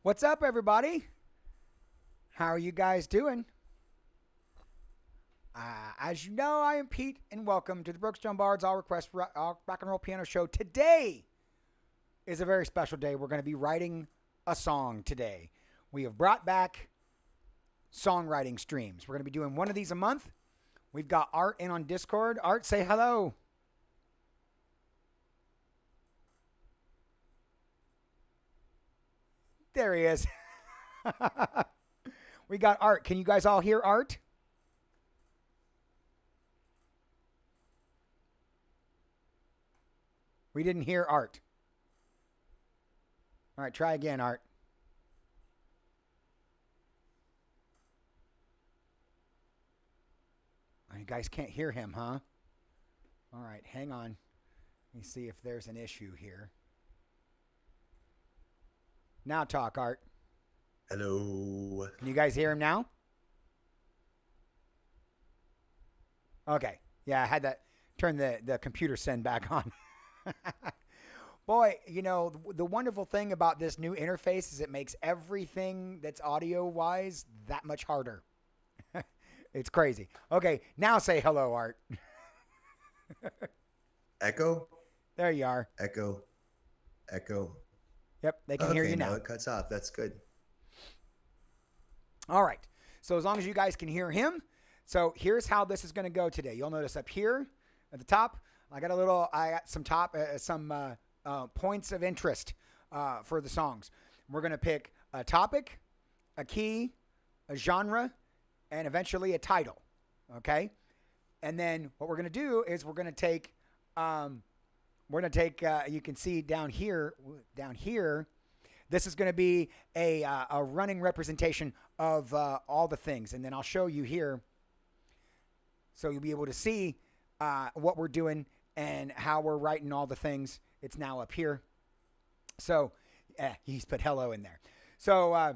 What's up, everybody? How are you guys doing? As you know, I am Pete, and welcome to the Brookstone Bards All Request Rock and Roll Piano Show. Today is a very special day. We're going to be writing a song today. We have brought back songwriting streams. We're going to be doing one of these a month. We've got Art in on Discord. Art, say hello. There he is. We got Art. Can you guys all hear Art? We didn't hear Art. All right, try again, Art. You guys can't hear him, huh? All right, hang on. Let me see if there's an issue here. Now talk, Art. Hello. Can you guys hear him now? Okay. Yeah, I had to turn the computer send back on. Boy, you know, the wonderful thing about this new interface is it makes everything that's audio-wise that much harder. It's crazy. Okay, now say hello, Art. Echo? There you are. Echo. Echo. Yep, they can hear you now. It cuts off. That's good. All right. So as long as you guys can hear him, so here's how this is going to go today. You'll notice up here at the top, I got some points of interest for the songs. We're going to pick a topic, a key, a genre, and eventually a title. Okay. And then what we're going to do is we're going to take, you can see down here, this is going to be a running representation of all the things. And then I'll show you here. So you'll be able to see what we're doing and how we're writing all the things. It's now up here. So he's put hello in there. So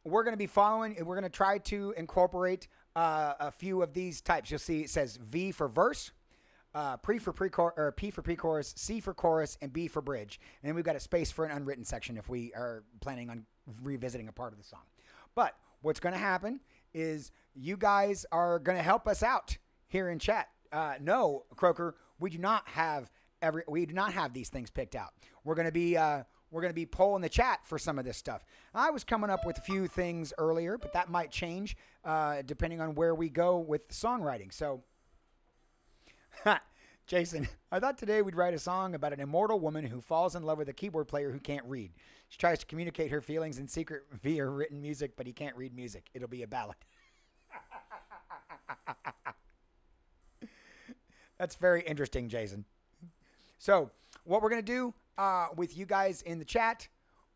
we're going to be following. We're going to try to incorporate a few of these types. You'll see it says V for verse. P for pre-chorus, C for chorus, and B for bridge. And then we've got a space for an unwritten section if we are planning on revisiting a part of the song. But what's going to happen is you guys are going to help us out here in chat. No, Croker, we do not have these things picked out. We're going to be polling the chat for some of this stuff. I was coming up with a few things earlier, but that might change depending on where we go with songwriting. So. Jason, I thought today we'd write a song about an immortal woman who falls in love with a keyboard player who can't read. She tries to communicate her feelings in secret via written music, but he can't read music. It'll be a ballad. That's very interesting, Jason. So what we're going to do with you guys in the chat,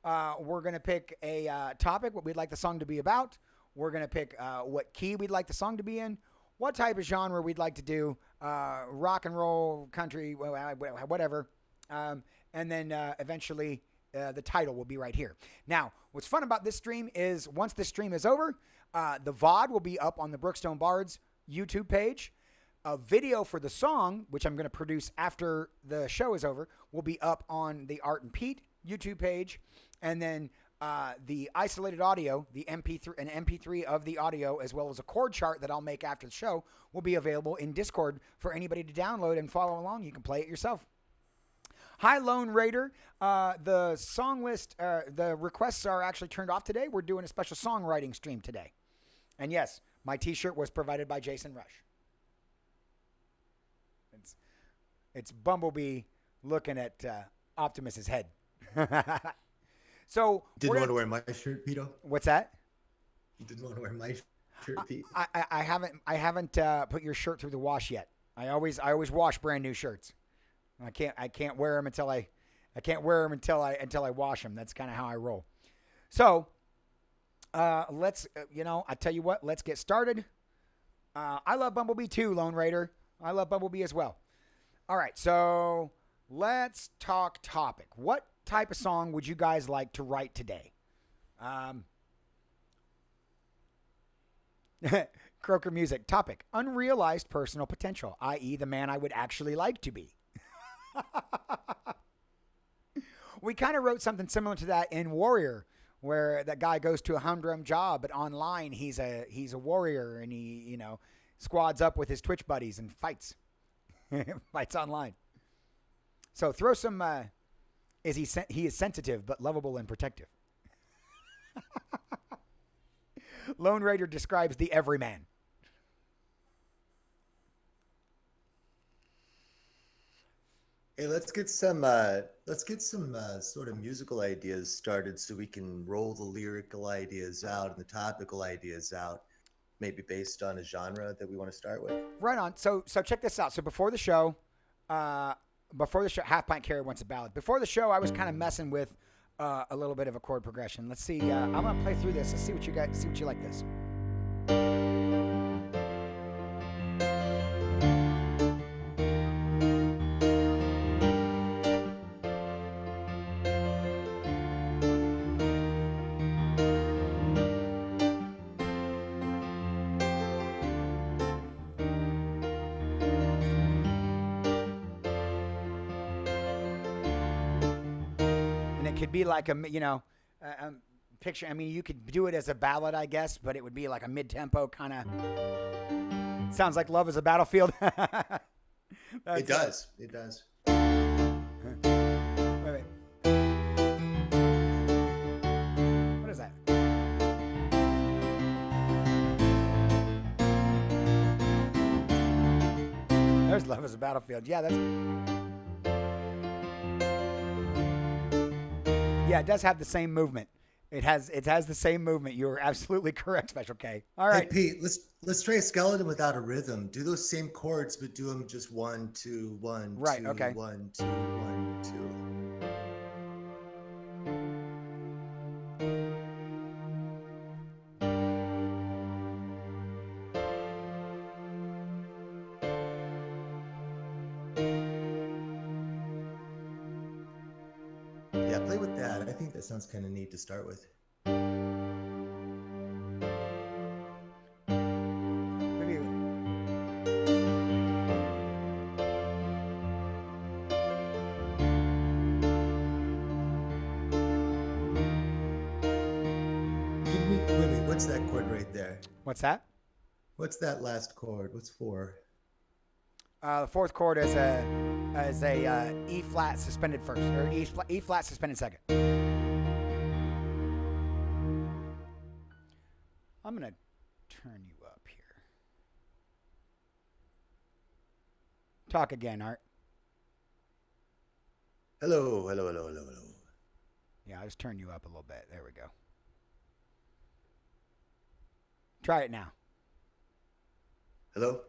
we're going to pick a topic, what we'd like the song to be about. We're going to pick what key we'd like the song to be in. What type of genre we'd like to do, rock and roll, country, whatever. And then eventually the title will be right here. Now, what's fun about this stream is once this stream is over, the VOD will be up on the Brookstone Bards YouTube page. A video for the song, which I'm going to produce after the show is over, will be up on the Art and Pete YouTube page. And then the isolated audio, the MP3 of the audio, as well as a chord chart that I'll make after the show, will be available in Discord for anybody to download and follow along. You can play it yourself. Hi, Lone Raider. The song list, the requests are actually turned off today. We're doing a special songwriting stream today. And yes, my t-shirt was provided by Jason Rush. It's Bumblebee looking at Optimus's head. So didn't want to wear my shirt, Pete. What's that? You didn't want to wear my shirt, Pete. I haven't put your shirt through the wash yet. I always wash brand new shirts. I can't wear them until I wash them. That's kind of how I roll. So let's I tell you what, let's get started. I love Bumblebee too, Lone Raider. I love Bumblebee as well. All right, so let's talk topic. What type of song would you guys like to write today? Croker Music topic: unrealized personal potential, i.e., the man I would actually like to be. We kind of wrote something similar to that in Warrior where that guy goes to a humdrum job, but online he's a warrior, and he squads up with his Twitch buddies and fights fights online. So throw some. He is sensitive but lovable and protective. Lone Raider describes the everyman. Hey, let's get some sort of musical ideas started so we can roll the lyrical ideas out and the topical ideas out, maybe based on a genre that we want to start with. Right on. So check this out. So before the show, Half Pint Carry wants a ballad. Before the show, I was kind of messing with a little bit of a chord progression. Let's see. I'm gonna play through this. Let's see what you got. See what you like this. Could be like a picture. I mean, you could do it as a ballad, I guess, but it would be like a mid-tempo kind of. Sounds like Love Is a Battlefield. It does. It does. Wait. What is that? There's Love Is a Battlefield. Yeah, that's. Yeah, it does have the same movement. It has the same movement. You're absolutely correct, Special K. All right. Hey Pete, let's try a skeleton without a rhythm. Do those same chords, but do them just 1, 2, 1, right, 2, okay. 1, 2, 1, 2. Yeah, play with that. I think that sounds kind of neat to start with. Maybe. Wait, what's that chord right there? What's that? What's that last chord? What's 4? The fourth chord is a E flat suspended first, or E flat suspended second. I'm gonna turn you up here. Talk again, Art. Hello. Yeah, I'll just turn you up a little bit. There we go. Try it now. Hello?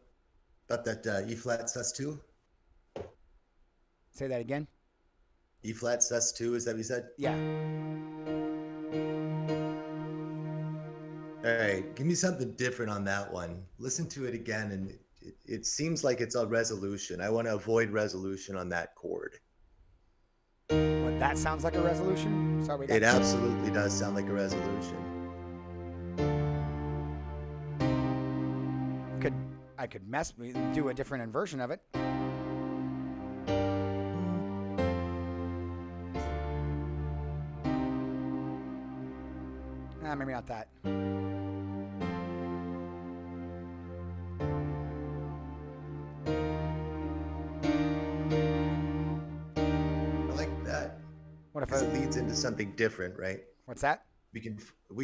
About that E flat sus2? Say that again. E flat sus2, is that what you said? Yeah. All right, give me something different on that one. Listen to it again, and it seems like it's a resolution. I want to avoid resolution on that chord. What, that sounds like a resolution? Sorry, It absolutely does sound like a resolution. I could do a different version of it. Maybe not that. I like that. What if it leads into something different, right? What's that? We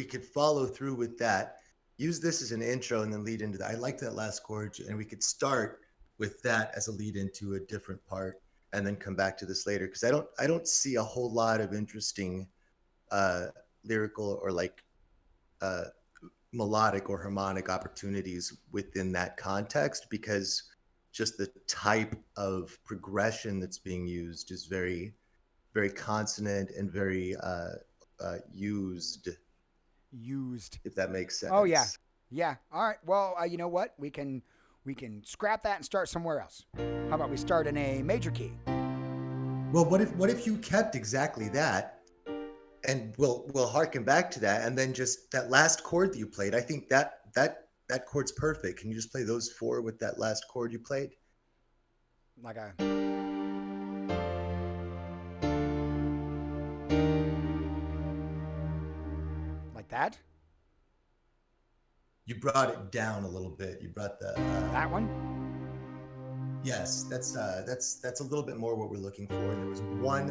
could follow through with that. Use this as an intro and then lead into that. I like that last chord, and we could start with that as a lead into a different part, and then come back to this later, because I don't see a whole lot of interesting lyrical or like melodic or harmonic opportunities within that context, because just the type of progression that's being used is very, very consonant and very used, if that makes sense. Oh yeah. All right, well, you know what, we can scrap that and start somewhere else. How about we start in a major key? Well, what if you kept exactly that, and we'll harken back to that, and then just that last chord that you played, I think that chord's perfect. Can you just play those 4 with that last chord you played? Like a that. You brought it down a little bit. You brought the That one. yes. That's a little bit more what we're looking for. There was one.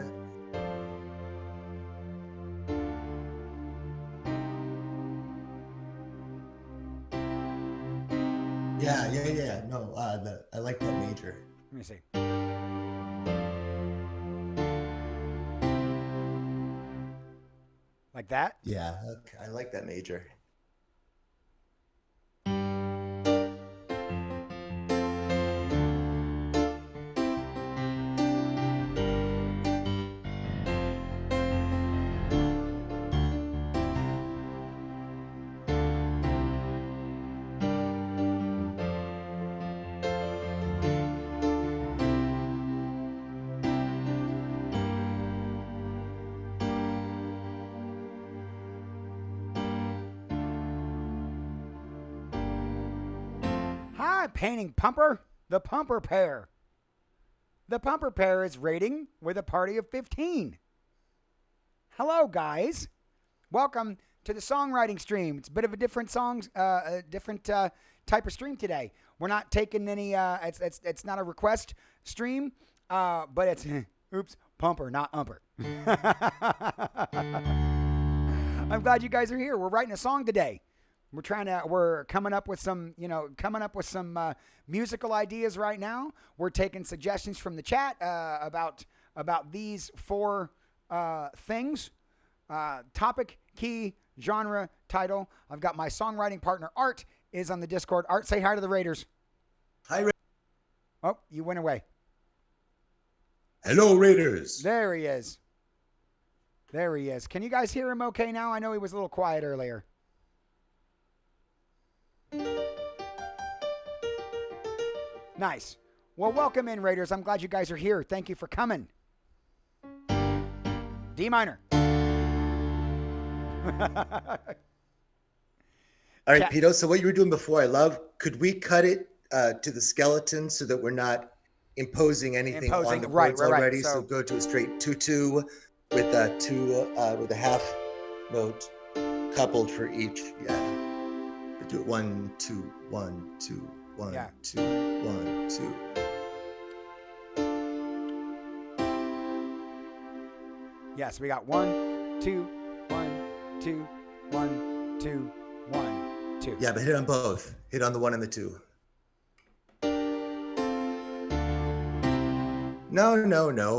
Yeah. No, I like that major. Let me see. Like that? Yeah, okay. I like that major. Hi, painting pumper. The pumper pair. The pumper pair is rating with a party of 15. Hello, guys. Welcome to the songwriting stream. It's a bit of a different type of stream today. We're not taking any. It's not a request stream, but it's oops, pumper, not umper. I'm glad you guys are here. We're writing a song today. We're coming up with some musical ideas right now. We're taking suggestions from the chat about these 4 things: topic, key, genre, title. I've got my songwriting partner Art is on the Discord. Art, say hi to the Raiders. Hi, Raiders. Oh, you went away. Hello, Raiders. There he is. There he is. Can you guys hear him okay now? I know he was a little quiet earlier. Nice. Well, welcome in, Raiders. I'm glad you guys are here. Thank you for coming. D minor. All right, Pito. So what you were doing before, could we cut it to the skeleton so that we're not imposing anything on the chords already? Right. So go to a straight 2-2 with a half note coupled for each. Yeah. Do it 1, 2, 1, 2, 1, yeah. 2, 1, 2. Yes, we got 1, 2, 1, 2, 1, 2, 1, 2. Yeah, but hit on both. Hit on the 1 and the 2. No.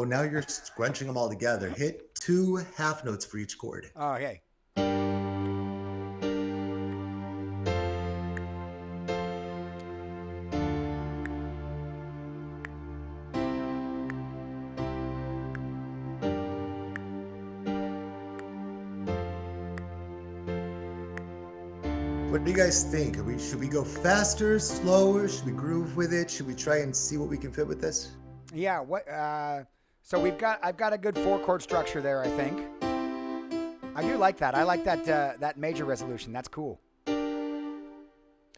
Now you're scrunching them all together. Hit 2 half notes for each chord. Okay. What do you guys think? Should we go faster, slower? Should we groove with it? Should we try and see what we can fit with this? Yeah. So I've got a good 4-chord structure there, I think. I do like that. I like that major resolution. That's cool.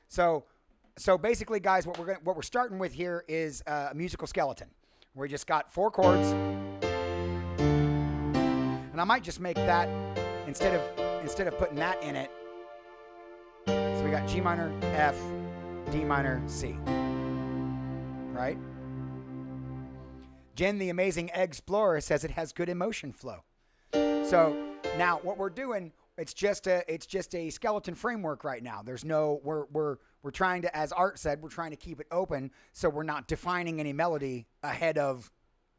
So basically, guys, what we're starting with here is a musical skeleton. We just got 4 chords, and I might just make that instead of putting that in it. So we got G minor, F, D minor, C. Right? Jen, the amazing Explorer, says it has good emotion flow. So now what we're doing, it's just a skeleton framework right now. There's no we're trying to, as Art said, we're trying to keep it open so we're not defining any melody ahead of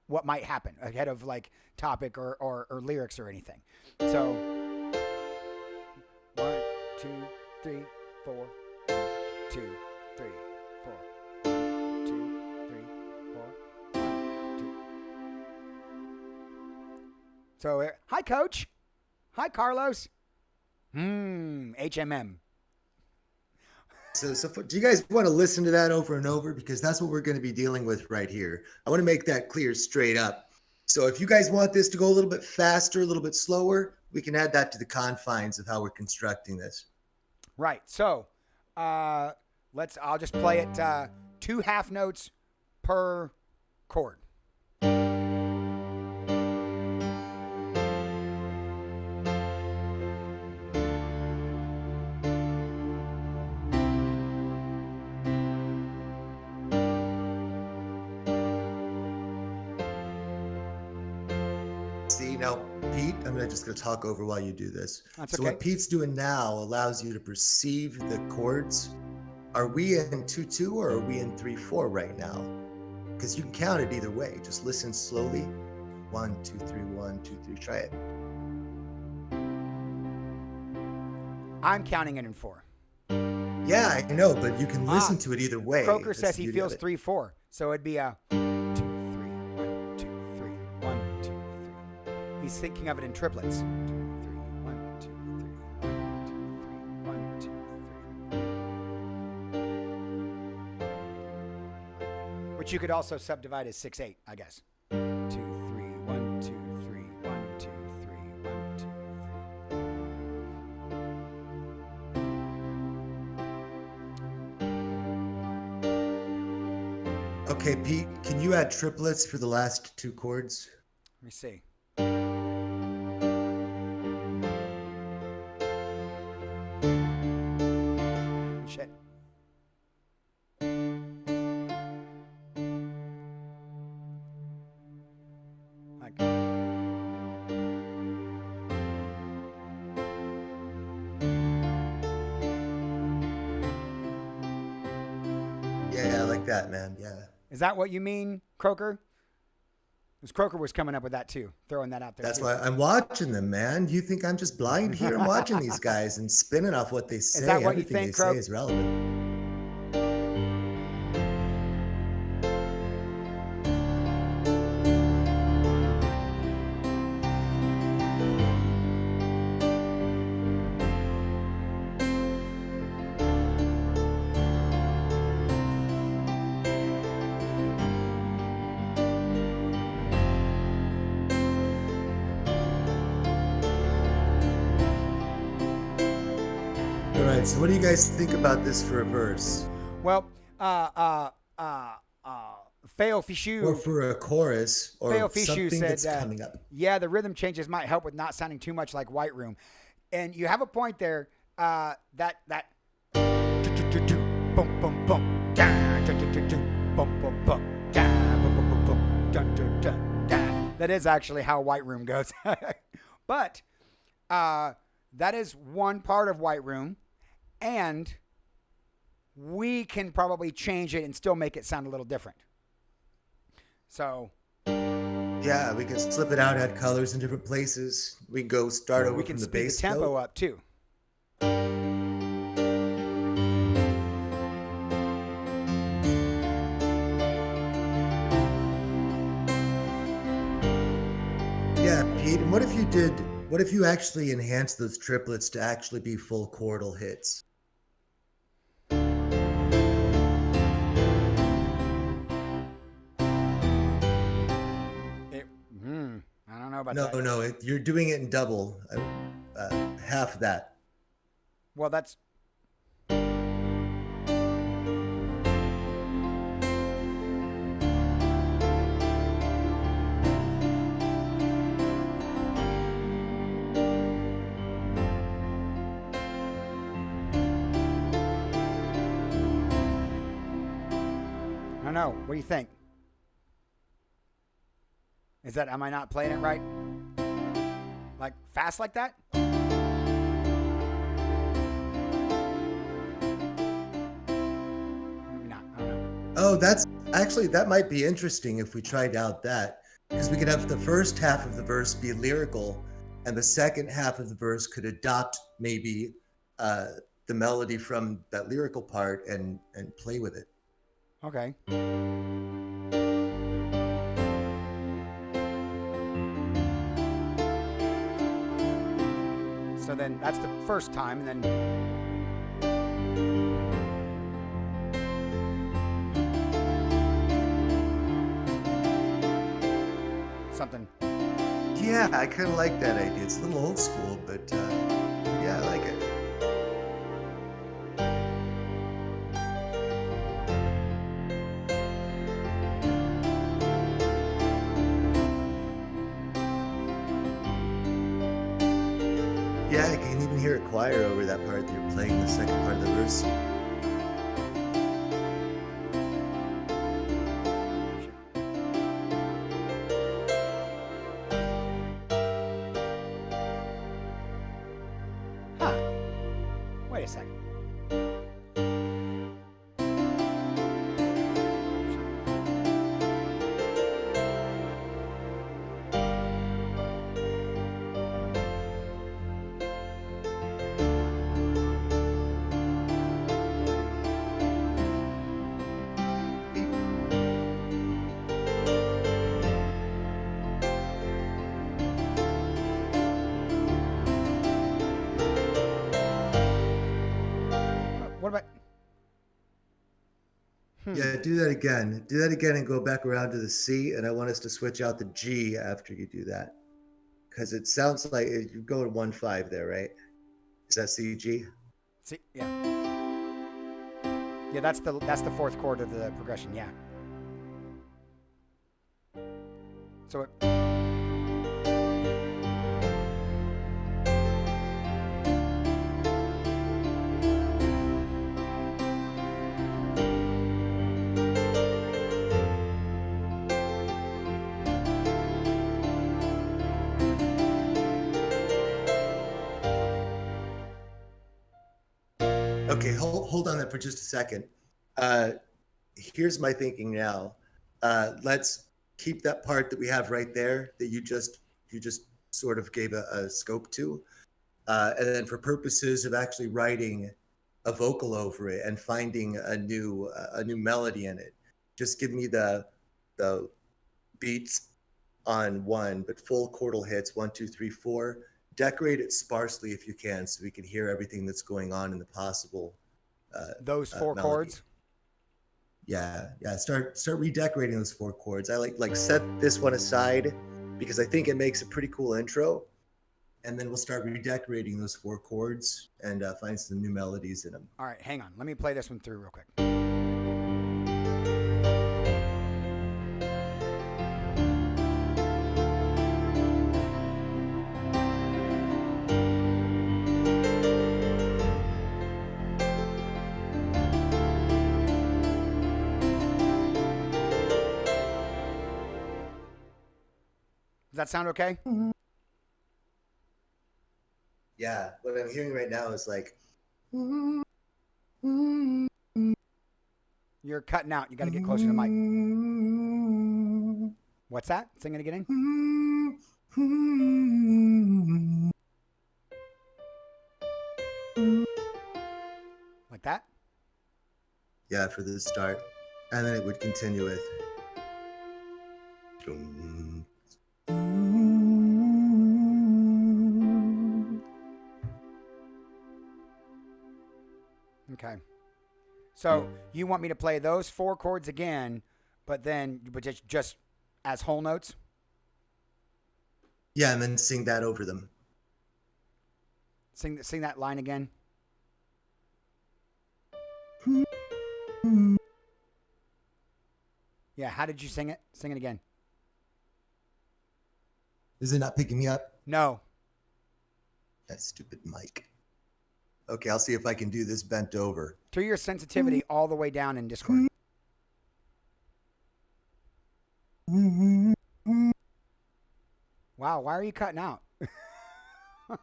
what might happen, ahead of like topic or lyrics or anything. So 1, 2, 3, 4, 1, 2, 3, 4, 1, 2, 3, 4, 1, 2. So, hi, Coach. Hi, Carlos. HMM. So do you guys want to listen to that over and over? Because that's what we're going to be dealing with right here. I want to make that clear straight up. So if you guys want this to go a little bit faster, a little bit slower, we can add that to the confines of how we're constructing this. Right. So I'll just play it 2 half notes per chord. See, now, Pete, just going to talk over while you do this. That's So okay. what Pete's doing now allows you to perceive the chords. Are we in 2-2 or are we in 3-4 right now? Because you can count it either way. Just listen slowly. 1, 2, 3, 1, 2, 3. Try it. I'm counting it in 4. Yeah, I know, but you can listen to it either way. Croker That's says the he beauty of feels it. 3-4, so it'd be a 2, 3, 1, 2, 3, 1, 2, 3. He's thinking of it in triplets. 2, 3, 1, 2, 3, 1, 2, 3, 1, 2, 3. Which you could also subdivide as 6/8, I guess. 2, 3, 1, 2, 3, 1, 2, 3, 1, 2, 3. Okay, Pete, can you add triplets for the last 2 chords? Let me see. Shit. Like. Yeah, I like that, man. Yeah. Is that what you mean, Croker? Because Croker was coming up with that too, throwing that out there. That's too. why I'm watching them, man. You think I'm just blind here? I'm watching these guys and spinning off what they say. Is that what Everything you think, they say Croak? is relevant. All right, so what do you guys think about this for a verse? Well, Fail Fishu. Or for a chorus, or Fail Fishu something said, that's coming up. Yeah, the rhythm changes might help with not sounding too much like White Room. And you have a point there. That boom boom boom boom boom boom that is actually how White Room goes. But that is one part of White Room, and we can probably change it and still make it sound a little different. So yeah, we can slip it out, add colors in different places. We can go start over we can from the speed bass the tempo note. up too. Yeah, Pete, and what if you actually enhanced those triplets to actually be full chordal hits? I don't know about No, that. no, you're doing it in double, half that. Well, that's I don't know. What do you think? Am I not playing it right? Like fast like that? Maybe not. I don't know. Oh, that might be interesting if we tried out that, because we could have the first half of the verse be lyrical, and the second half of the verse could adopt maybe the melody from that lyrical part and play with it. Okay. So then that's the first time, and then something. Yeah, I kind of like that idea. It's a little old school, but yeah, I like it. Yeah, I can even hear a choir over that part that you're playing the second part of the verse. Yeah, do that again. Do that again and go back around to the C. And I want us to switch out the G after you do that. Because it sounds like you're going 1-5 there, right? Is that C, G? See, yeah. Yeah, that's the fourth chord of the progression, yeah. So it, Okay, hold on there for just a second. Here's my thinking now. Let's keep that part that we have right there that you just sort of gave a scope to, and then for purposes of actually writing a vocal over it and finding a new melody in it, just give me the beats on one, but full chordal hits 1, 2, 3, 4. Decorate it sparsely if you can, so we can hear everything that's going on in the possible those four melody. chords. Yeah. Start redecorating those 4 chords. I like set this one aside because I think it makes a pretty cool intro, and then we'll start redecorating those 4 chords and find some new melodies in them. All right, hang on. Let me play this one through real quick. Does that sound okay? Yeah, what I'm hearing right now is like. You're cutting out. You got to get closer to the mic. What's that? Sing it again. Like that? Yeah, for the start. And then it would continue with. Okay. So you want me to play those 4 chords again, but just as whole notes? Yeah, and then sing that over them. Sing that line again. Yeah, how did you sing it? Sing it again. Is it not picking me up? No. That stupid mic. Okay, I'll see if I can do this bent over. Turn your sensitivity all the way down in Discord. Wow, why are you cutting out? The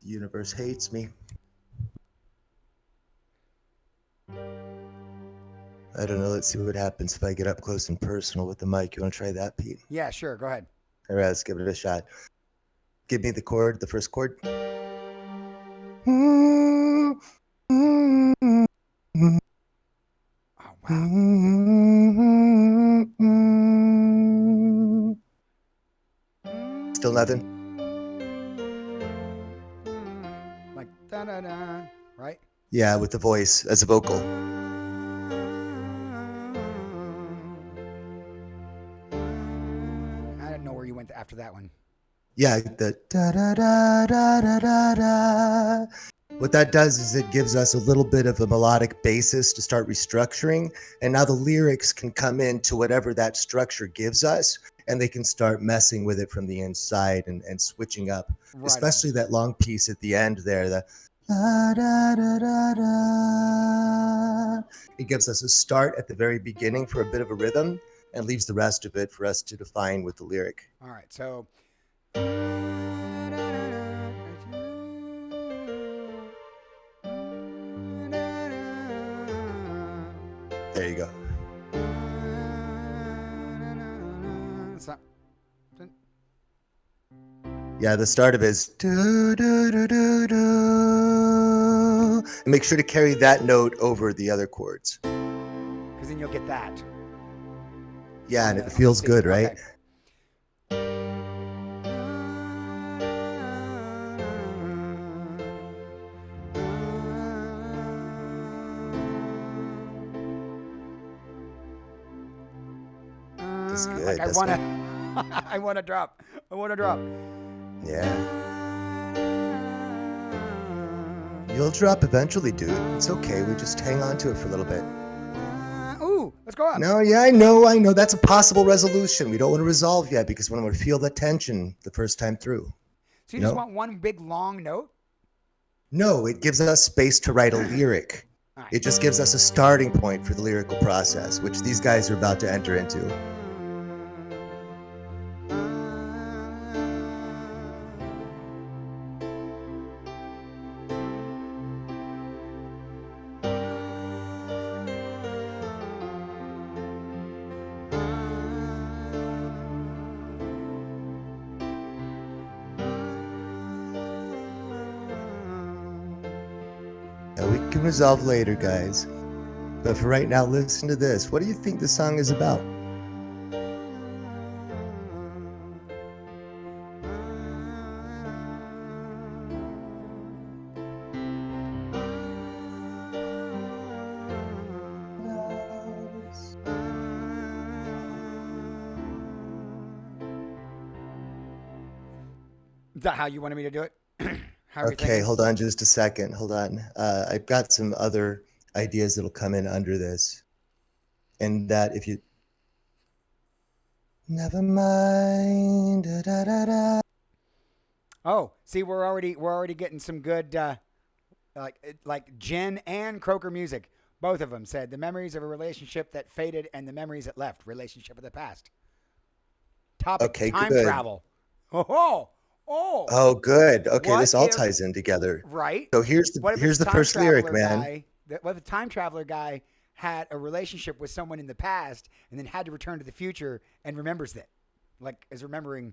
universe hates me. I don't know. Let's see what happens if I get up close and personal with the mic. You want to try that, Pete? Yeah, sure. Go ahead. All right, let's give it a shot. Give me the chord, the first chord. Oh, wow. Still nothing? Like da-da-da, right? Yeah, with the voice as a vocal. I didn't know where you went after that one. Yeah, the da-da-da-da-da-da-da. What that does is it gives us a little bit of a melodic basis to start restructuring. And now the lyrics can come into whatever that structure gives us, and they can start messing with it from the inside and switching up. Right Especially that long piece at the end there, the da-da-da-da-da. It gives us a start at the very beginning for a bit of a rhythm and leaves the rest of it for us to define with the lyric. All right, so. There you go. Yeah, the start of it is do do do do do. And make sure to carry that note over the other chords. Because then you'll get that. Yeah, and it feels good, right? Okay. That's Like good. I That's wanna, good. I wanna drop. I wanna drop. Yeah. You'll drop eventually, dude. It's okay. We just hang on to it for a little bit. Ooh, let's go up. No, yeah, I know. That's a possible resolution. We don't want to resolve yet because we want to feel the tension the first time through. So you You just know? want one big long note? No, it gives us space to write a lyric. All right. It just gives us a starting point for the lyrical process, which these guys are about to enter into. Now we can resolve later, guys. But for right now, listen to this. What do you think the song is about? Is that how you wanted me to do it? How are we Okay, thinking? hold on just a second. Hold on. I've got some other ideas that'll come in under this. And that if you. Never mind. Da, da, da, da. Oh, see, we're already getting some good like Jen and Croker music. Both of them said the memories of a relationship that faded and the memories that left. Relationship of the past. Topic: Okay, time good. travel. Oh, oh. Oh, good. Okay, What this all if ties in together. right? So here's the What if here's this the time first lyric, traveler man. guy? What if the time traveler guy had a relationship with someone in the past and then had to return to the future and remembers that, like is remembering.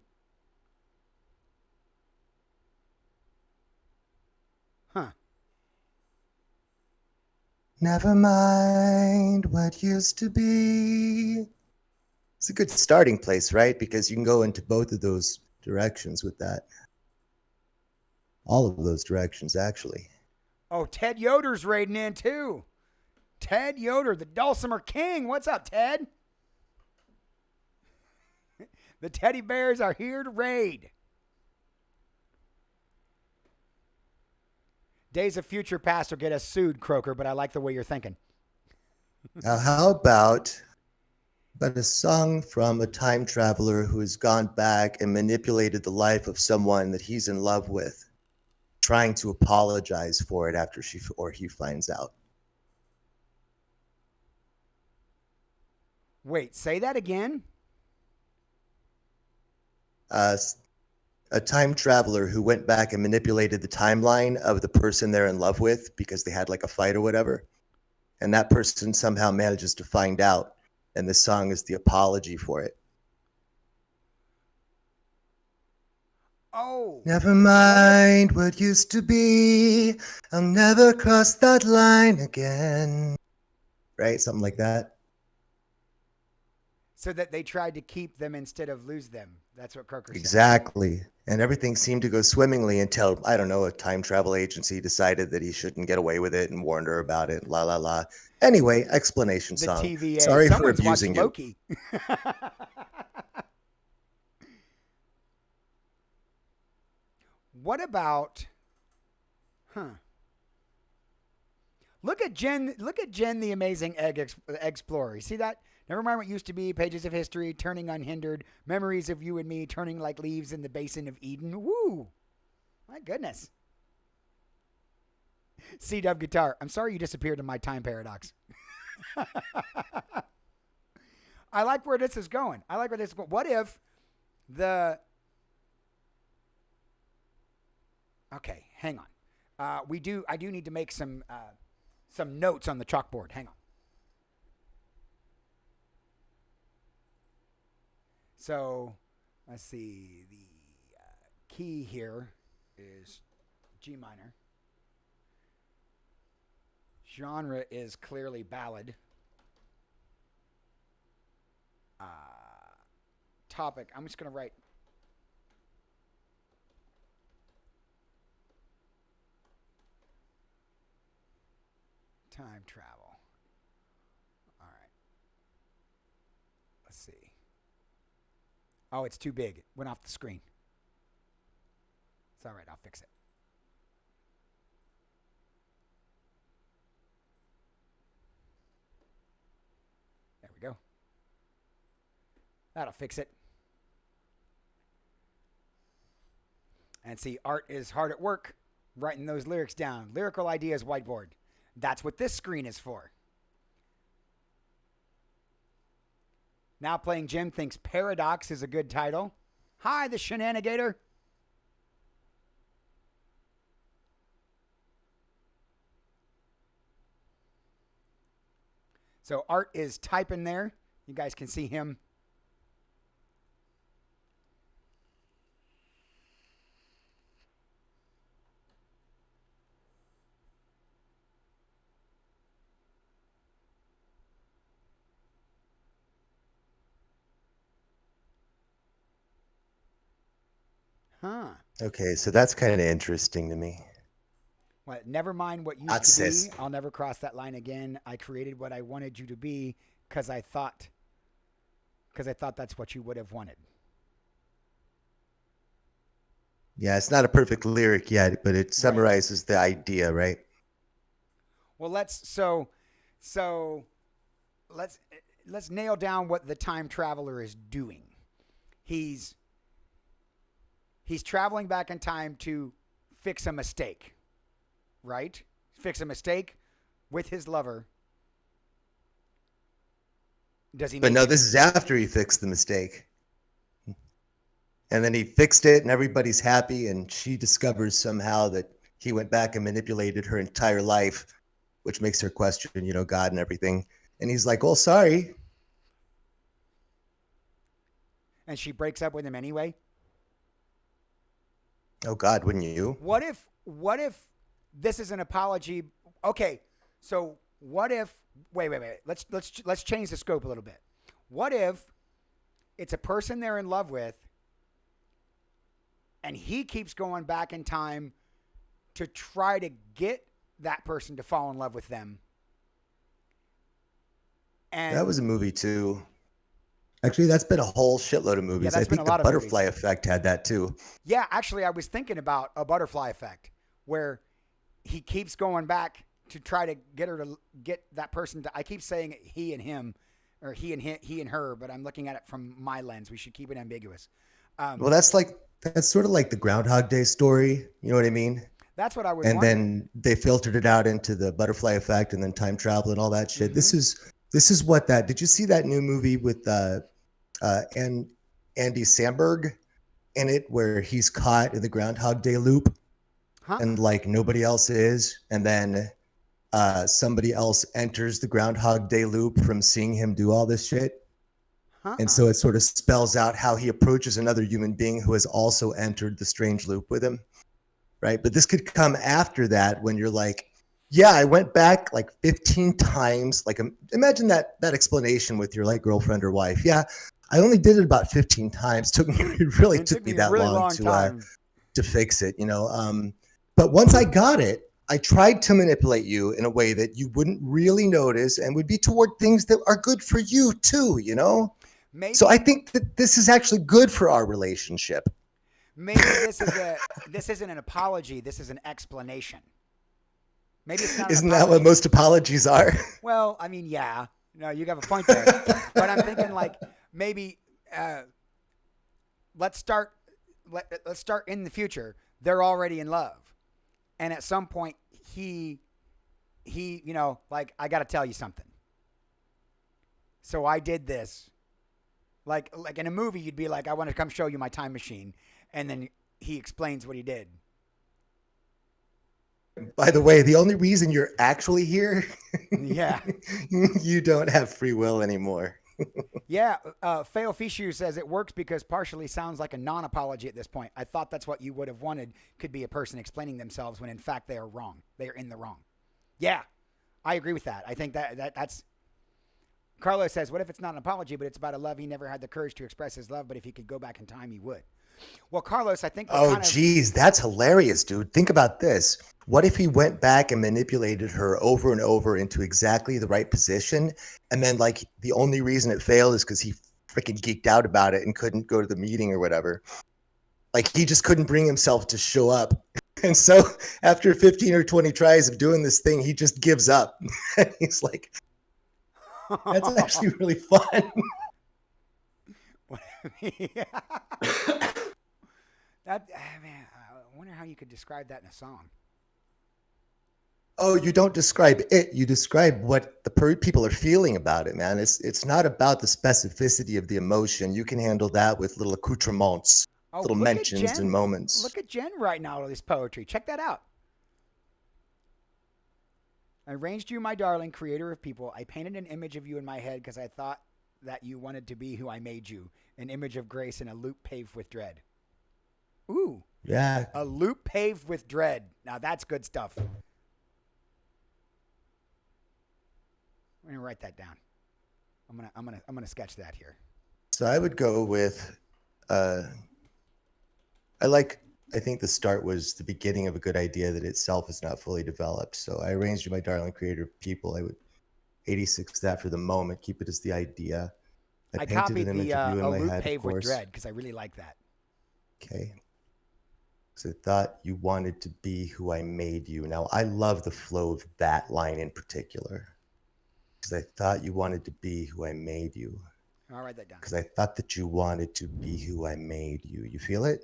Huh. Never mind what used to be. It's a good starting place, right? Because you can go into both of those directions with that. All of those directions, actually. Oh, Ted Yoder's raiding in too. Ted Yoder, the Dulcimer King. What's up, Ted? The teddy bears are here to raid. Days of Future Past will get us sued, Croker, but I like the way you're thinking. Now, how about a song from a time traveler who has gone back and manipulated the life of someone that he's in love with, trying to apologize for it after she or he finds out? Wait, say that again? A time traveler who went back and manipulated the timeline of the person they're in love with because they had like a fight or whatever. And that person somehow manages to find out. And the song is the apology for it. Oh. Never mind what used to be. I'll never cross that line again. Right? Something like that. So that they tried to keep them instead of lose them. That's what Croker said. Exactly. And everything seemed to go swimmingly until, I don't know, a time travel agency decided that he shouldn't get away with it and warned her about it. La, la, la. Anyway, explanation The song. TVA. Sorry for Someone's watched abusing you. Loki. What about? Huh. Look at Jen. Look at Jen, the amazing explorer. You see that? Never mind what used to be. Pages of history, turning unhindered. Memories of you and me, turning like leaves in the basin of Eden. Woo! My goodness. C-Dub guitar. I'm sorry you disappeared in my time paradox. I like where this is going. What if the... Okay, hang on. I do need to make some notes on the chalkboard. Hang on. So, let's see. The key here is G minor. Genre is clearly ballad. Topic. I'm just going to write time travel. All right. Let's see. Oh, it's too big. It went off the screen. It's all right. I'll fix it. There we go. That'll fix it. And see, Art is hard at work writing those lyrics down. Lyrical ideas whiteboard. That's what this screen is for. Now playing Jim thinks Paradox is a good title. Hi, the Shenanigator. So Art is typing there. You guys can see him. Huh. Okay, so that's kind of interesting to me. What? Never mind what used That's to be. sis. I'll never cross that line again. I created what I wanted you to be because I thought that's what you would have wanted. Yeah, it's not a perfect lyric yet, but it summarizes the idea, right? Well, let's nail down what the time traveler is doing. He's traveling back in time to fix a mistake, right? Fix a mistake with his lover. Does he? But no, this is after he fixed the mistake. And then he fixed it and everybody's happy. And she discovers somehow that he went back and manipulated her entire life, which makes her question, God and everything. And he's like, oh, sorry. And she breaks up with him anyway. Oh, God, wouldn't you? What if this is an apology? Okay, so what if? Wait. Let's change the scope a little bit. What if it's a person they're in love with, and he keeps going back in time to try to get that person to fall in love with them? And that was a movie too. Actually, that's been a whole shitload of movies. Yeah, I think the Butterfly Effect had that too. Yeah, actually, I was thinking about a Butterfly Effect where he keeps going back to try to get that person to. I keep saying he and him, or he and her, but I'm looking at it from my lens. We should keep it ambiguous. Well, that's sort of like the Groundhog Day story. You know what I mean? That's what I was. And wondering. then they filtered it out into the Butterfly Effect and then time travel and all that shit. Mm-hmm. This is what that. Did you see that new movie with and Andy Samberg in it, where he's caught in the Groundhog Day loop, and like nobody else is, and then somebody else enters the Groundhog Day loop from seeing him do all this shit, and so it sort of spells out how he approaches another human being who has also entered the strange loop with him, right? But this could come after that when you're like, yeah, I went back like 15 times. Like, imagine that explanation with your like girlfriend or wife. Yeah, I only did it about 15 times. It really took me that long to fix it, But once I got it, I tried to manipulate you in a way that you wouldn't really notice and would be toward things that are good for you too, Maybe. So I think that this is actually good for our relationship. Maybe this isn't an apology. This is an explanation. Maybe it's not. Isn't that what most apologies are? Well, I mean, yeah. No, you have a point there. But I'm thinking like maybe let's start in the future. They're already in love, and at some point he like, I got to tell you something. So I did this. Like in a movie, you'd be like, I want to come show you my time machine, and then he explains what he did. By the way, the only reason you're actually here, yeah, you don't have free will anymore. Yeah, Fail Fishu says it works because partially sounds like a non-apology at this point. I thought that's what you would have wanted, could be a person explaining themselves when in fact they are wrong. They are in the wrong. Yeah, I agree with that. I think that's... Carlos says, what if it's not an apology, but it's about a love he never had the courage to express his love, but if he could go back in time, he would. Well, Carlos, I think... geez, that's hilarious, dude. Think about this. What if he went back and manipulated her over and over into exactly the right position, and then, like, the only reason it failed is because he freaking geeked out about it and couldn't go to the meeting or whatever. Like he just couldn't bring himself to show up. And so after 15 or 20 tries of doing this thing, he just gives up. And he's like, that's actually really fun. That man, I wonder how you could describe that in a song. Oh, you don't describe it. You describe what the people are feeling about it, man. It's not about the specificity of the emotion. You can handle that with little accoutrements, little mentions and moments. Look at Jen writing out all this poetry. Check that out. I arranged you, my darling, creator of people. I painted an image of you in my head because I thought that you wanted to be who I made you. An image of grace in a loop paved with dread. Ooh. Yeah. A loop paved with dread. Now that's good stuff. I'm gonna write that down. I'm gonna sketch that here. So I would go with I think the start was the beginning of a good idea that itself is not fully developed. So I arranged you, my darling creator of people. I would 86 that for the moment, keep it as the idea. I painted copied an image the of you in a my loop head, paved of with course. dread because I really like that. Okay. So I thought you wanted to be who I made you. Now I love the flow of that line in particular. Because I thought you wanted to be who I made you. I'll write that down. Because I thought that you wanted to be who I made you. You feel it?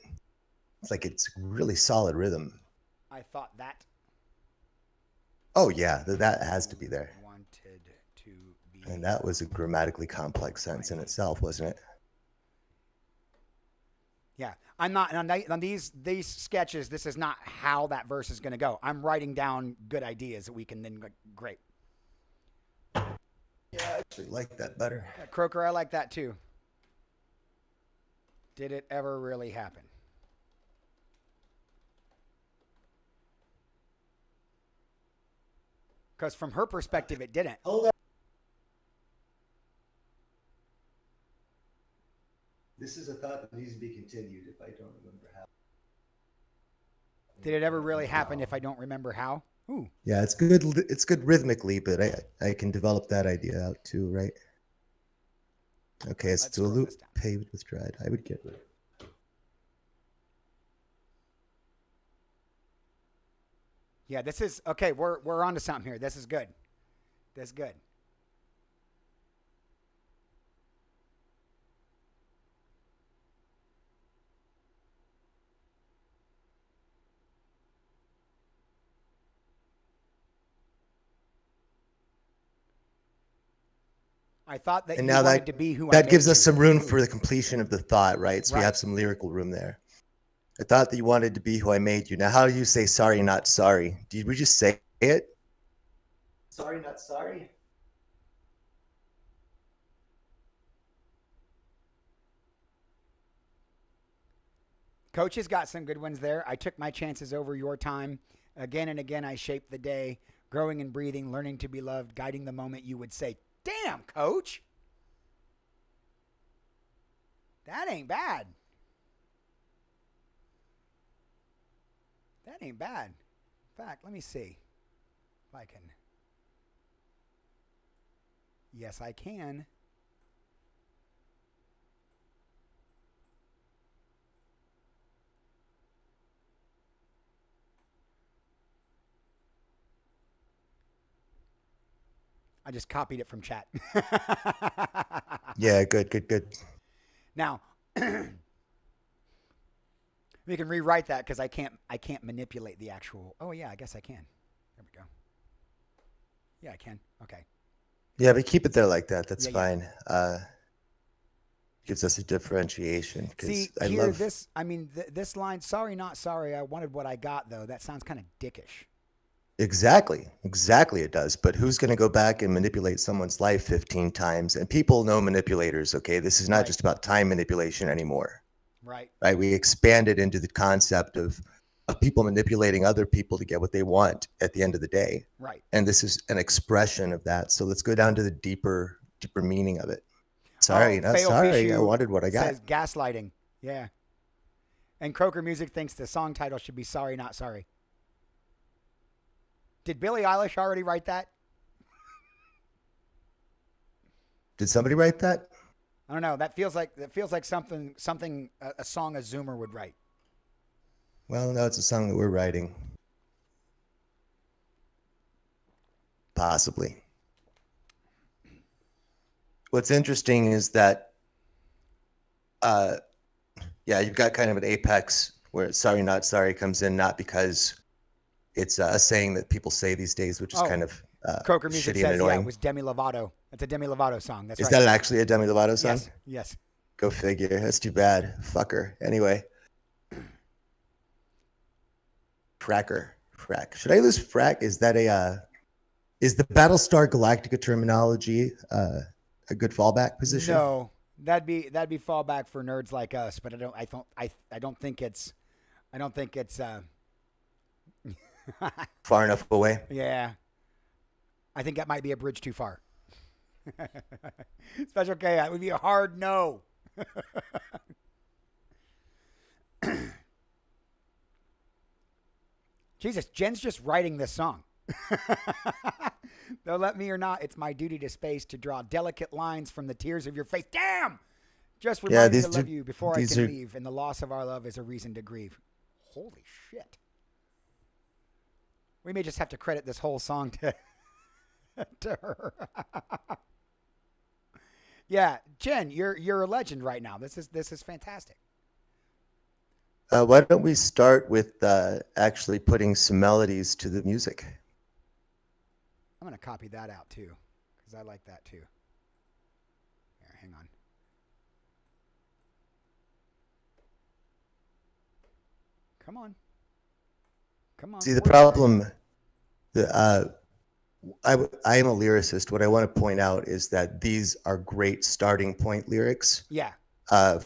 It's like it's really solid rhythm. I thought that. Oh yeah, that has to be there. Wanted to be. And that was a grammatically complex sentence in itself, wasn't it? Yeah, I'm not on these sketches. This is not how that verse is going to go. I'm writing down good ideas that we can then great. Yeah, I actually like that better. Croker, I like that too. Did it ever really happen? Because from her perspective, it didn't. Hold on. This is a thought that needs to be continued if I don't remember how. Did it ever really happen if I don't remember how? Ooh. Yeah, it's good. It's good rhythmically, but I can develop that idea out too, right? Okay, so to a loop paved with dread. I would get rid of it. Yeah, this is okay. We're on to something here. This is good. This is good. I thought that and you now wanted to be who I that made gives us you. some room for the completion of the thought, right? So Right. we have some lyrical room there. I thought that you wanted to be who I made you. Now, how do you say sorry, not sorry? Did we just say it? Sorry, not sorry. Coach has got some good ones there. I took my chances over your time. Again and again, I shaped the day, growing and breathing, learning to be loved, guiding the moment you would say, damn, Coach. That ain't bad. That ain't bad. In fact, let me see if I can. Yes, I can. I just copied it from chat. Yeah, good. Now, we can rewrite that because I can't manipulate the actual. Oh yeah, I guess I can. There we go. Yeah, I can. Okay. Yeah, but keep it there like that. That's Yeah, fine. Gives us a differentiation. See, I here, love this. I mean, this line. Sorry, not sorry. I wanted what I got, though. That sounds kind of dickish. exactly it does. But who's going to go back and manipulate someone's life 15 times? And people know manipulators. Okay, this is not just about time manipulation anymore. Right. We expanded into the concept of people manipulating other people to get what they want at the end of the day. Right. And this is an expression of that. So let's go down to the deeper meaning of it. Sorry, not sorry. I wanted what I got. Says gaslighting. Yeah. And Croker Music thinks the song title should be Sorry, Not Sorry. Did Billie Eilish already write that? Did somebody write that? I don't know. That feels like something a song a Zoomer would write. Well, no, it's a song that we're writing. Possibly. What's interesting is that, yeah, you've got kind of an apex where "sorry, not sorry" comes in, not because it's a saying that people say these days, which is kind of Croaker Music shitty and says, yeah, it annoying. was Demi Lovato. It's a Demi Lovato song. That's Is right. that actually a Demi Lovato song? Yes. Yes. Go figure. That's too bad. Fucker. Anyway. Fracker. Frack. Should I use frack? Is that is the Battlestar Galactica terminology a good fallback position? No, that'd be fallback for nerds like us. But I don't think it's far enough away. Yeah, I think that might be a bridge too far. Special K, that would be a hard no. Jesus, Jen's just writing this song. They'll let me or not, it's my duty to space to draw delicate lines from the tears of your face. Damn! Just remind me to love you before I can leave, and the loss of our love is a reason to grieve. Holy shit. We may just have to credit this whole song to her. Yeah, Jen, you're a legend right now. This is fantastic. Why don't we start with actually putting some melodies to the music? I'm going to copy that out too, because I like that too. Here, hang on. Come on. Come on. See, the problem, I am a lyricist. What I want to point out is that these are great starting point lyrics. Yeah.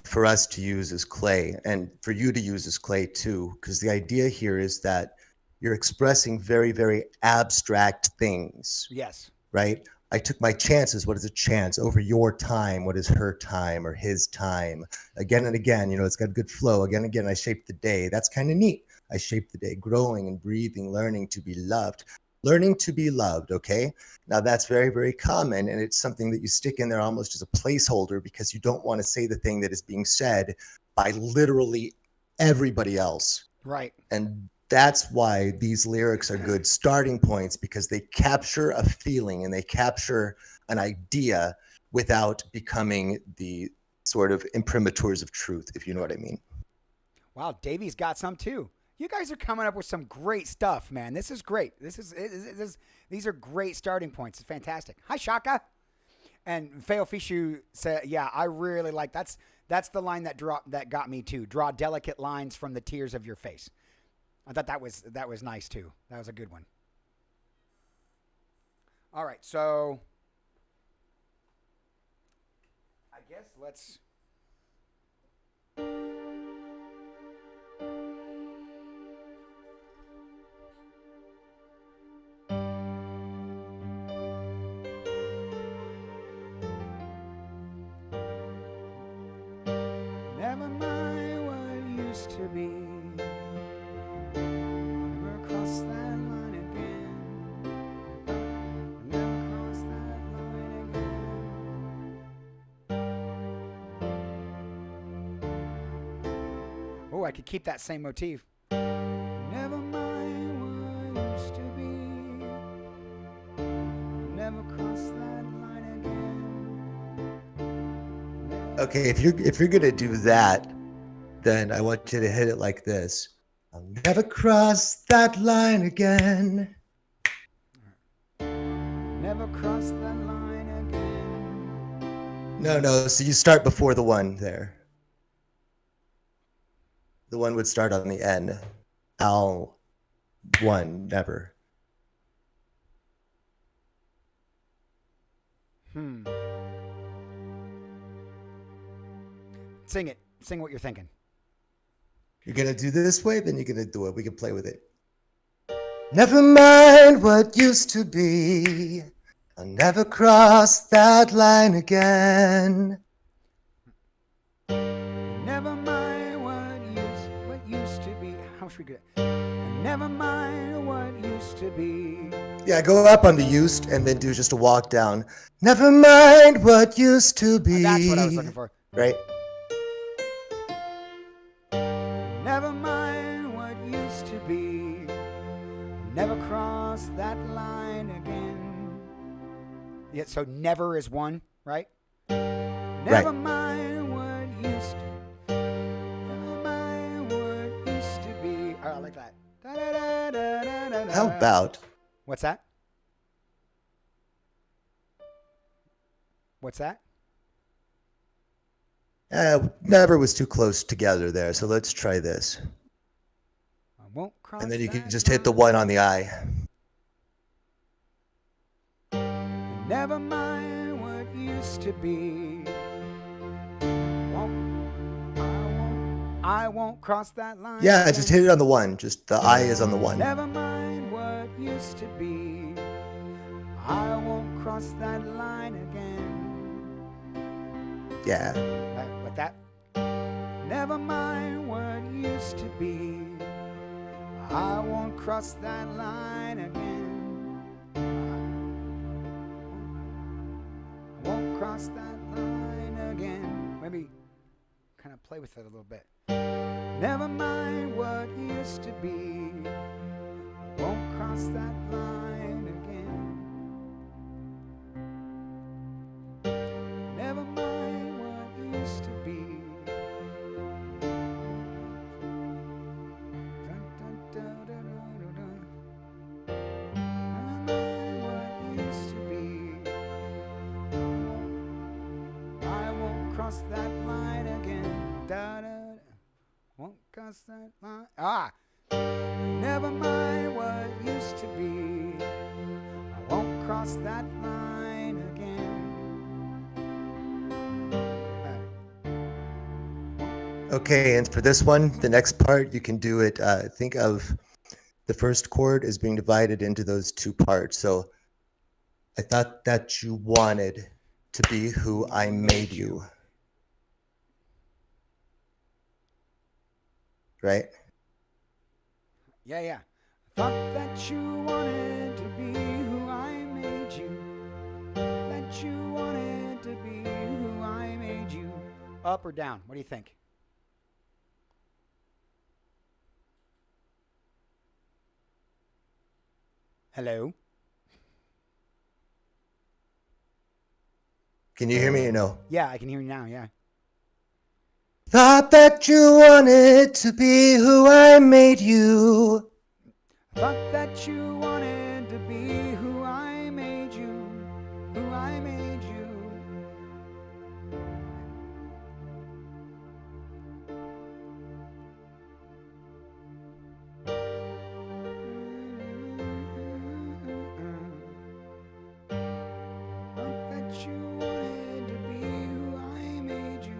For us to use as clay, and for you to use as clay too, because the idea here is that you're expressing very, very abstract things. Yes. Right? I took my chances. What is a chance? Over your time. What is her time or his time? Again and again, it's got good flow. Again and again, I shaped the day. That's kind of neat. I shaped the day, growing and breathing, learning to be loved. Learning to be loved, okay? Now that's very, very common, and it's something that you stick in there almost as a placeholder because you don't want to say the thing that is being said by literally everybody else. Right. And that's why these lyrics are good starting points, because they capture a feeling and they capture an idea without becoming the sort of imprimaturs of truth, if you know what I mean. Wow, Davey's got some too. You guys are coming up with some great stuff, man. This is great. These are great starting points. It's fantastic. Hi, Shaka. And Feo Fishu said, "Yeah, I really like that's the line that got me too. Draw delicate lines from the tears of your face." I thought that was nice too. That was a good one. All right, so I guess let's. Never mind what used to be. Never cross that line again. Never cross that line again. Oh, I could keep that same motif. Never mind what used to be. Never cross that line again. Okay, if you're gonna do that, then I want you to hit it like this. I'll never cross that line again. Never cross that line again. No. So you start before the one there. The one would start on the N. I'll one never. Sing it. Sing what you're thinking. You're gonna do this way, then you're gonna do it. We can play with it. Never mind what used to be. I'll never cross that line again. Never mind what used to be. Oh should we get? Never mind what used to be. Yeah, go up on the used and then do just a walk down. Never mind what used to be. That's what I was looking for. Right? Never mind what used to be. Never cross that line again. Yeah, so never is one, right? Never mind what used to. Never mind what used to be. Oh, I like that. How about? What's that? What's that? Never was too close together there, so let's try this. I won't cross. And then you can just hit the one on the eye. Never mind what used to be. I won't cross that line. Yeah, just hit it on the one. Just the eye is on the one. Never mind what used to be. I won't cross that line again. Yeah. Like that. Never mind what used to be. I won't cross that line again. I won't cross that line again. Maybe kind of play with it a little bit. Never mind what used to be. Won't cross that line again. Never mind what used to be. I won't cross that line again. Da, da, da. Won't cross that line. Ah! Never mind what used to be. I won't cross that line again. Okay, and for this one, the next part, you can do it. Think of the first chord as being divided into those two parts. So I thought that you wanted to be who I made you. Right? Yeah. Thought that you wanted to be who I made you. That you wanted to be who I made you. Up or down? What do you think? Hello? Can you hear me or no? Yeah, I can hear you now, yeah. Thought that you wanted to be who I made you. Thought that you wanted to be who I made you. Who I made you. Thought that you wanted to be who I made you.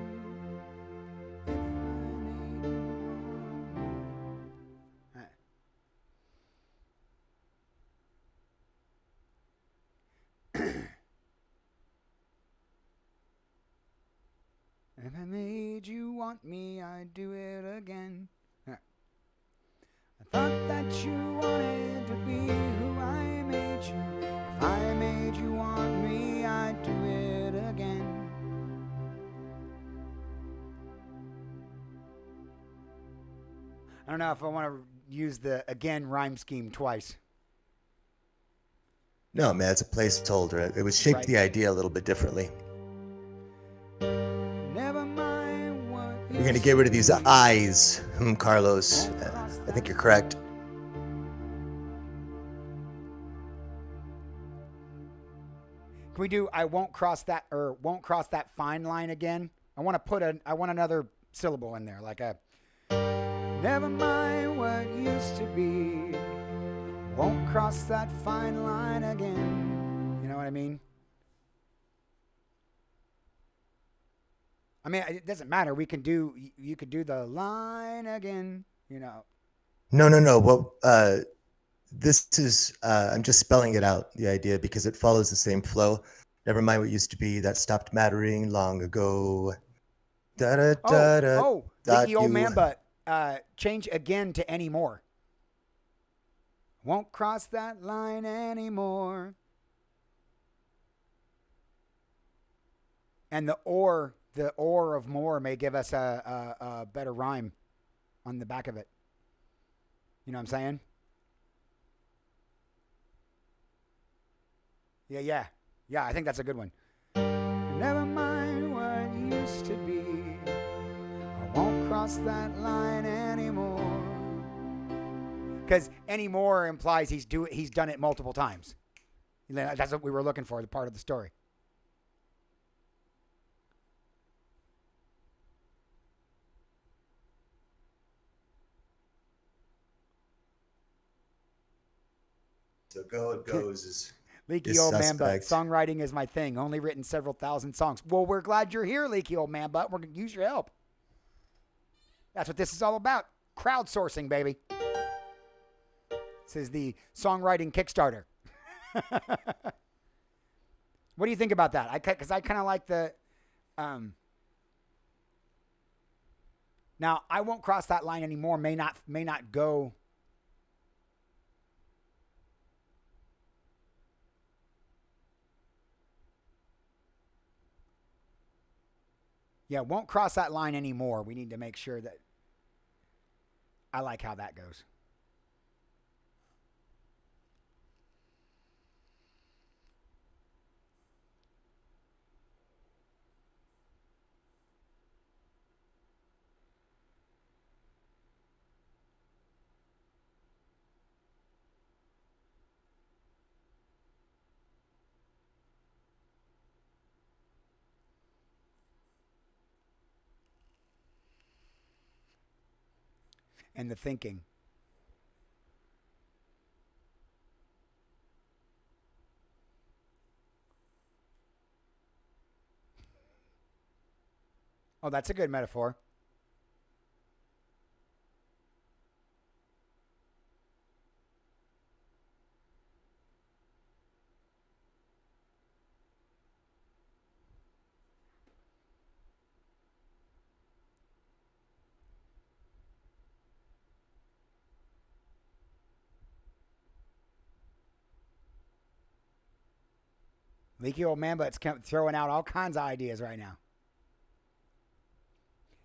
If I made you want me. If I made you want me, I'd do it again. I thought that you wanted to be who I made you. If I made you want me, I'd do it again. I don't know if I want to use the again rhyme scheme twice. No, man, it's a placeholder. It was shaped Right. the idea a little bit differently. Never mind what You're going to get rid of these eyes, Carlos. I think you're correct. Can we do I won't cross that or won't cross that fine line again? I want another syllable in there, like a never mind what used to be. Won't cross that fine line again. You know what I mean? I mean, it doesn't matter. You could do the line again, you know. No. Well, this is, I'm just spelling it out, the idea, because it follows the same flow. Never mind what used to be, that stopped mattering long ago. Lick the old man butt. change again to anymore. Won't cross that line anymore. And the or of more may give us a better rhyme on the back of it. You know what I'm saying? Yeah. I think that's a good one. Never mind what used to be. I won't cross that line anymore. Because anymore implies he's done it multiple times. That's what we were looking for, the part of the story. So go it goes is Leaky is old man butt. suspect. Songwriting is my thing. Only written several thousand songs. Well, we're glad you're here, Leaky old man butt. We're going to use your help. That's what this is all about. Crowdsourcing, baby. This is the songwriting Kickstarter. What do you think about that? Because I kind of like the... Now, I won't cross that line anymore. May not go... Yeah, won't cross that line anymore. We need to make sure that... I like how that goes. And the thinking. Oh, that's a good metaphor. Leaky old man butt's throwing out all kinds of ideas right now.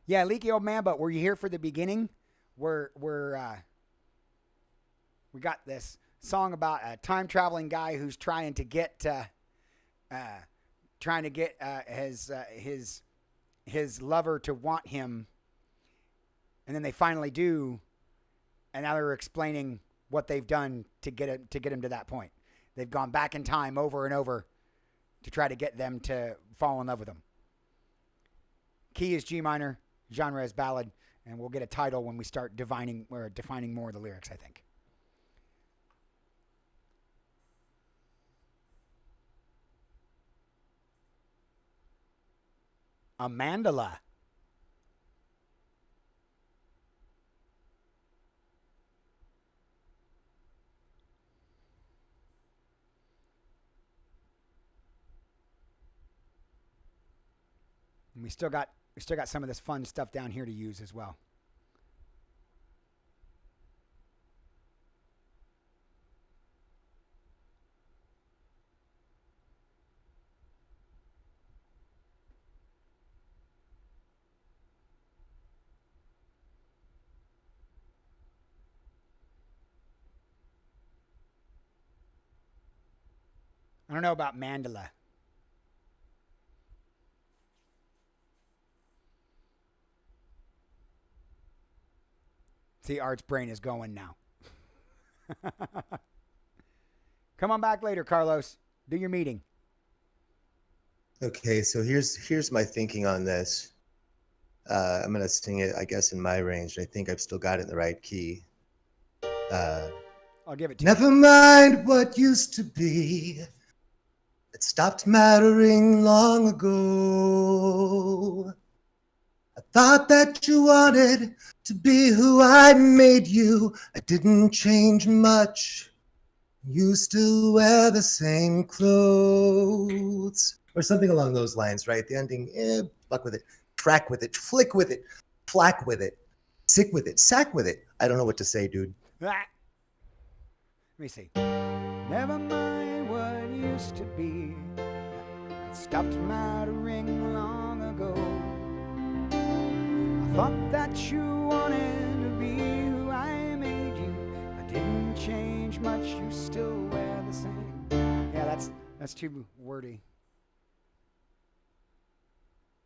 Yeah, Leaky old man butt, were you here for the beginning? We got this song about a time traveling guy who's trying to get his lover to want him, and then they finally do, and now they're explaining what they've done to get him to that point. They've gone back in time over and over to try to get them to fall in love with him. Key is G minor, genre is ballad, and we'll get a title when we start defining more of the lyrics, I think. A mandala. And we still got some of this fun stuff down here to use as well. I don't know about mandala. See, Art's brain is going now. Come on back later, Carlos. Do your meeting. Okay, so here's my thinking on this. I'm gonna sing it, I guess, in my range. I think I've still got it in the right key. I'll give it to Never you. mind what used to be. It stopped mattering long ago. I thought that you wanted to be who I made you. I didn't change much. You still wear the same clothes. Or something along those lines, right? The ending, fuck with it. Track with it. Flick with it. Plaque with it. sick with it, sack with it. I don't know what to say, dude. Let me see. Never mind what used to be. It stopped mattering long ago. I thought that you wanted to be who I made you. I didn't change much. You still wear the same. Yeah, that's too wordy.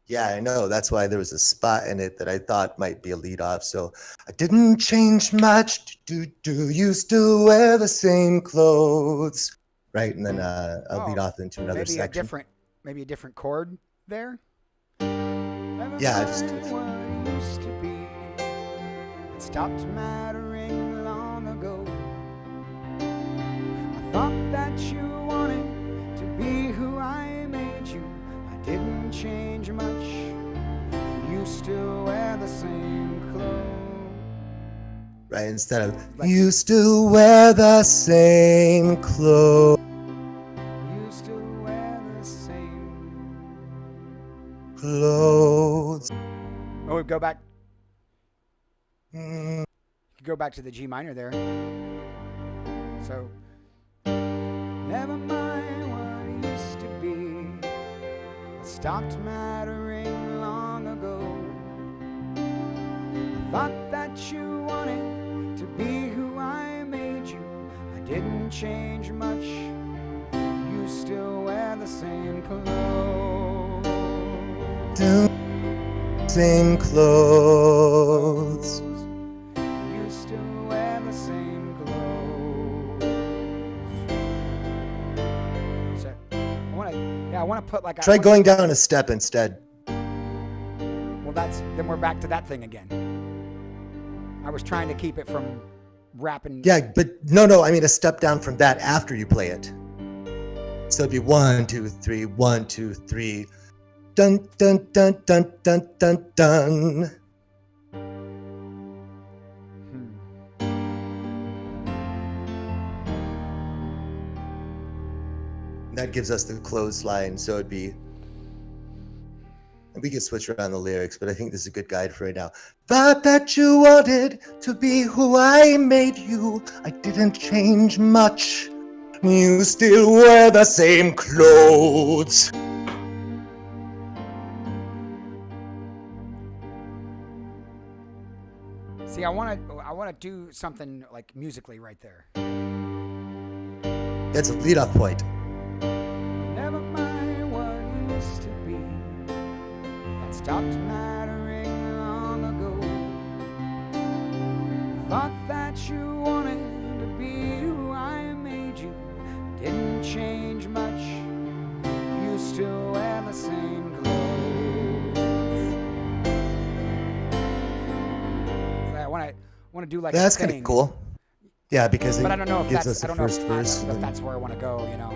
Yeah, I know. That's why there was a spot in it that I thought might be a lead off. So I didn't change much. Do you still wear the same clothes? Right, and then I'll lead off into another maybe section. Maybe a different chord there. Yeah, just what used to be. It stopped mattering long ago. I thought that you wanted to be who I made you. I didn't change much. You still wear the same clothes. right, instead of you still wear the same clothes. You still wear the same clothes. Oh, we go back. Mm. Go back to the G minor there. So, never mind what used to be. It stopped mattering long ago. I thought that you wanted to be who I made you. I didn't change much. You still wear the same clothes. Same clothes. You still wear the same clothes. So, I want to put like. Try going down a step instead. Well, then we're back to that thing again. I was trying to keep it from rapping. Yeah, but no. I mean a step down from that after you play it. So it'd be 1, 2, 3, 1, 2, 3. Dun dun dun dun dun dun dun. That gives us the clothesline, so it'd be. We could switch around the lyrics, but I think this is a good guide for right now. Thought that you wanted to be who I made you. I didn't change much. You still wear the same clothes. See, I want to do something like musically right there. That's a lead-off point. Never mind what used to be. That stopped mattering long ago. Thought that you wanted to be who I made you. Didn't change much. You still wear the same clothes. I want to do like that's kind of cool. Yeah, because but I don't know if gives that's us the first verse. I don't know if that's where I want to go. You know,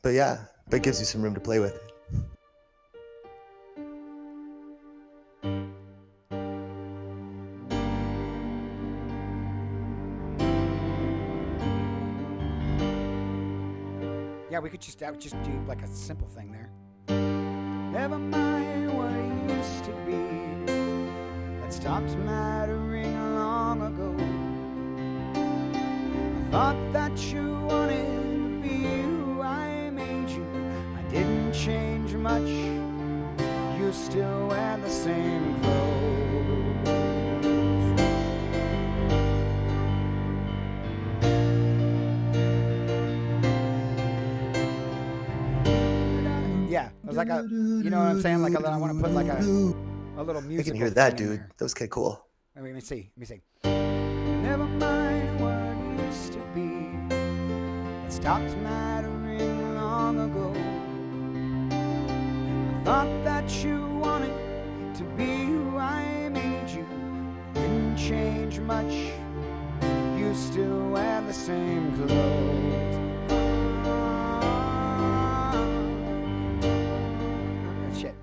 But yeah, but it gives you some room to play with. Yeah, we could just do like a simple thing there. Never mind what it used to be. That stopped mattering long ago. I thought that you wanted to be who I made you. I didn't change much. You still wear the same clothes. Yeah, it was like a, you know what I'm saying? Like I want to put like a little music. I can hear that, dude. That was kind of cool. Let me see. Never mind what used to be. It stopped mattering long ago. I thought that you wanted to be who I made you. Didn't change much. You still wear the same clothes. Shit.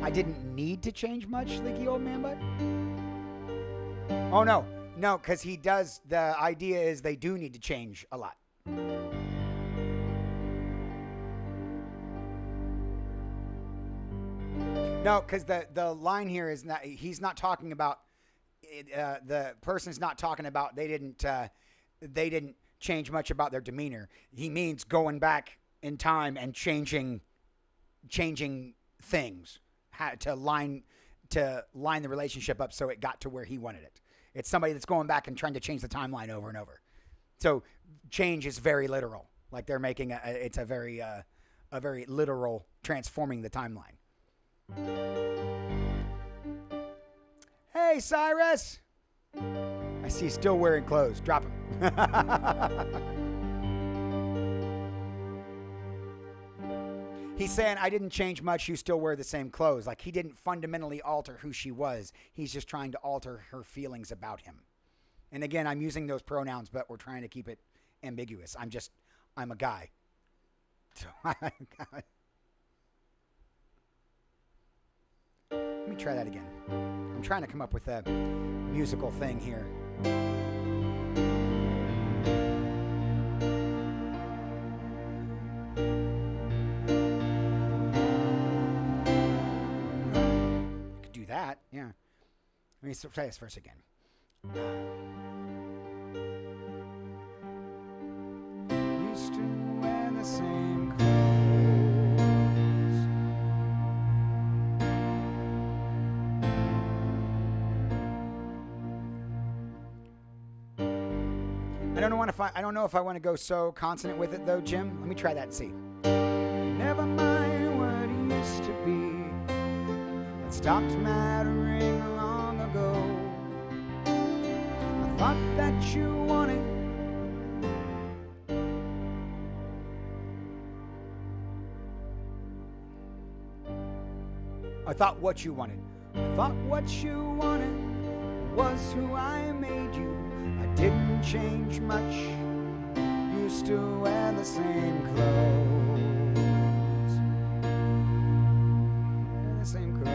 I didn't need to change much, Leaky Old Man Butt? Oh, no. No, because he does. The idea is they do need to change a lot. No, because the line here is not. He's not talking about. The person's not talking about they didn't change much about their demeanor. He means going back in time and changing things to line the relationship up so it got to where he wanted it. It's somebody that's going back and trying to change the timeline over and over. So change is very literal. Like they're making it's a very literal transforming the timeline. Hey, Cyrus! I see you still wearing clothes. Drop him. He's saying, I didn't change much. You still wear the same clothes. Like he didn't fundamentally alter who she was. He's just trying to alter her feelings about him. And again, I'm using those pronouns, but we're trying to keep it ambiguous. I'm a guy. So let me try that again. I'm trying to come up with a musical thing here. Could do that, yeah. Let me try this first again. Used to wear the same clothes. I don't know if I want to go so consonant with it though, Jim. Let me try that and see. Never mind what it used to be. It stopped mattering long ago. I thought that you wanted. I thought what you wanted. I thought what you wanted was who I made you. I didn't change much. Used to wear the same clothes. Wear the same clothes.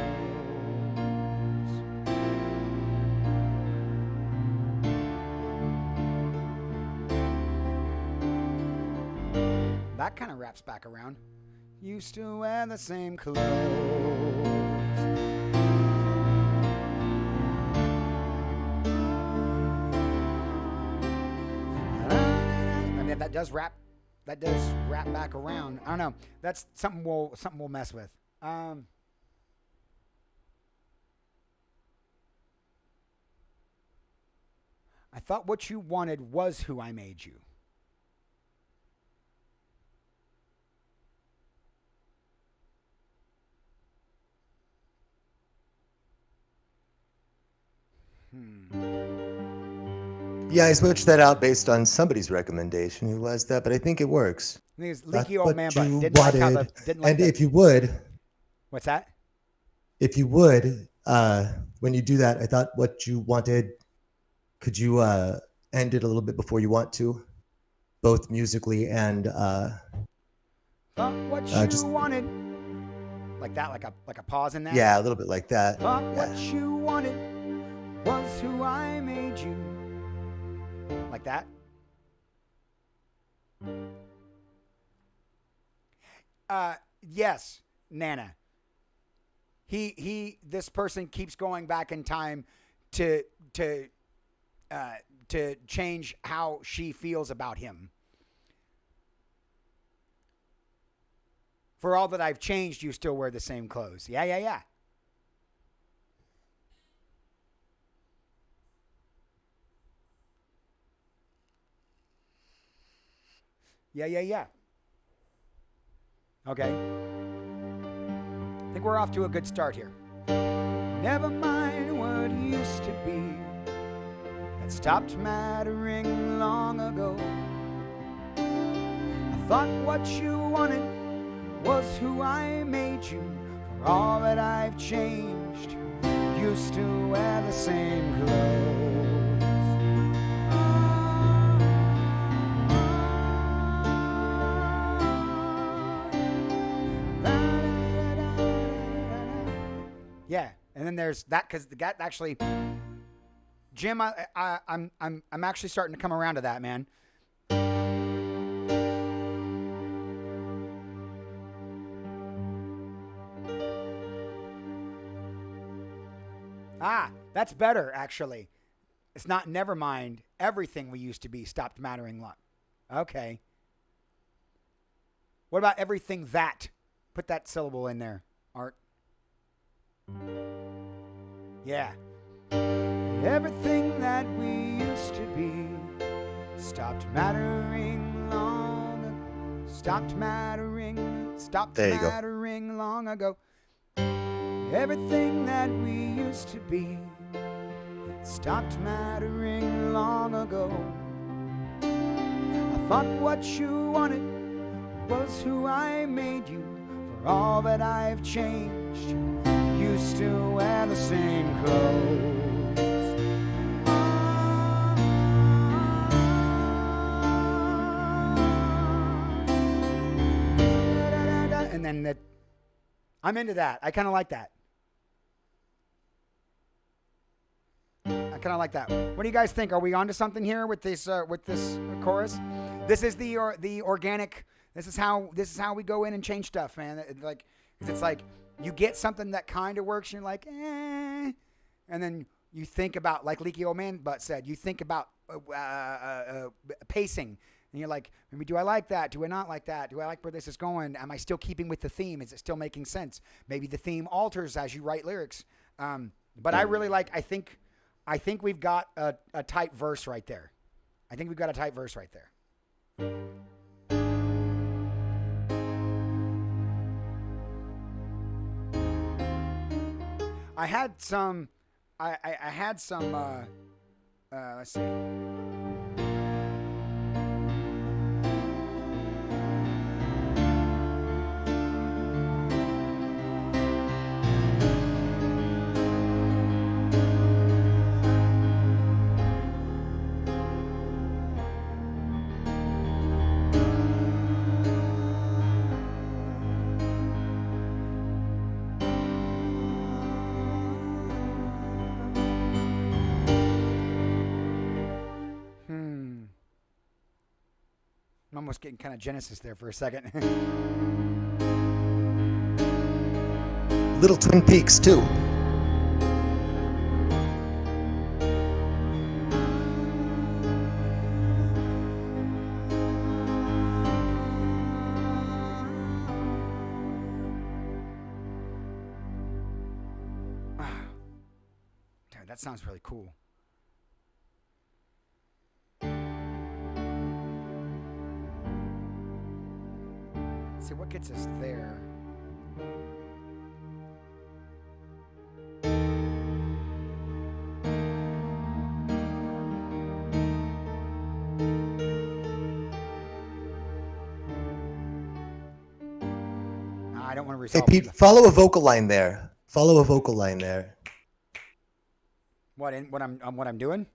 That kind of wraps back around. Used to wear the same clothes. That does wrap back around. I don't know. That's something we'll mess with. I thought what you wanted was who I made you. Yeah, I switched that out based on somebody's recommendation. Who was that? But I think it works. I think it's Leaky Old Man Butt. Didn't like if you would. What's that? If you would, when you do that, I thought what you wanted, could you end it a little bit before you want to? Both musically and thought what you just wanted. Like that, like a pause in that? Yeah, a little bit like that. Thought what you wanted was who I made you. Like that? Yes, Nana. This person keeps going back in time to change how she feels about him. For all that I've changed, you still wear the same clothes. Yeah. Yeah. Okay. I think we're off to a good start here. Never mind what used to be. That stopped mattering long ago. I thought what you wanted was who I made you. For all that I've changed, used to wear the same clothes. Yeah, and then there's that because that actually, Jim, I'm actually starting to come around to that, man. Ah, that's better actually. It's not never mind. Everything we used to be stopped mattering. Okay. What about everything that? Put that syllable in there, Art. Yeah. Everything that we used to be stopped mattering long ago. Stopped mattering. Stopped There you go. mattering long ago. Everything that we used to be stopped mattering long ago. I thought what you wanted was who I made you. For all that I've changed, you still wear the same clothes. And then that, I'm into that. I kind of like that. I kind of like that. What do you guys think? Are we onto something here with this chorus? This is the organic. This is how we go in and change stuff, man. It's like you get something that kind of works, and you're like, and then you think about, like Leaky Old Man Butt said, you think about pacing, and you're like, maybe do I like that? Do I not like that? Do I like where this is going? Am I still keeping with the theme? Is it still making sense? Maybe the theme alters as you write lyrics. But I really like. I think we've got a tight verse right there. I had some. Let's see. I'm almost getting kind of Genesis there for a second. Little Twin Peaks too. Dude, that sounds really cool. See what gets us there. I don't want to resolve. Hey Pete, follow a vocal line there. What I'm doing?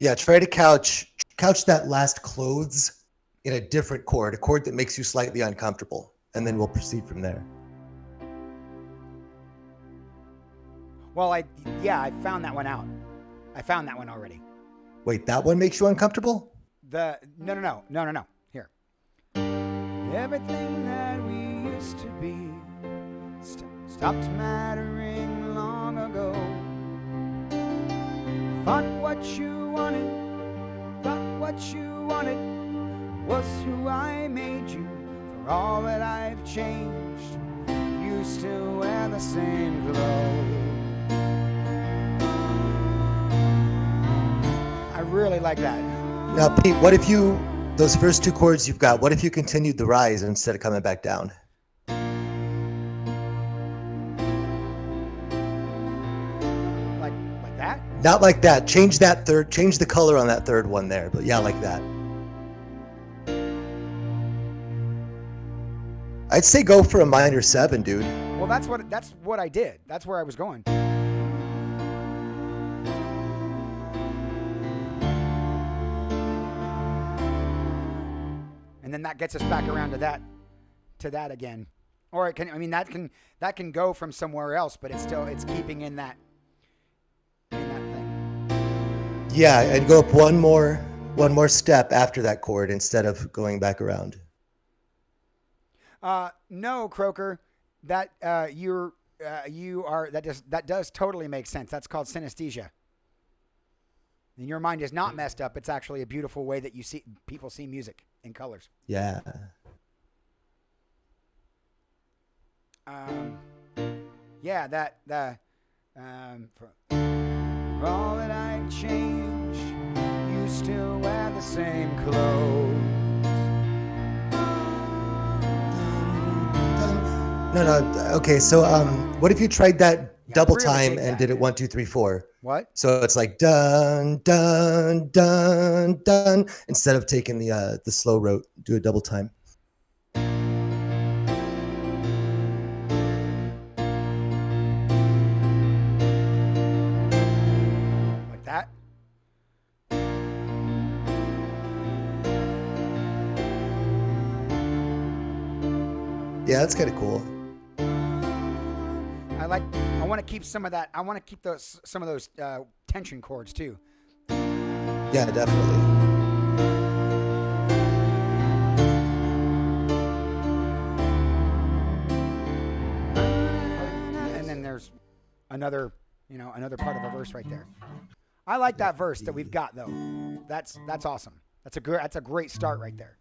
Yeah, try to couch that last clothes in a different chord, a chord that makes you slightly uncomfortable, and then we'll proceed from there. Well, I found that one out. I found that one already. Wait, that one makes you uncomfortable? No. Here. Everything that we used to be stopped mattering long ago. Thought what you wanted was who I made you. For all that I've changed, you still wear the same clothes. I really like that. Now, Pete, what if those first two chords you've got, what if you continued the rise instead of coming back down? Like that? Not like that. Change the color on that third one there, but yeah, like that. I'd say go for a minor 7, dude. Well, that's what I did. That's where I was going. And then that gets us back around to that again. Or it can. I mean, that can go from somewhere else, but it's keeping in that thing. Yeah, and go up one more step after that chord instead of going back around. No, Croker, that you are that does totally make sense. That's called synesthesia. And your mind is not messed up. It's actually a beautiful way that people see music in colors. Yeah. Yeah, for all that I changed, you still wear the same clothes. No. Okay, so what if you tried that double really time dig and that, did it man. 1, 2, 3, 4? What? So it's like dun dun dun dun instead of taking the slow rote, do a double time. Like that? Yeah, that's kind of cool. I want to keep some of that. I want to keep some of those tension chords too. Yeah, definitely. And then there's another part of a verse right there. I like that verse that we've got though. That's awesome. That's a great start right there.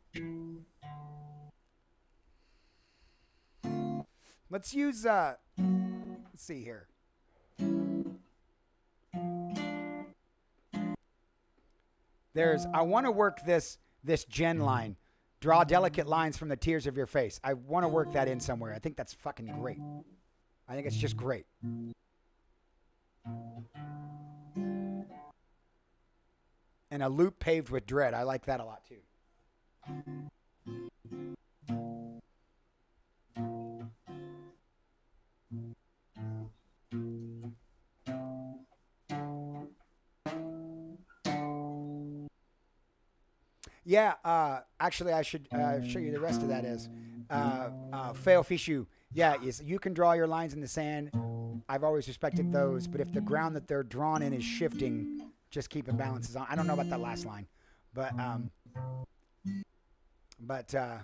Let's use let's see here. I want to work this Jen line. Draw delicate lines from the tears of your face. I want to work that in somewhere. I think that's fucking great. I think it's just great. And a loop paved with dread. I like that a lot too. Yeah, actually, I should show you the rest of that is fail fishu. Yeah, you can draw your lines in the sand. I've always respected those, but if the ground that they're drawn in is shifting, just keep it balances on. I don't know about that last line, but yeah,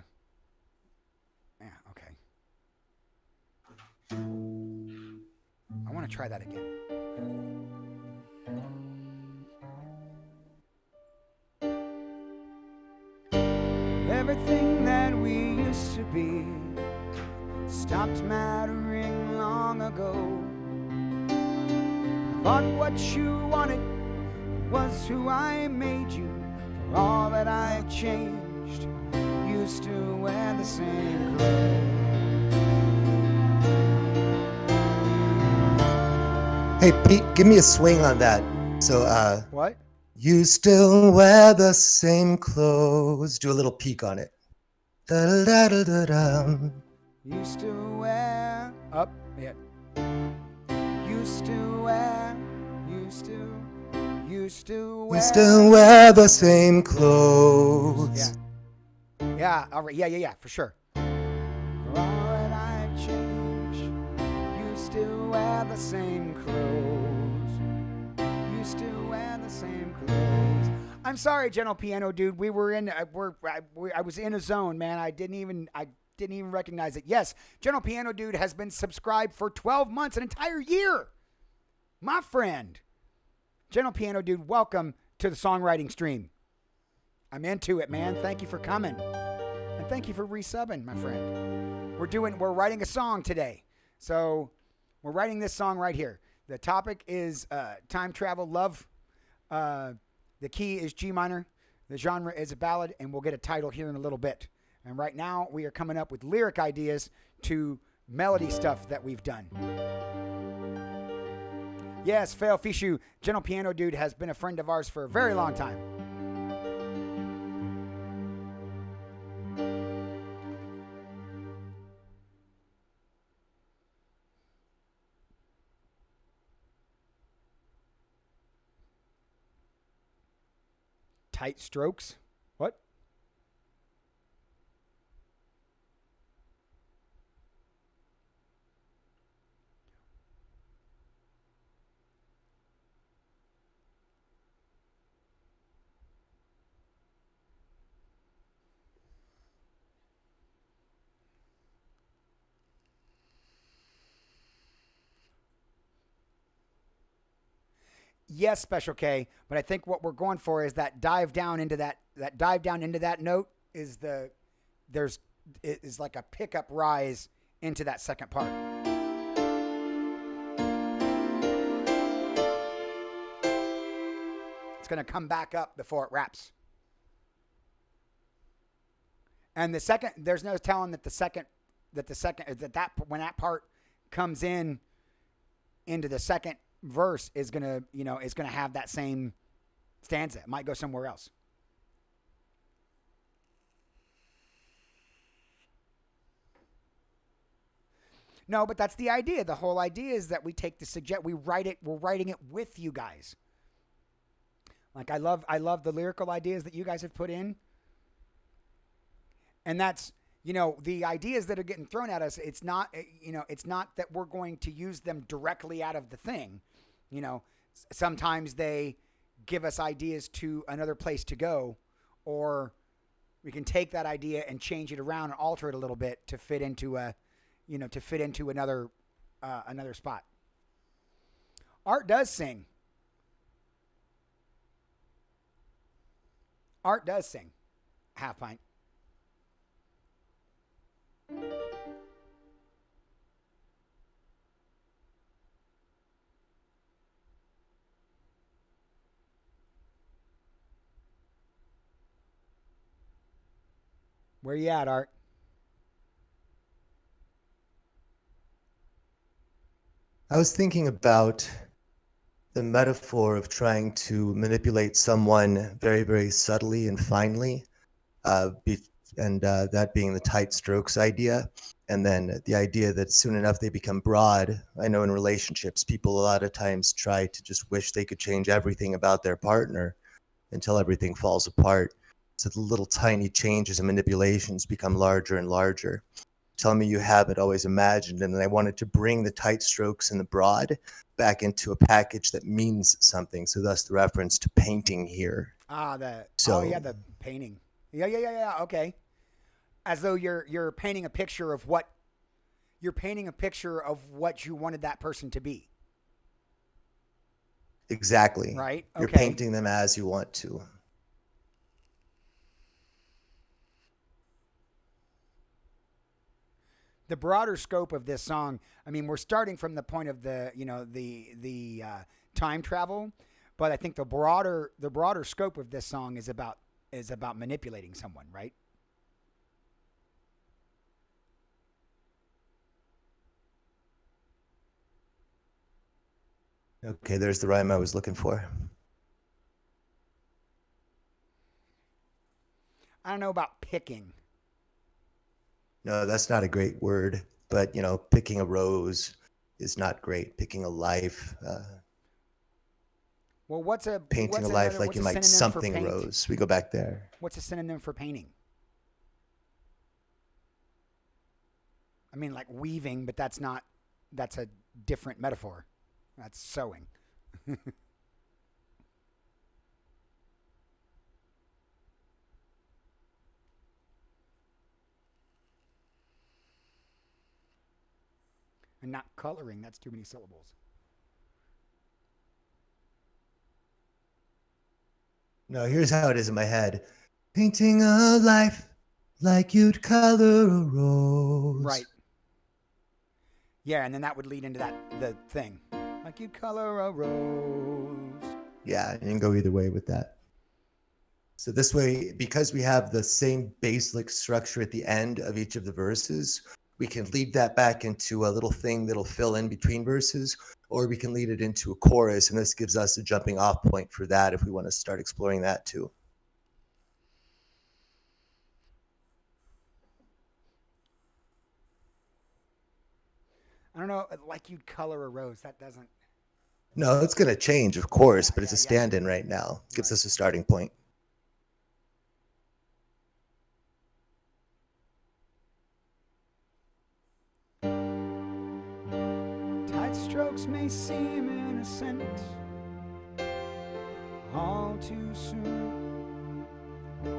okay. I want to try that again. Everything that we used to be stopped mattering long ago. I thought what you wanted was who I made you. For all that I've changed, you still wear the same clothes. Hey, Pete, give me a swing on that. So, What? You still wear the same clothes. Do a little peek on it. Da-da-da-da-da. You still wear up. Yeah. You still wear. You still wear the same clothes. Yeah. Yeah. All right. Yeah. For sure. For all that I've changed, you still wear the same clothes. You still wear the same clothes. I'm sorry, Gentle Piano Dude. We were in. I was in a zone, man. I didn't even recognize it. Yes, Gentle Piano Dude has been subscribed for 12 months, an entire year. My friend, Gentle Piano Dude, welcome to the songwriting stream. I'm into it, man. Thank you for coming. And thank you for resubbing, my friend. We're writing a song today. So we're writing this song right here. The topic is time travel love. The key is G minor. The genre is a ballad, and we'll get a title here in a little bit. And right now, we are coming up with lyric ideas to melody stuff that we've done. Yes, Fail Fishu, Gentle Piano Dude, has been a friend of ours for a very long time. Tight strokes. What? Yes, Special K, but I think what we're going for is that dive down into that dive down into that note is there's is like a pickup rise into that second part. It's going to come back up before it wraps. And the second, there's no telling that that when that part comes in into the second verse is gonna is gonna have that same stanza. It might go somewhere else. No, but that's the idea. The whole idea is that we take the suggest, we write it. We're writing it with you guys. Like I love the lyrical ideas that you guys have put in, and that's the ideas that are getting thrown at us. It's not it's not that we're going to use them directly out of the thing. Sometimes they give us ideas to another place to go, or we can take that idea and change it around and alter it a little bit to fit into another spot. Art does sing. Art does sing. Half pint. Where you at, Art? I was thinking about the metaphor of trying to manipulate someone very, very subtly and finely, uh, be, and that being the tight strokes idea. And then the idea that soon enough they become broad. I know in relationships, people a lot of times try to just wish they could change everything about their partner until everything falls apart. So the little tiny changes and manipulations become larger and larger. Tell me you haven't always imagined, and then I wanted to bring the tight strokes and the broad back into a package that means something. So thus the reference to painting here. The painting. Yeah. Okay. As though you're painting a picture of what you wanted that person to be. Exactly. Right? Okay. You're painting them as you want to. The broader scope of this song, I mean, we're starting from the point of the time travel, but I think the broader scope of this song is about manipulating someone, right? Okay, there's the rhyme I was looking for. I don't know about picking. No, that's not a great word, but picking a rose is not great. Picking a life. Well, painting a life like you might something a rose. We go back there. What's a synonym for painting? I mean, like weaving, but that's a different metaphor. That's sewing. And not coloring. That's too many syllables. No, here's how it is in my head. Painting a life like you'd color a rose. Right. Yeah, and then that would lead into the thing. Like you'd color a rose. Yeah, you can go either way with that. So this way, because we have the same basic structure at the end of each of the verses, we can lead that back into a little thing that'll fill in between verses, or we can lead it into a chorus, and this gives us a jumping off point for that if we want to start exploring that too. I don't know, like you'd color a rose. That doesn't... No, it's going to change, of course, but it's a stand-in right now. It gives us a starting point. Tight strokes may seem innocent, all too soon they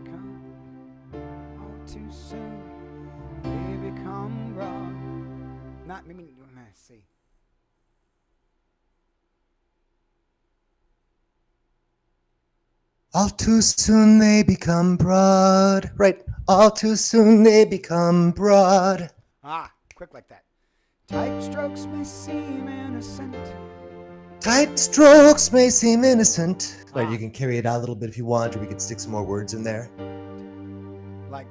become, all too soon they become broad. not. Maybe. Let's see. All too soon they become broad. Right. All too soon they become broad. Quick like that. Tight strokes may seem innocent. Tight strokes may seem innocent. Right, you can carry it out a little bit if you want, or we could stick some more words in there. Like,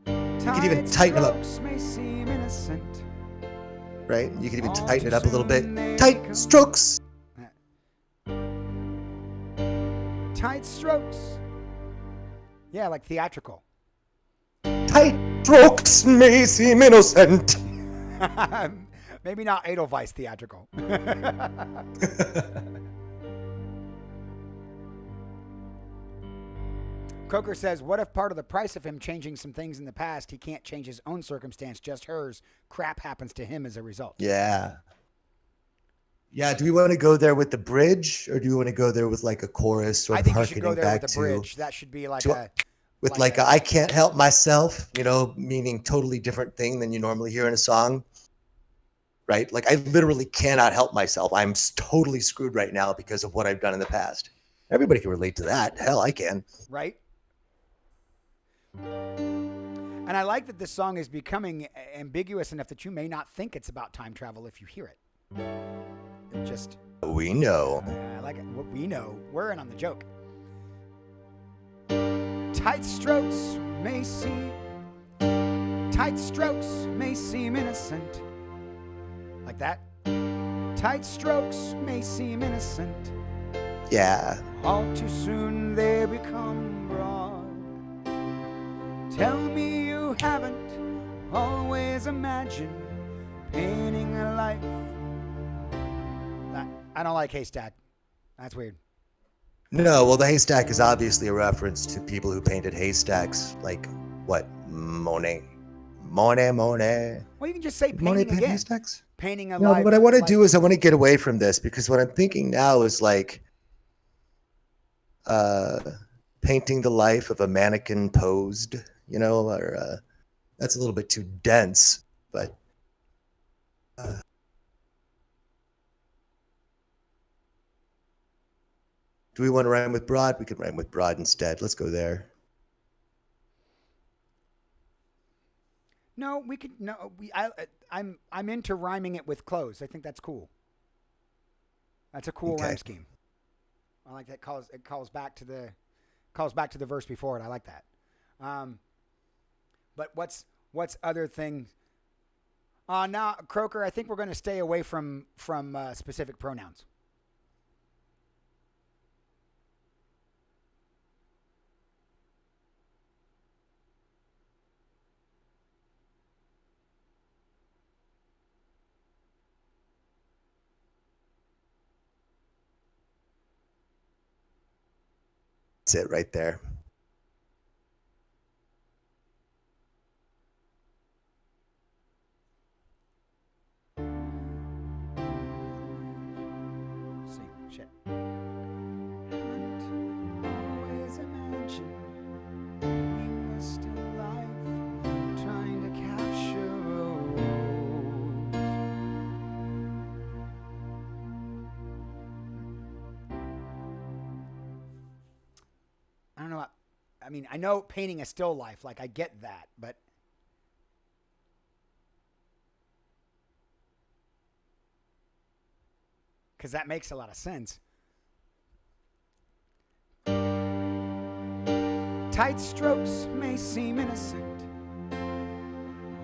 you could even tighten them up. May seem innocent. Right, you could even tighten it up a little bit. Tight strokes. Tight strokes. Yeah, like theatrical. Tight strokes may seem innocent. Maybe not Edelweiss theatrical. Coker says, what if part of the price of him changing some things in the past, he can't change his own circumstance, just hers? Crap happens to him as a result. Yeah. Yeah, do we want to go there with the bridge, or do we want to go there with like a chorus sort I of think you should go harkening there back with the to bridge. That should be like with like a I can't help myself, you know, meaning totally different thing than you normally hear in a song. Right? Like I literally cannot help myself. I'm totally screwed right now because of what I've done in the past. Everybody can relate to that. Hell, I can. Right? And I like that this song is becoming ambiguous enough that you may not think it's about time travel if you hear it. It just... We know. I like it. What we know. We're in on the joke. Tight strokes may seem innocent. Like that. Tight strokes may seem innocent. Yeah. All too soon they become broad. Tell me you haven't always imagined painting a life. I don't like Haystack. That's weird. No, well, the haystack is obviously a reference to people who painted haystacks, like what? Monet. Well, you can just say painting Monet again. painted haystacks? Painting a No, life. what I want to do is I want to get away from this, because what I'm thinking now is like painting the life of a mannequin posed, you know, or that's a little bit too dense, but do we want to rhyme with broad? We could rhyme with broad instead. Let's go there. No, we could. No, I'm into rhyming it with clothes. I think that's cool. That's a cool rhyme scheme. I like that. It calls back to the verse before it. I like that. But what's other things? Now, Croker, I think we're going to stay away from specific pronouns. That's it right there. Shit. Haven't always imagined being still life, trying to capture a rose. I don't know. I mean, I know painting a still life, like I get that, but because that makes a lot of sense. Tight strokes may seem innocent.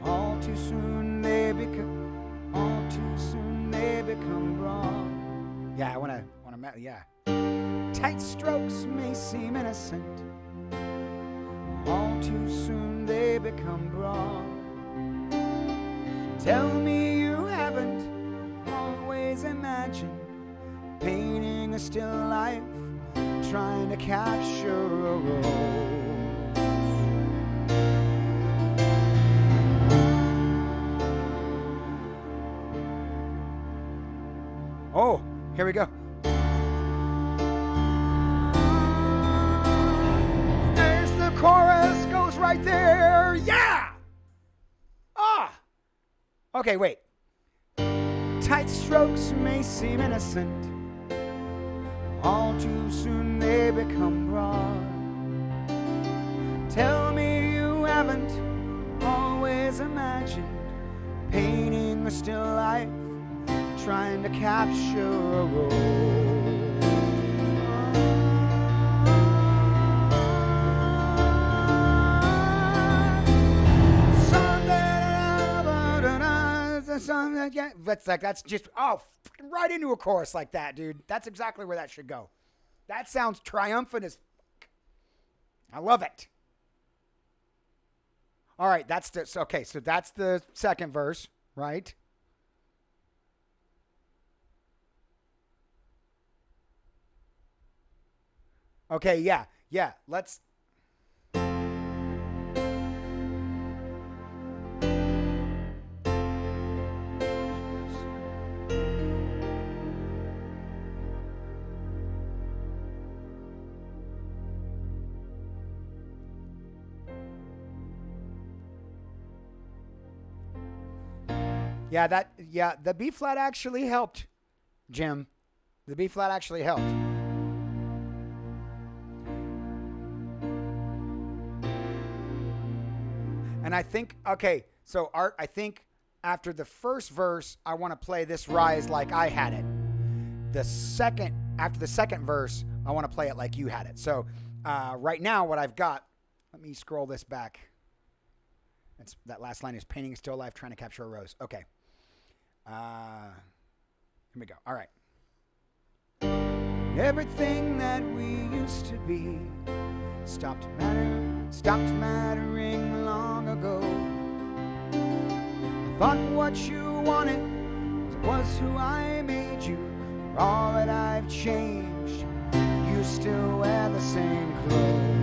All too soon they become broad. Yeah, I wanna, yeah. Tight strokes may seem innocent. All too soon they become broad. Tell me you haven't always imagined painting a still life, trying to capture a rose. Oh, here we go. There's the chorus, goes right there. Yeah! Okay, wait. strokes may seem innocent, all too soon they become broad. Tell me you haven't always imagined painting a still life, trying to capture a rose. That's just right into a chorus like that, dude. That's exactly where that should go. That sounds triumphant as fuck. I love it. All right, that's the okay. So that's the second verse, right? Okay, yeah. Let's. Yeah, the B flat actually helped, Jim. The B flat actually helped. And I think, okay, so Art, I think after the first verse, I want to play this rise like I had it. After the second verse, I want to play it like you had it. So right now, what I've got, let me scroll this back. That last line is painting a still life, trying to capture a rose. Okay. Here we go. All right. Everything that we used to be stopped mattering long ago. I thought what you wanted was who I made you. For all that I've changed, you still wear the same clothes.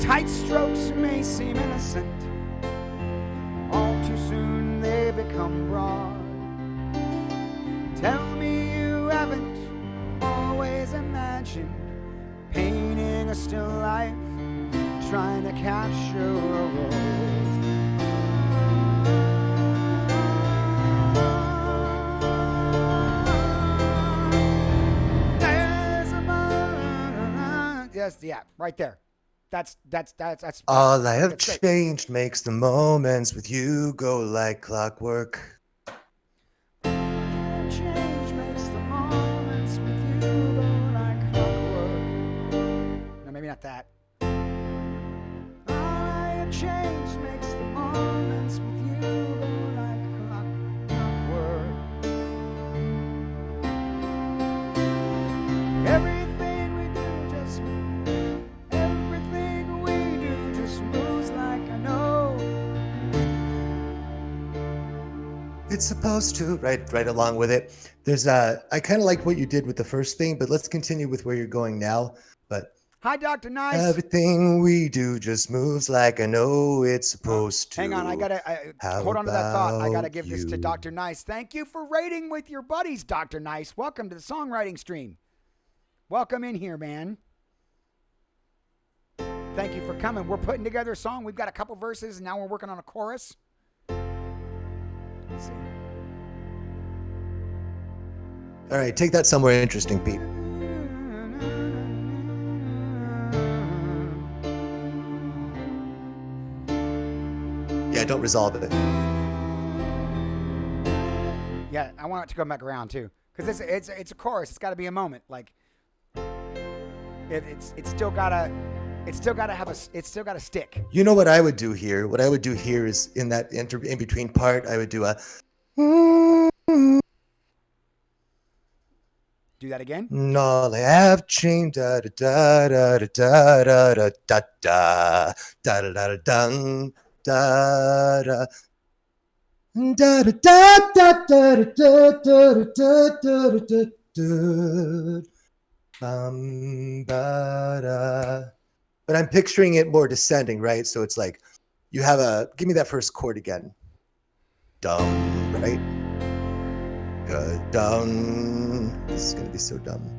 Tight strokes may seem innocent, all too soon they become broad. Tell me you haven't always imagined painting a still life, trying to capture a rose. Yes, yeah, right there. That's all I have changed makes the moments with you go like clockwork. Change makes the moments with you go like clockwork. No, maybe not that. All I have changed makes the moments with you go like clockwork. Everything we do just moves like I know. It's supposed to, right along with it. There's I kind of like what you did with the first thing, but let's continue with where you're going now. But hi, Dr. Nice. Everything we do just moves like I know it's supposed to. Hang on, I gotta hold on to that thought. I gotta give this to Dr. Nice. Thank you for raiding with your buddies, Dr. Nice. Welcome to the songwriting stream. Welcome in here, man. Thank you for coming. We're putting together a song. We've got a couple verses, and now we're working on a chorus. Let's see. All right, take that somewhere interesting, Pete. Yeah, don't resolve it. Yeah, I want it to come back around too, because it's a chorus. It's got to be a moment. Like it's still gotta stick. You know what I would do here? What I would do here is in that in between part, I would do a. Do that again. All I have changed, da da da da da da da da da da da da da da da. Da da da da da da da da da da da. But I'm picturing it more descending, right? So it's like you have a. Give me that first chord again. Dumb, right? Dumb. This is gonna be so dumb.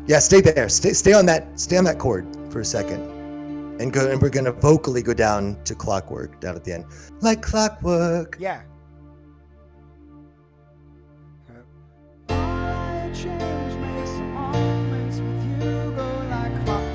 Yeah, stay there. Stay on that chord for a second. And we're gonna vocally go down to Clockwerk down at the end. Like clockwork. Yeah. I change, make some moments with you go like clockwork.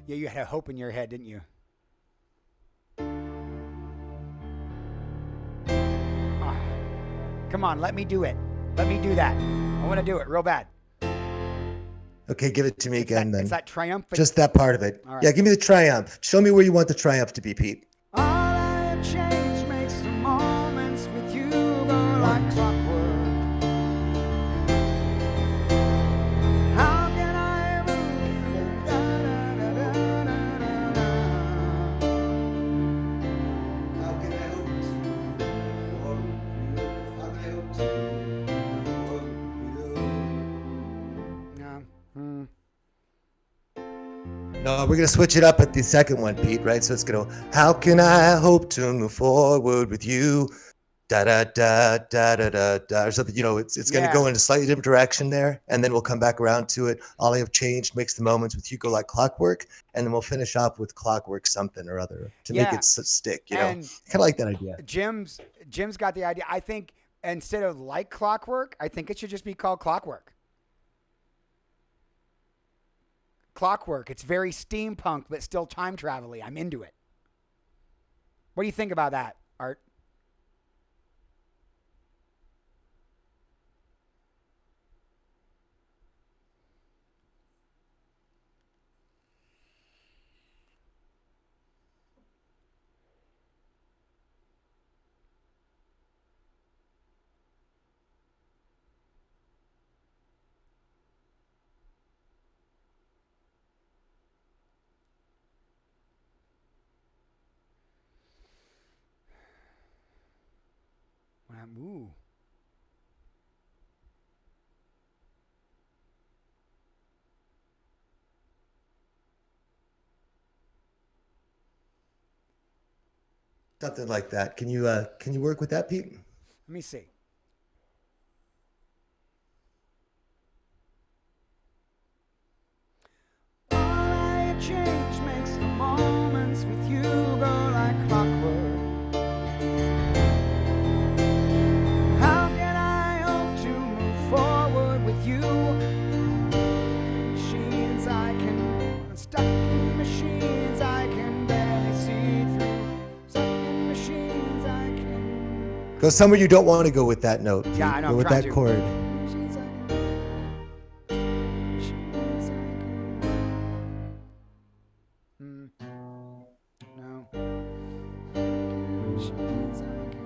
Yeah, you had a hope in your head, didn't you? Ah, come on, let me do it. Let me do that. I want to do it real bad. Okay, give it to me again then. It's that triumphant. Just that part of it. All right. Yeah, give me the triumph. Show me where you want the triumph to be, Pete. All I have changed makes the moments with you go like clockwork. How can I move? Da, da, da, da, da, da, da. How can I hope to for you? How can I hope to for you? No. No, we're gonna switch it up at the second one, Pete. Right? So it's gonna. How can I hope to move forward with you? Da da da da da da da, or something. You know, it's gonna go in a slightly different direction there, and then we'll come back around to it. All I have changed makes the moments with you go like clockwork, and then we'll finish off with clockwork something or other to make it stick. You know, kind of like that idea. Jim's got the idea. I think instead of like clockwork, I think it should just be called Clockwerk. Clockwerk. It's very steampunk, but still time travel-y. I'm into it. What do you think about that, Art? Ooh. Something like that. Can you work with that, Pete? Let me see. All I have changed makes the moments with you go like clockwork. How can I hope to move forward with you? Machines I can, stuck in machines I can barely see through. Stuck in machines I can. Go somewhere you don't want to go with that note, Pete. Yeah, I know. Go with that chord. Machines I can. Machines I can. No. Machines I can.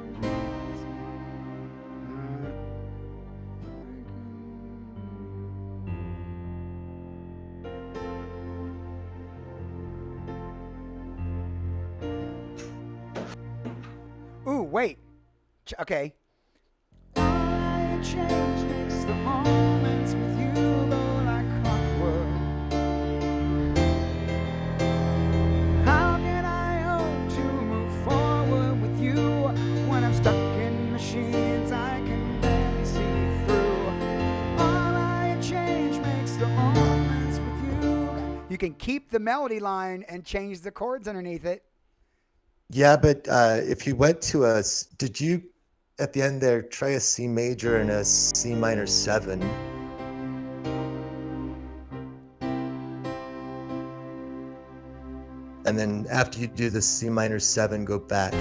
Ooh, wait. Okay. I change makes the moments with you go like clockwork. How can I hope to move forward with you when I'm stuck in machines I can barely see through? All I change makes the moments with you. You can keep the melody line and change the chords underneath it. Yeah, but if you went to did you at the end there try a C major and a C minor 7? And then after you do the C minor 7, go back.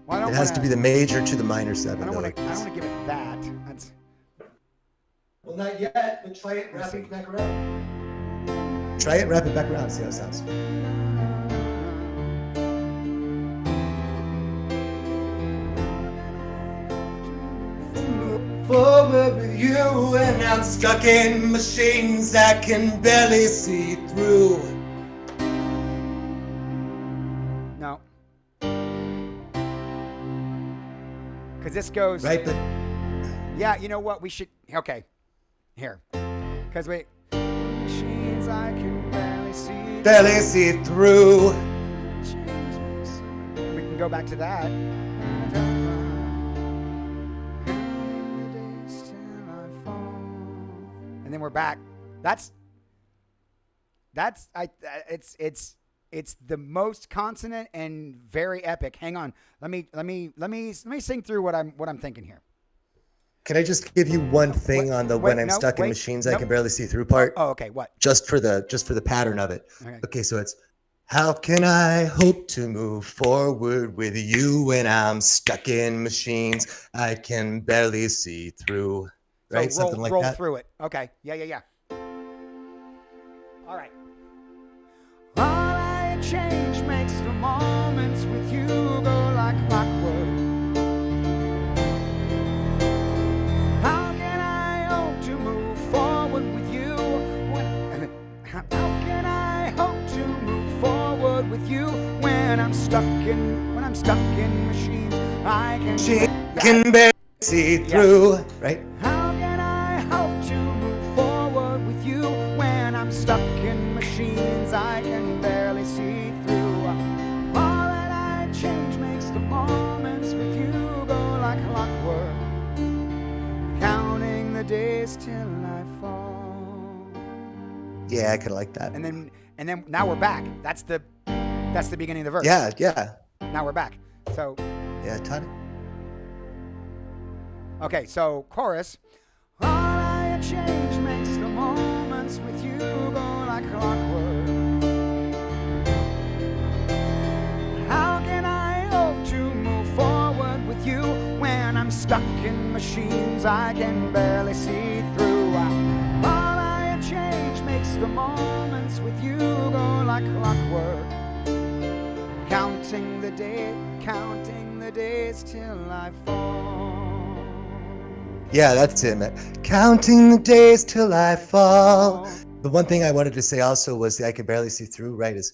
Well, it has to be the major to the minor 7. I don't want to give it that. That's. Well, not yet, but try it, wrap it back around. Try it, wrap it back around, see how it sounds. Forward with you, and I'm stuck in machines I can barely see through. No. Because this goes. Right, but. Yeah, you know what? We should. Okay. Here. Because we... Machines I can barely see. Barely see through. We can go back to that. And then we're back. It's the most consonant and very epic. Hang on. Let me sing through what I'm thinking here. Can I just give you one thing on the when I'm stuck in machines I can barely see through part? Oh, okay. What? Just for the pattern of it. Okay. Okay, so it's how can I hope to move forward with you when I'm stuck in machines I can barely see through? Right? So Something like roll that. through it. Okay. Yeah. All right. All I change makes the moments with you go like clockwork. How can I hope to move forward with you when how can I hope to move forward with you when I'm stuck in machines I can barely see through, right? How can I hope to move forward with you when I'm stuck in machines I can barely see through? All that I change makes the moments with you go like clockwork, counting the days till I fall. Yeah, I kind of like that. And then now we're back. That's the beginning of the verse. Yeah. Now we're back. So Yeah, Todd. okay, so chorus. All I change makes the moments with you go like clockwork. How can I hope to move forward with you when I'm stuck in machines I can barely see through? All I change makes the moments with you go like clockwork. Counting the days till I fall. Yeah, that's it, man. Counting the days till I fall. The one thing I wanted to say also was I can barely see through, right? Is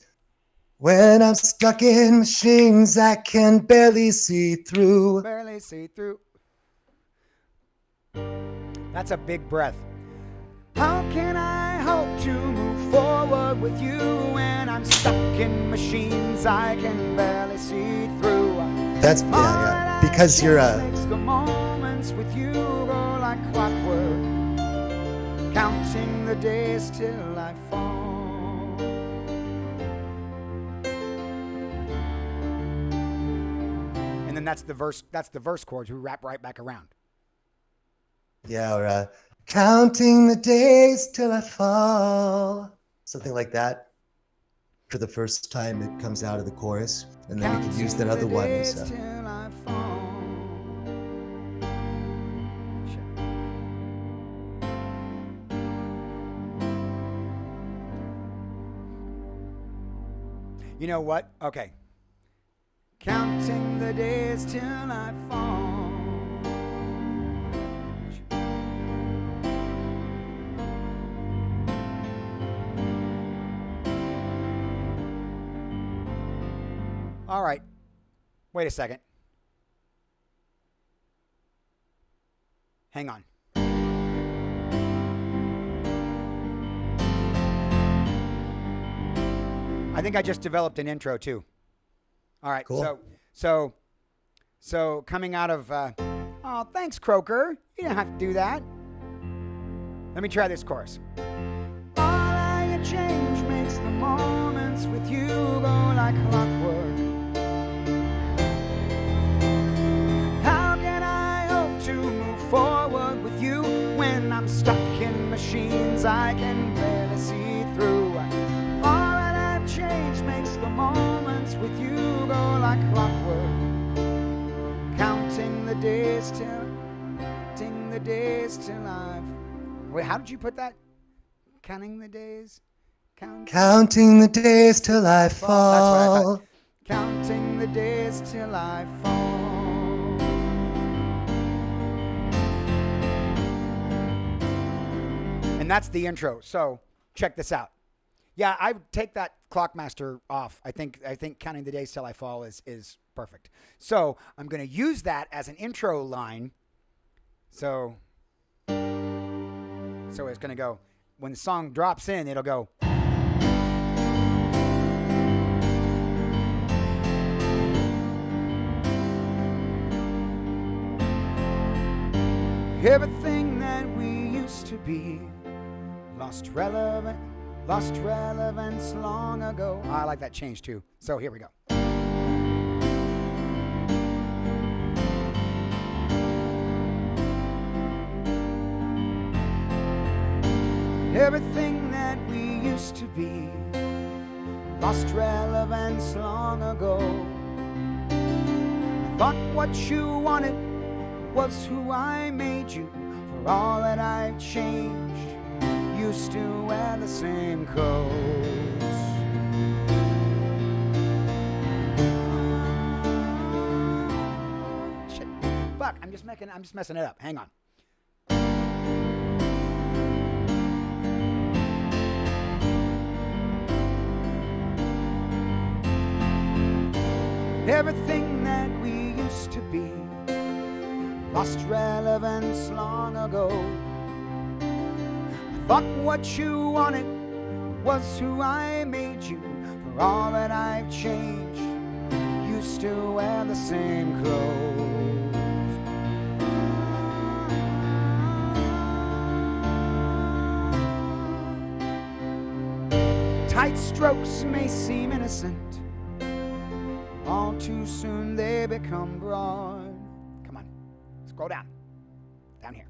when I'm stuck in machines, I can barely see through. Barely see through. That's a big breath. How can I hope to move forward with you when I'm stuck in machines I can barely see through? That's yeah. Because you're makes the moments with you go like clockwork, counting the days till I fall. And then that's the verse chords. We wrap right back around. Yeah, or counting the days till I fall. Something like that. For the first time it comes out of the chorus. And then we can use that other one as You know what? Okay. Counting the days till I fall. All right. Wait a second. Hang on. I think I just developed an intro too. All right. Cool. So coming out of oh, thanks, Croker. You didn't have to do that. Let me try this chorus. All I change makes the moments with you go like clockwork. How can I hope to move forward with you when I'm stuck in machines I can barely see through? All that I've changed makes the moments with you go like clockwork. Counting the days till I've... Wait, how did you put that? Counting the days? Counting the days till I fall. That's what I thought. Counting the days till I fall. And that's the intro. So check this out. Yeah, I would take that Clockmaster off. I think counting the days till I fall is perfect. So I'm going to use that as an intro line. So So it's going to go, when the song drops in, it'll go. Everything that we used to be lost relevance long ago. I like that change too. So here we go. Everything that we used to be lost relevance long ago. I thought what you wanted was who I made you. For all that I've changed, you still wear the same clothes. Shit. Fuck, I'm just messing it up. Hang on. Everything that we used to be lost relevance long ago. I thought what you wanted was who I made you. For all that I've changed, you still wear the same clothes. Tight strokes may seem innocent, all too soon they become broad. Come on, scroll down. Down here.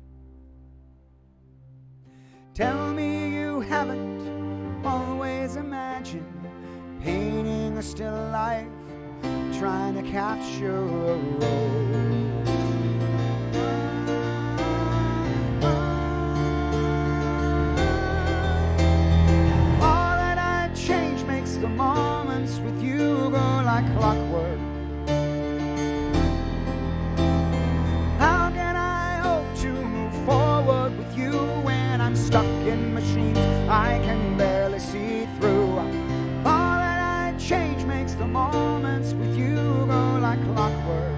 Tell me you haven't always imagined painting a still life, trying to capture a rose. All that I've changed makes the moments with you go like clockwork. How can I hope to move forward with you when I'm stuck in machines I can barely see through? All that I change makes the moments with you go like clockwork,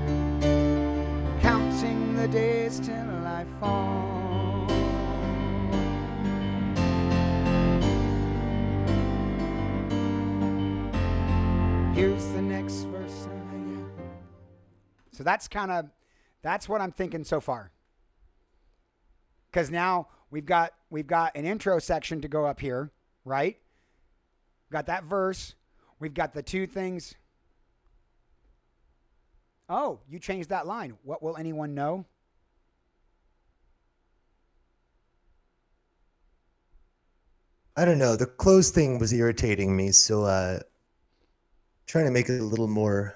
counting the days till I fall. Here's the next verse. So that's what I'm thinking so far. Because now we've got an intro section to go up here, right? We've got that verse. We've got the two things. Oh, you changed that line. What will anyone know? I don't know. The close thing was irritating me, so trying to make it a little more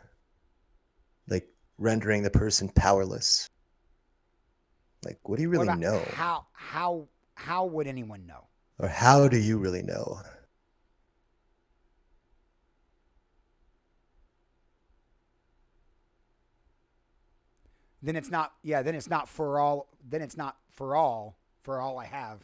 like rendering the person powerless. Like, what do you really know? How would anyone know? Or how do you really know? Then it's not. Yeah. Then it's not for all. Then it's not for all. For all I have.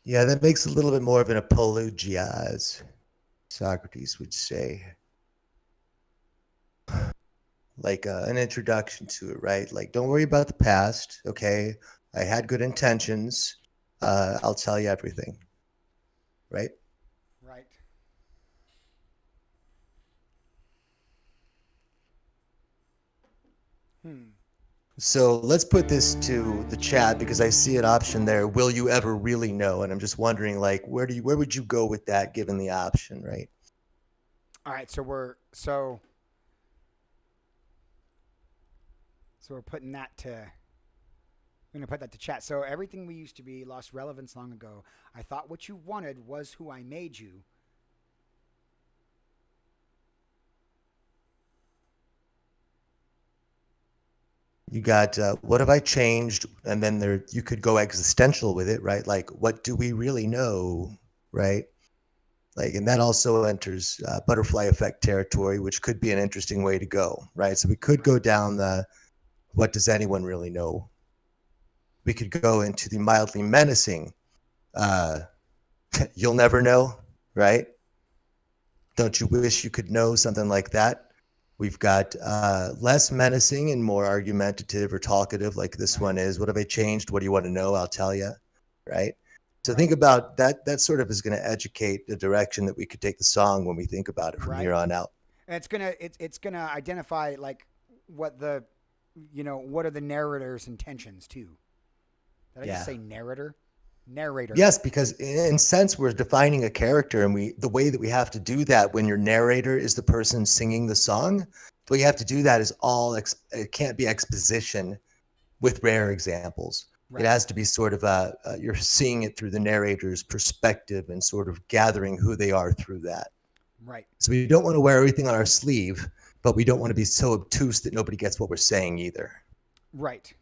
Yeah, that makes a little bit more of an apologia, as Socrates would say. Like an introduction to it, right? Like, don't worry about the past, okay? I had good intentions. I'll tell you everything, right? Right. So let's put this to the chat because I see an option there. Will you ever really know? And I'm just wondering, like, where would you go with that given the option, right? All right. So we're putting that to. I'm going to put that to chat. So everything we used to be lost relevance long ago. I thought what you wanted was who I made you. You got what have I changed? And then there you could go existential with it, right? Like, what do we really know, right? Like, and that also enters butterfly effect territory, which could be an interesting way to go, right? So we could go down the what does anyone really know? We could go into the mildly menacing. Uh, You'll never know, right? Don't you wish you could know, something like that. We've got less menacing and more argumentative or talkative, like this Right. one is. What have I changed? What do you want to know? I'll tell you, right? So Right. think about that. That sort of is going to educate the direction that we could take the song when we think about it from Right. here on out. And it's gonna identify like what the what are the narrator's intentions too. Did I just Yeah. say narrator? Narrator. Yes, because in sense we're defining a character, and the way that we have to do that when your narrator is the person singing the song, the way you have to do that is it can't be exposition with rare examples. It Right. has to be sort of you're seeing it through the narrator's perspective and sort of gathering who they are through that. Right. So we don't want to wear everything on our sleeve, but we don't want to be so obtuse that nobody gets what we're saying either. Right.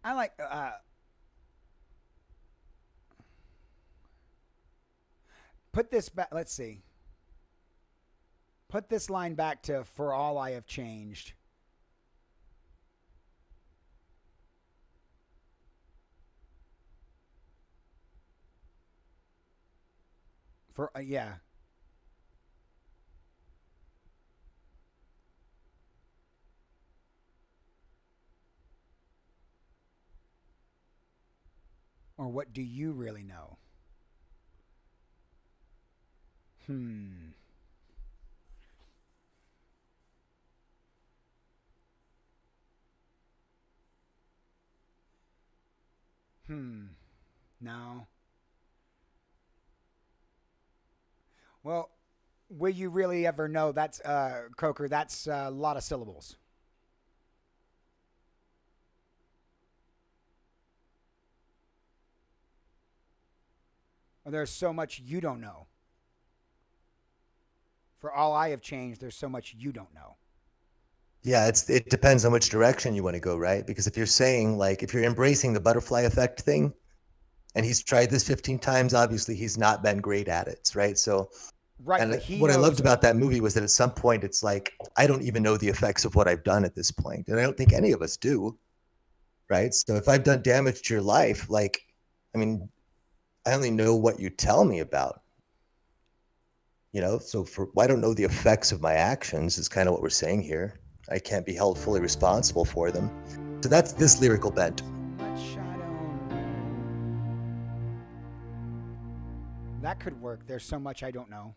I like put this back. Let's see. Put this line back to "For all I have changed." For yeah. Or what do you really know? Hmm. Hmm. No. Well, will you really ever know? That's Croker. That's a lot of syllables. There's so much you don't know. For all I have changed, there's so much you don't know. Yeah, it depends on which direction you want to go, right? Because if you're saying, like, if you're embracing the butterfly effect thing, and he's tried this 15 times, obviously he's not been great at it, right? So, Right, and but he what I loved knows. about that movie was that at some point it's like, I don't even know the effects of what I've done at this point, and I don't think any of us do, right? So if I've done damage to your life, like, I mean, I only know what you tell me about, so for I don't know the effects of my actions is kind of what we're saying here. I can't be held fully responsible for them. So that's this lyrical bent. Much I don't know. That could work. There's so much I don't know.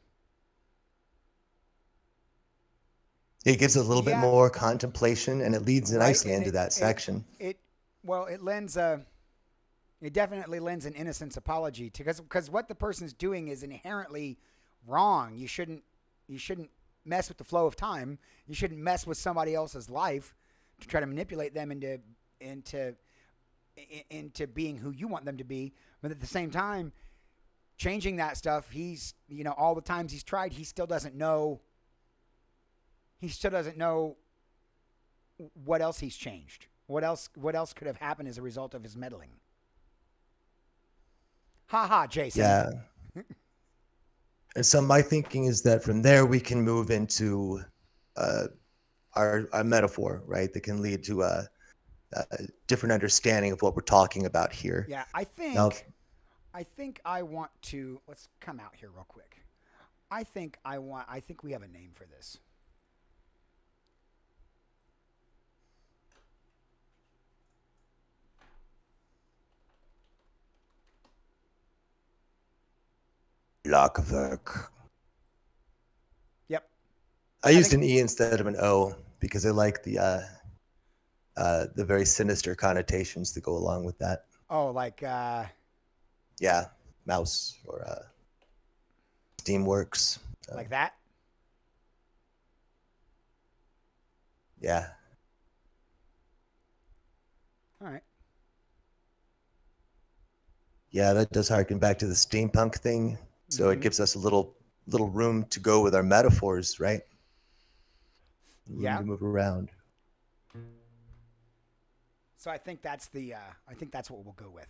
It gives a little bit Yeah, more contemplation, and it leads right. nicely And into that section. it well, it lends a it definitely lends an innocence apology to because what the person's doing is inherently wrong. You shouldn't mess with the flow of time. You shouldn't mess with somebody else's life to try to manipulate them into into being who you want them to be. But at the same time, changing that stuff, he's all the times he's tried, he still doesn't know. He still doesn't know what else he's changed. What else? What else could have happened as a result of his meddling? Ha ha, Jason. Yeah. And so my thinking is that from there we can move into uh, our metaphor, right? That can lead to a different understanding of what we're talking about here. Yeah, Now, I think I want to let's come out here real quick. I think we have a name for this. Clockwerk. Yep. I I used think an E instead of an O because I like the very sinister connotations that go along with that. oh like Yeah, mouse or Steamworks. like that. Yeah, All right. yeah, that does harken back to the steampunk thing. So it Mhm. gives us a little room to go with our metaphors, right? Room Yeah. to move around. So I think that's what we'll go with.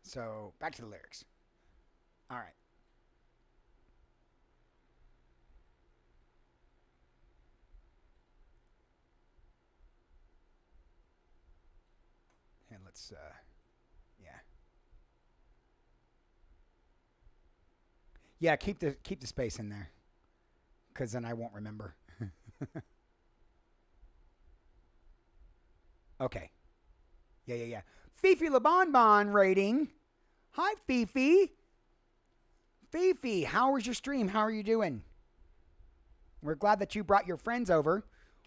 So, back to the lyrics. All right. Let's, yeah. Yeah, keep the space in there, because then I won't remember. Okay. Yeah. Fifi La Bonbon rating. Hi, Fifi. Fifi, how was your stream? How are you doing? We're glad that you brought your friends over.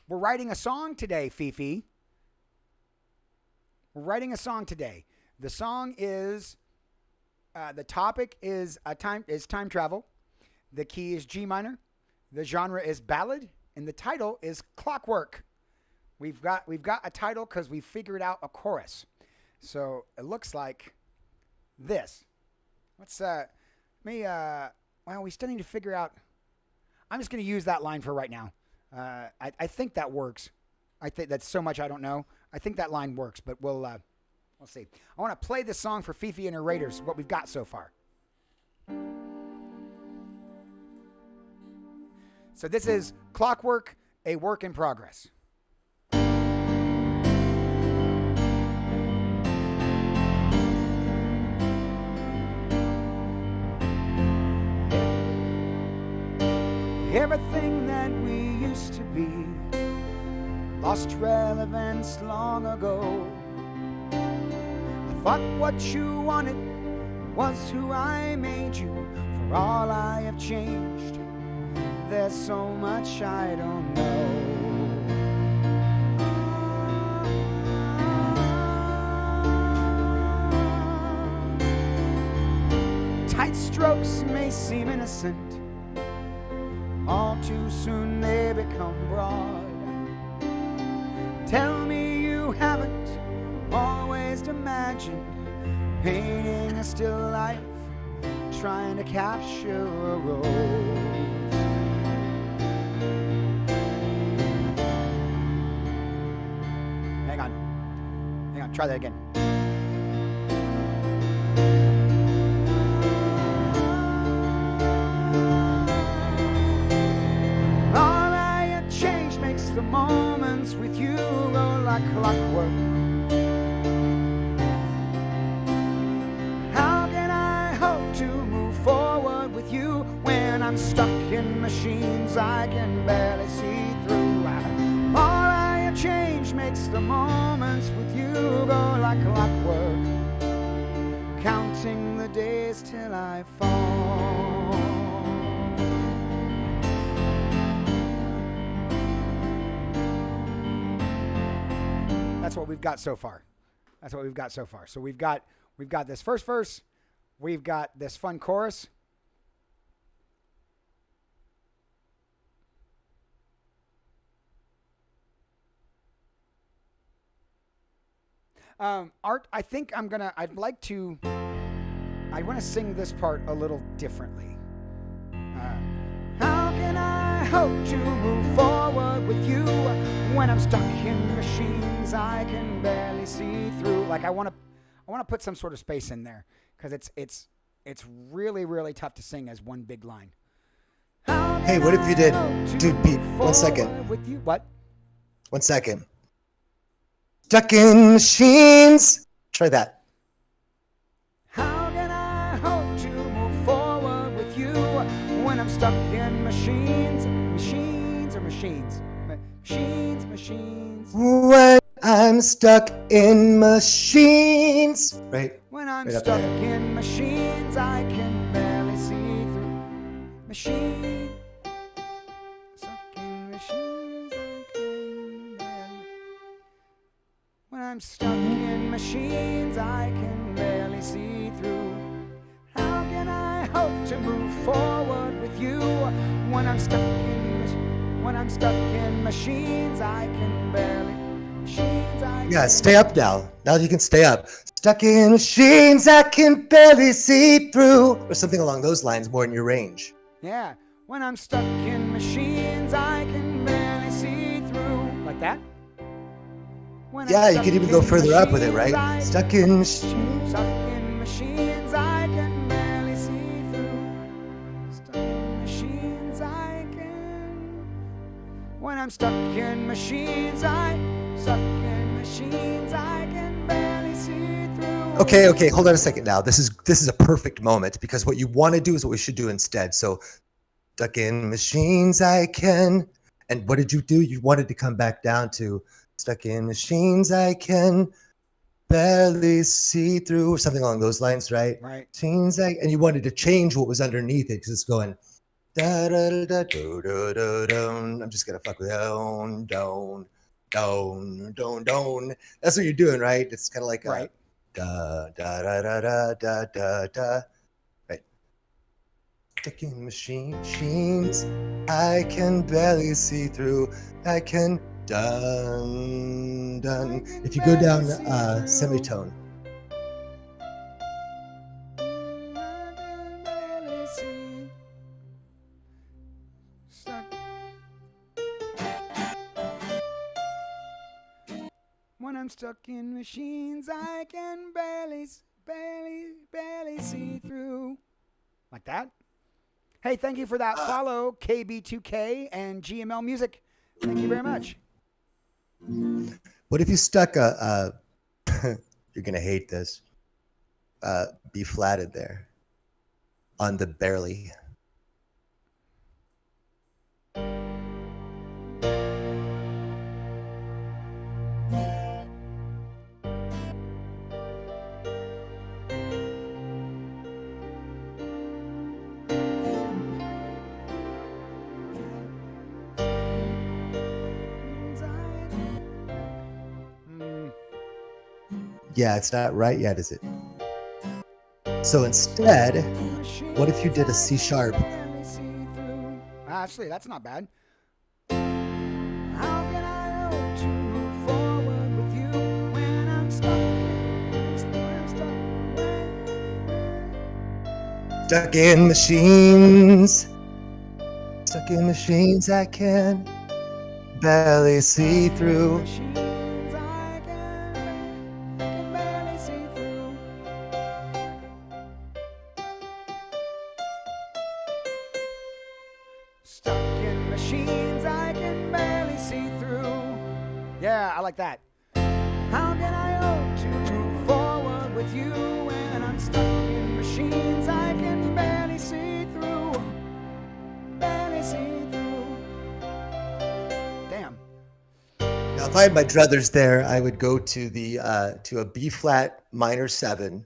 We're writing a song today, Fifi. We're writing a song today. The song is, the topic is time travel. The key is G minor. The genre is ballad, and the title is Clockwerk. We've got a title because we figured out a chorus. So it looks like this. Well, we still need to figure out. I'm just going to use that line for right now. I think that works. I think that's so much I don't know. I think that line works, but we'll see. I want to play this song for Fifi and her Raiders, what we've got so far. So this is Clockwerk, a work in progress. Everything that we used to be lost relevance long ago. I thought what you wanted was who I made you. For all I have changed, there's so much I don't know. Tight strokes may seem innocent, all too soon they become broad. Tell me you haven't always imagined painting a still life, trying to capture a rose. Hang on, try that again. The moments with you go like clockwork. How can I hope to move forward with you when I'm stuck in machines I can barely see through? All I have changed makes the moments with you go like clockwork, counting the days till I fall. That's what we've got so far. So we've got this first verse, we've got this fun chorus. Art, I think I want to sing this part a little differently. How can I hope to move forward with you when I'm stuck in machines I can barely see through? Like I want to put some sort of space in there because it's really, really tough to sing as one big line. Hey, what if you did, dude, Pete, 1 second. With you? What? 1 second. Stuck in machines. Try that. How can I hope to move forward with you when I'm stuck in machines? Machines. When I'm stuck in machines. Right? When I'm stuck in machines, I can barely see through. Machine. Stuck in machines, I can barely. When I'm stuck in machines, I can barely see through. How can I hope to move forward with you when I'm stuck in machines, I can barely. Yeah, stay up now. Now that you can stay up. Stuck in machines I can barely see through. Or something along those lines, more in your range. Yeah. When I'm stuck in machines, I can barely see through. Like that? Yeah, you could even go further up with it, right? Stuck in machines. Stuck in machines, I can barely see through. Stuck in machines, I can. When I'm stuck in machines, I can barely see Okay, hold on a second now. This is a perfect moment because what you want to do is what we should do instead. So, stuck in machines I can. And what did you do? You wanted to come back down to stuck in machines I can barely see through, or something along those lines, right? Right. Machines and you wanted to change what was underneath it because it's going da da da da do do do do. I'm just gonna fuck with down, down, down, down, down. That's what you're doing, right? It's kind of like Right. Da da da da da da da da. Right. Sticking machines, I can barely see through. I can done. If you go down semitone. When I'm stuck in machines, I can barely see through. Like that. Hey, thank you for that follow, KB2K and GML Music. Thank you very much. What if you stuck a you're gonna hate this, B flatted there on the barely? Yeah, it's not right yet, is it? So instead, what if you did a C sharp? Actually, that's not bad. How can I hope to move forward with you when I'm stuck? Stuck in machines. Stuck in machines I can barely see through. Stuck in machines I can barely see through. Yeah, I like that. How can I hope to move forward with you when I'm stuck in machines I can barely see through? Barely see through. Damn. Now, if I had my druthers there, I would go to the to a B flat minor 7.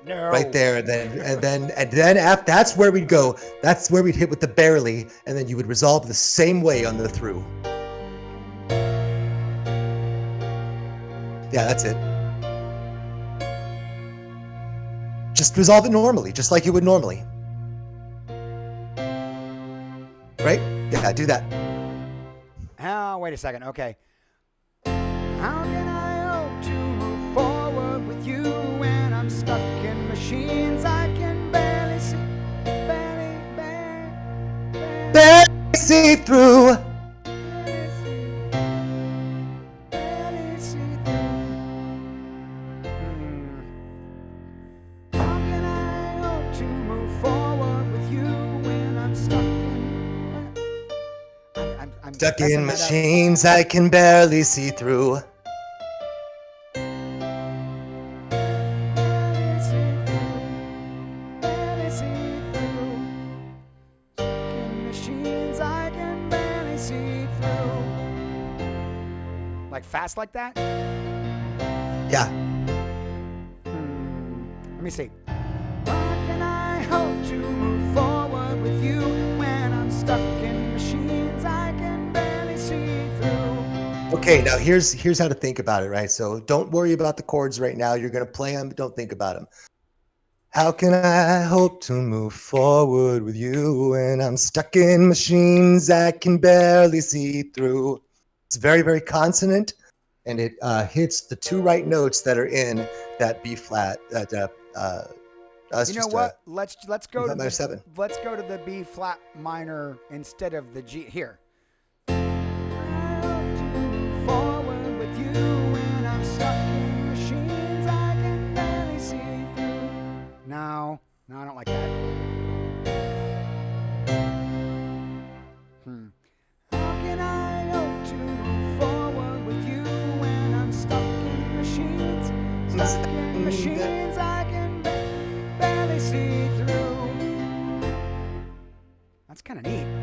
No. Right there, and then after, that's where we'd go. That's where we'd hit with the barely, and then you would resolve the same way on the through. Yeah, that's it. Just resolve it normally, just like you would normally. Right? Yeah, do that. Oh, wait a second. Okay. How can I hope to move forward with you when I'm stuck in machines I can barely see, barely see through. Barely see through. How can I hope to move forward with you when I'm stuck in? I'm Stuck in machines I can barely see through. Like fast like that? Yeah. Let me see. How can I hope to move forward with you when I'm stuck in machines I can barely see through? Okay, now here's how to think about it, right? So don't worry about the chords right now. You're gonna play them, but don't think about them. How can I hope to move forward with you when I'm stuck in machines I can barely see through? It's very, very consonant, and it hits the 2 right notes that are in that B flat. You know what? Let's go to the 7. Let's go to the B flat minor instead of the G here. Forward with you when I'm stuck in machines I can barely see through. No, I don't like that. How can I hope to move forward with you when I'm stuck in machines?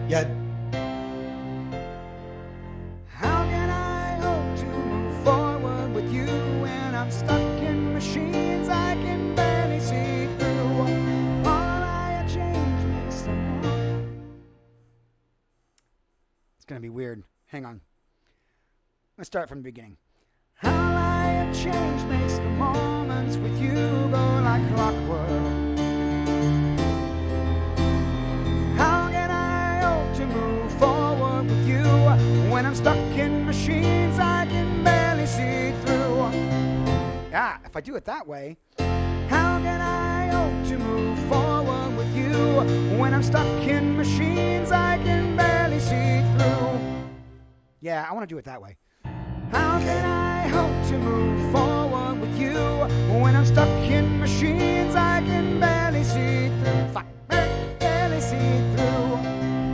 Yeah. How can I hope to move forward with you when I'm stuck in machines I can barely see through? All I change makes them. It's gonna be weird. Hang on. Let's start from the beginning. How I change makes the moments with you go like clockwork. How can I hope to move forward with you when I'm stuck in machines I can barely see through? Ah, if I do it that way. How can I hope to move forward with you when I'm stuck in machines I can barely see through? Yeah, I want to do it that way. How can I hope to move forward with you when I'm stuck in machines I can barely see through? Fuck, barely see through.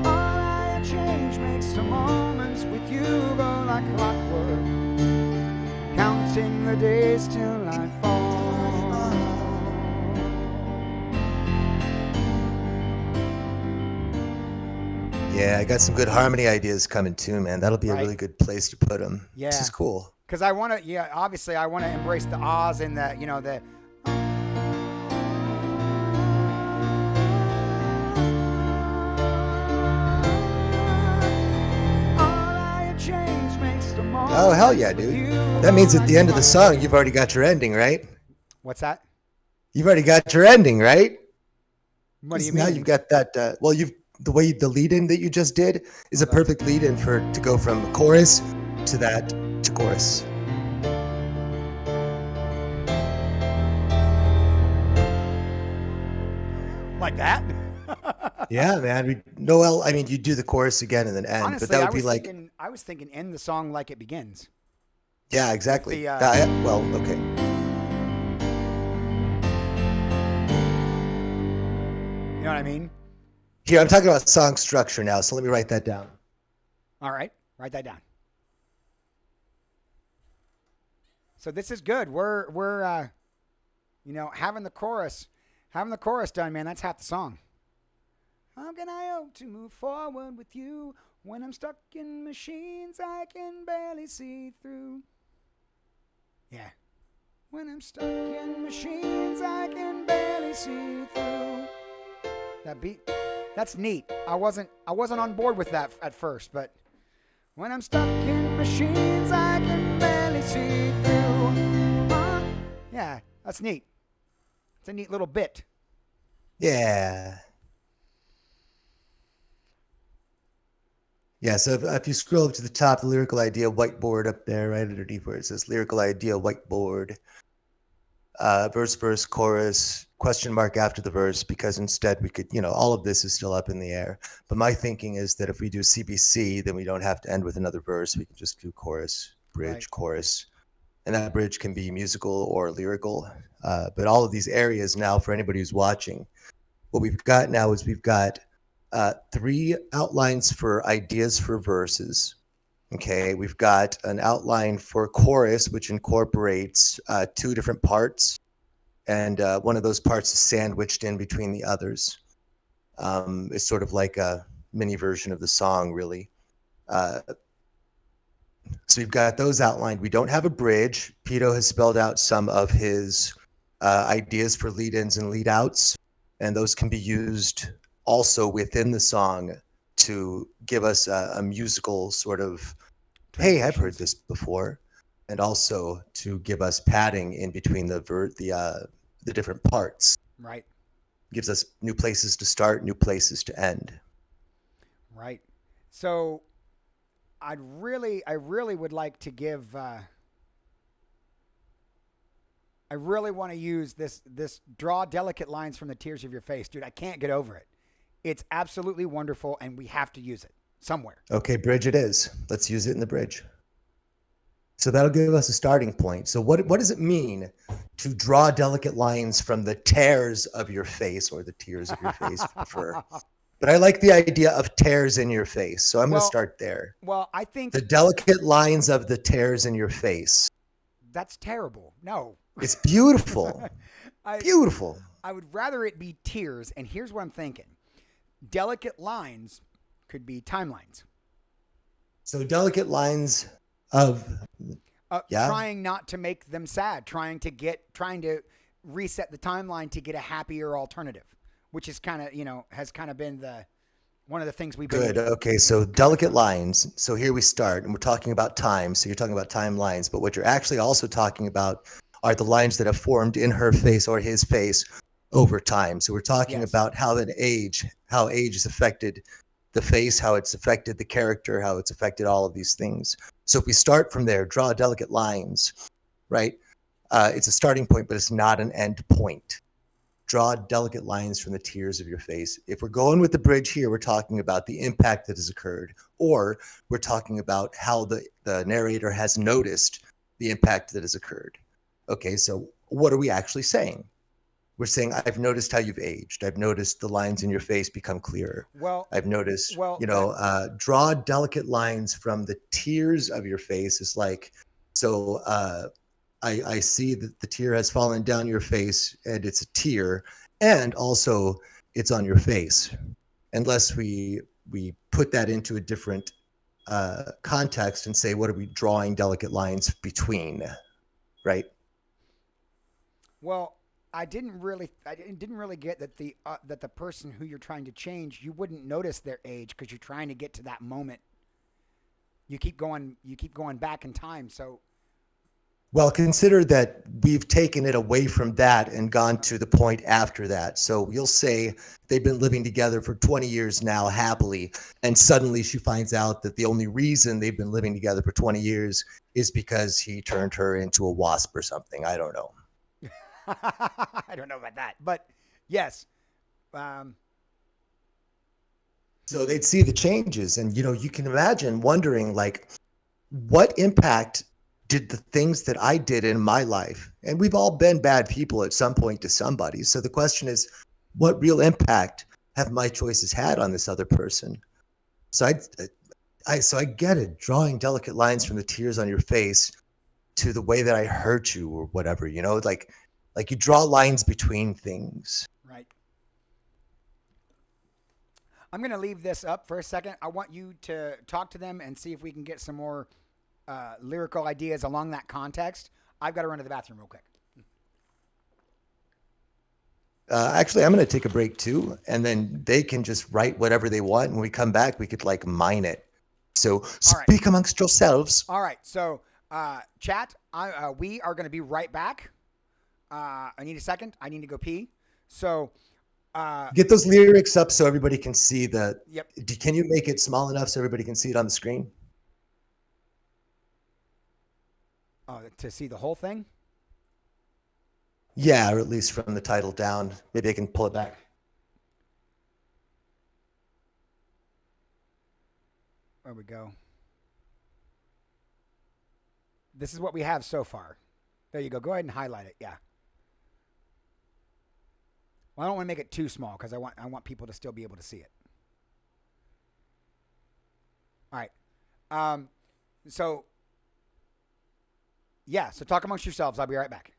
All I change makes the moments with you go like clockwork, counting the days till I fall. Yeah, I got some good harmony ideas coming too, man. That'll be a really good place to put them. Yeah. This is cool. Because I want to, yeah, obviously I want to embrace the ahs and the, you know, the. Oh, hell yeah, dude. That means at the end of the song, you've already got your ending, right? What's that? You've already got your ending, right? What do you mean? Now you've got that, well, the lead-in that you just did is a perfect lead-in to go from chorus to chorus. Like that? Yeah, man. Noel, I mean, you do the chorus again and then end, Honestly, but that would be like. I was thinking end the song like it begins. Yeah, exactly. Well, okay. You know what I mean? Here, I'm talking about song structure now, so let me write that down. All right, write that down. So this is good. We're you know, having the chorus done, man. That's half the song. How can I hope to move forward with you when I'm stuck in machines I can barely see through? Yeah. When I'm stuck in machines I can barely see through. That beat, that's neat. I wasn't on board with that at first, but when I'm stuck in machines I can barely see through. Yeah, that's neat. It's a neat little bit. Yeah. Yeah, so if you scroll up to the top, the lyrical idea whiteboard up there, right underneath where it says lyrical idea whiteboard, verse, chorus, question mark after the verse, because instead we could, you know, all of this is still up in the air. But my thinking is that if we do CBC, then we don't have to end with another verse. We can just do chorus, bridge, chorus. And that bridge can be musical or lyrical. But all of these areas now, for anybody who's watching, what we've got now is we've got 3 outlines for ideas for verses. Okay, we've got an outline for chorus, which incorporates 2 different parts, and one of those parts is sandwiched in between the others. It's sort of like a mini version of the song, really. So we've got those outlined. We don't have a bridge. Pito has spelled out some of his ideas for lead-ins and lead-outs, and those can be used also within the song to give us a musical sort of, hey, I've heard this before, and also to give us padding in between the different parts. Right. Gives us new places to start, new places to end. Right. So I really would like to give I really want to use this draw delicate lines from the tears of your face. Dude, I can't get over it. It's absolutely wonderful, and we have to use it somewhere. Okay, bridge it is. Let's use it in the bridge. So that'll give us a starting point. So what does it mean to draw delicate lines from the tears of your face, or the tears of your face, if you prefer? But I like the idea of tears in your face. So I'm going to start there. Well, I think the delicate lines of the tears in your face. That's terrible. No. It's beautiful. Beautiful. I would rather it be tears, and here's what I'm thinking. Delicate lines, could be timelines. So delicate lines of, yeah. Trying not to make them sad, trying to reset the timeline to get a happier alternative, which is kind of, has kind of been one of the things we've Good. been Okay. So delicate lines. So here we start, and we're talking about time. So you're talking about timelines, but what you're actually also talking about are the lines that have formed in her face or his face over time. So we're talking Yes. about how age has affected the face, how it's affected the character, how it's affected all of these things. So if we start from there, draw delicate lines, right? It's a starting point, but it's not an end point. Draw delicate lines from the tears of your face. If we're going with the bridge here, we're talking about the impact that has occurred, or we're talking about how the narrator has noticed the impact that has occurred. Okay, so what are we actually saying? We're saying, I've noticed how you've aged. I've noticed the lines in your face become clearer. Well, I've noticed, well, draw delicate lines from the tears of your face. Is like, so I see that the tear has fallen down your face, and it's a tear, and also it's on your face. Unless we put that into a different context and say, what are we drawing delicate lines between, right? well, I didn't really get that the person who you're trying to change, you wouldn't notice their age because you're trying to get to that moment. You keep going back in time. So Well, consider that we've taken it away from that and gone to the point after that. So you'll say they've been living together for 20 years now happily, and suddenly she finds out that the only reason they've been living together for 20 years is because he turned her into a wasp or something. I don't know. I don't know about that, but yes. So they'd see the changes, and you can imagine wondering, like, what impact did the things that I did in my life, and we've all been bad people at some point to somebody. So the question is, what real impact have my choices had on this other person? So I get it, drawing delicate lines from the tears on your face to the way that I hurt you or whatever, like you draw lines between things. Right. I'm going to leave this up for a second. I want you to talk to them and see if we can get some more lyrical ideas along that context. I've got to run to the bathroom real quick. Actually, I'm going to take a break too, and then they can just write whatever they want. When we come back, we could like mine it. So speak amongst yourselves. All right. So, chat, we are going to be right back. I need a second. I need to go pee. So, get those lyrics up so everybody can see the. Yep. Can you make it small enough so everybody can see it on the screen? To see the whole thing? Yeah, or at least from the title down. Maybe I can pull it back. There we go. This is what we have so far. There you go. Go ahead and highlight it. Yeah. Well, I don't want to make it too small because I want people to still be able to see it. All right. So yeah. So talk amongst yourselves. I'll be right back.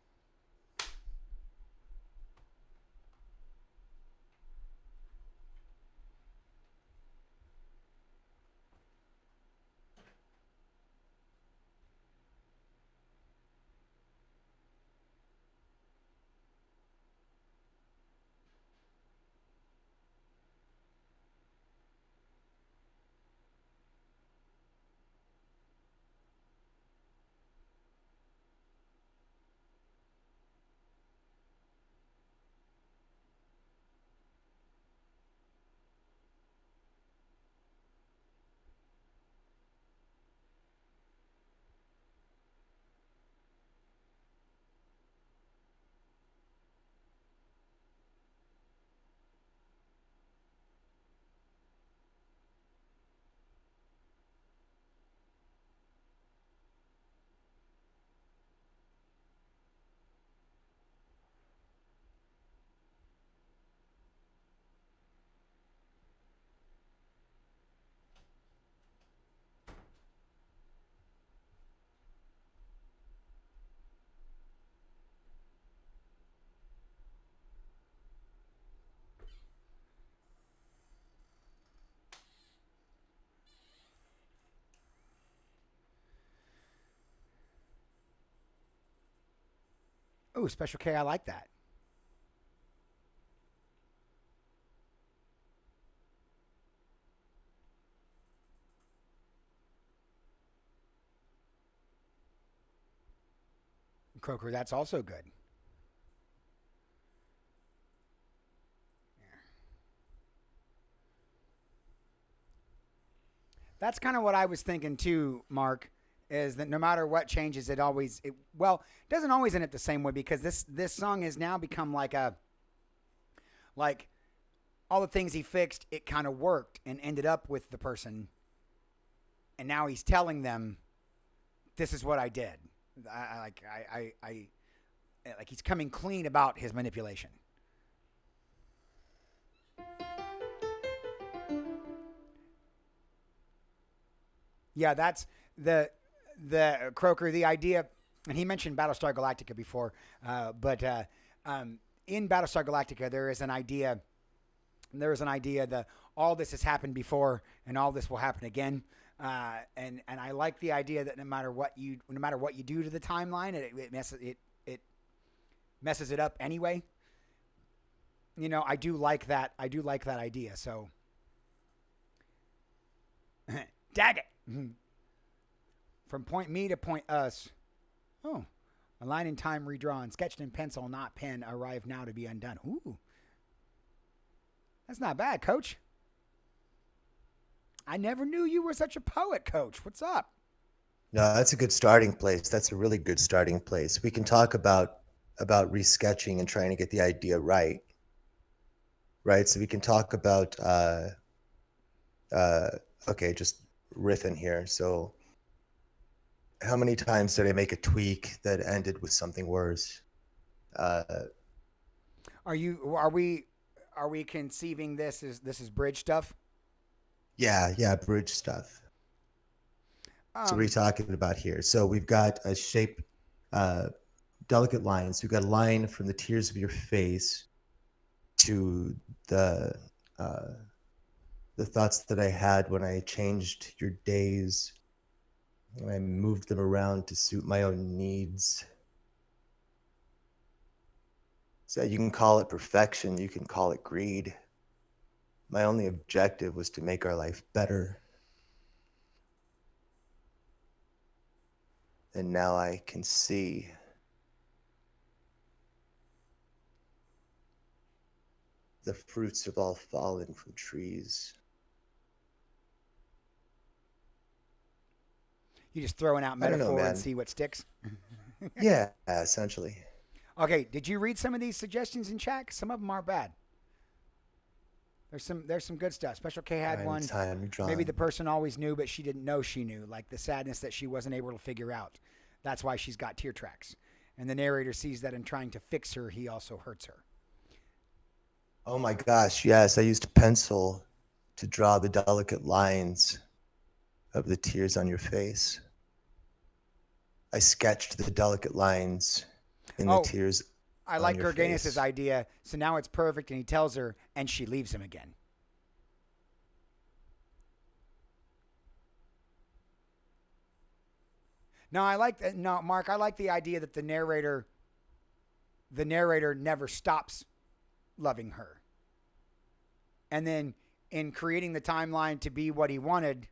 Ooh, Special K, I like that. Croaker, that's also good. That's kind of what I was thinking too, Mark. Is that no matter what changes, it doesn't always end up the same way because this song has now become like all the things he fixed, it kind of worked and ended up with the person, and now he's telling them, "This is what I did." I like he's coming clean about his manipulation. Yeah, that's the Croker. The idea, and he mentioned Battlestar Galactica before, but in Battlestar Galactica, there is an idea. There is an idea that all this has happened before, and all this will happen again. And I like the idea that no matter what you do to the timeline, it messes it up anyway. You know, I do like that. I do like that idea. So, dag it. From point me to point us. Oh, a line in time redrawn, sketched in pencil, not pen, arrive now to be undone. Ooh, that's not bad, Coach. I never knew you were such a poet, Coach. What's up? No, that's a good starting place. That's a really good starting place. We can talk about resketching and trying to get the idea right. Right. So we can talk about uh okay, just riffing here. So how many times did I make a tweak that ended with something worse? Uh Are we conceiving this is bridge stuff? yeah, bridge stuff. So what are you Um, talking about here? So we've got a shape, uh, delicate lines. We've got a line from the tears of your face to the uh, the thoughts that I had when I changed your days, when I moved them around to suit my own needs. So you can call it perfection, you can call it greed. My only objective was to make our life better. And now I can see the fruits have all fallen from trees. you just throwing out I don't know, metaphor and man. see what sticks. Yeah, essentially. Okay, did you read some of these suggestions in chat? Some of them aren't bad. There's some good stuff. Special K had Time, one. time Maybe drawn. the person always knew, but she didn't know she knew. Like the sadness that she wasn't able to figure out. That's why she's got tear tracks. And the narrator sees that in trying to fix her, he also hurts her. Oh my gosh, yes, I used pencil to draw the delicate lines of the tears on your face. I sketched the delicate lines in the Oh, tears I on like your Gerganus's face. idea. So now it's perfect, and he tells her, and she leaves him again. No, I like that. No, Mark, I like the idea that the narrator never stops loving her. And then in creating the timeline to be what he wanted,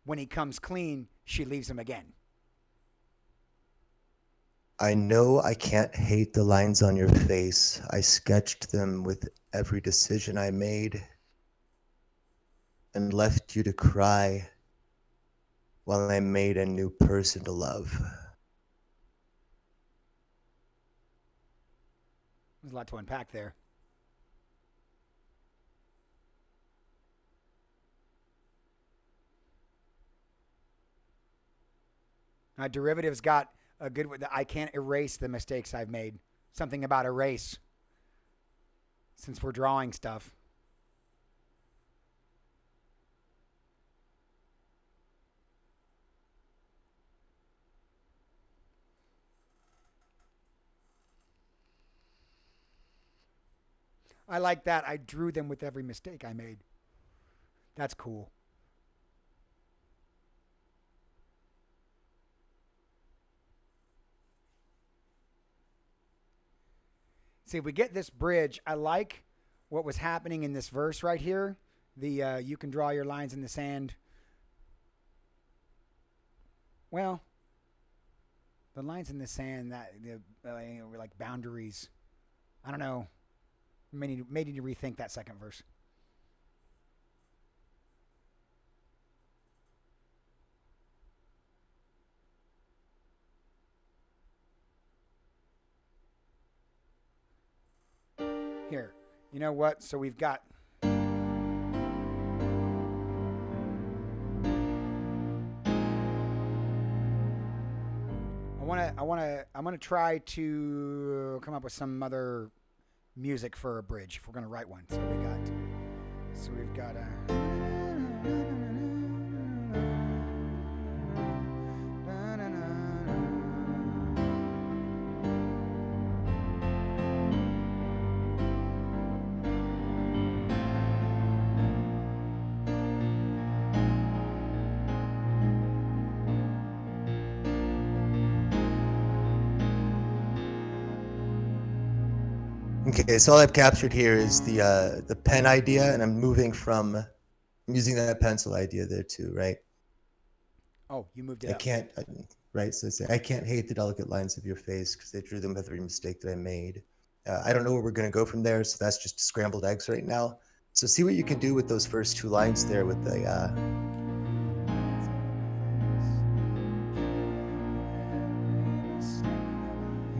when he comes clean, she leaves him again. I know I can't hate the lines on your face. I sketched them with every decision I made and left you to cry while I made a new person to love. There's a lot to unpack there. Derivative's got a good. I can't erase the mistakes I've made. Something about erase. Since we're drawing stuff. I like that. I drew them with every mistake I made. That's cool. See, if we get this bridge, I like what was happening in this verse right here. The you can draw your lines in the sand. Well, the lines in the sand that were like boundaries. I don't know. May need to rethink that second verse. Here, you know what? So we've got. I'm gonna try to come up with some other music for a bridge if we're gonna write one. So we've got Okay, so all I've captured here is the pen idea, and I'm moving from using that pencil idea there too, right? Oh, you moved it up. Right? So I can't hate the delicate lines of your face because I drew them with every mistake that I made. I don't know where we're going to go from there, so that's just scrambled eggs right now. So see what you can do with those first two lines there with the...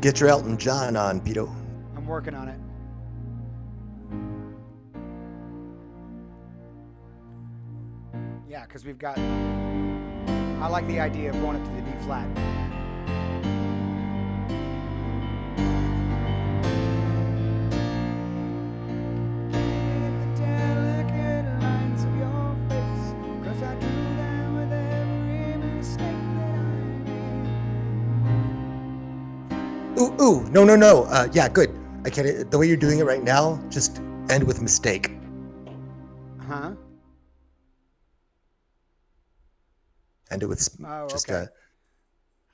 Get your Elton John on, Pito. I'm working on it. Yeah, because we've got... I like the idea of going up to the B flat. Ooh, no. Yeah, good. I can't. The way you're doing it right now, just end with mistake. Huh? End it with just okay.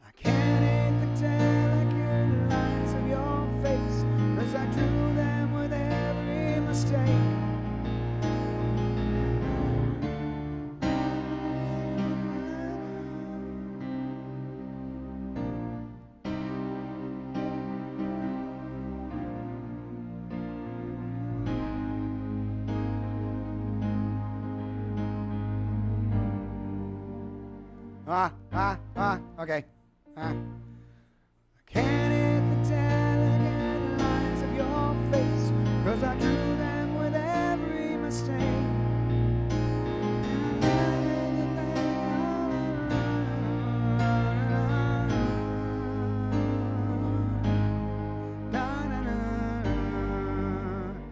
I can't hate the delicate lines of your face, 'cause I drew them with every mistake. Okay. I can't hit the delicate lines of your face, 'cause I drew them with every mistake.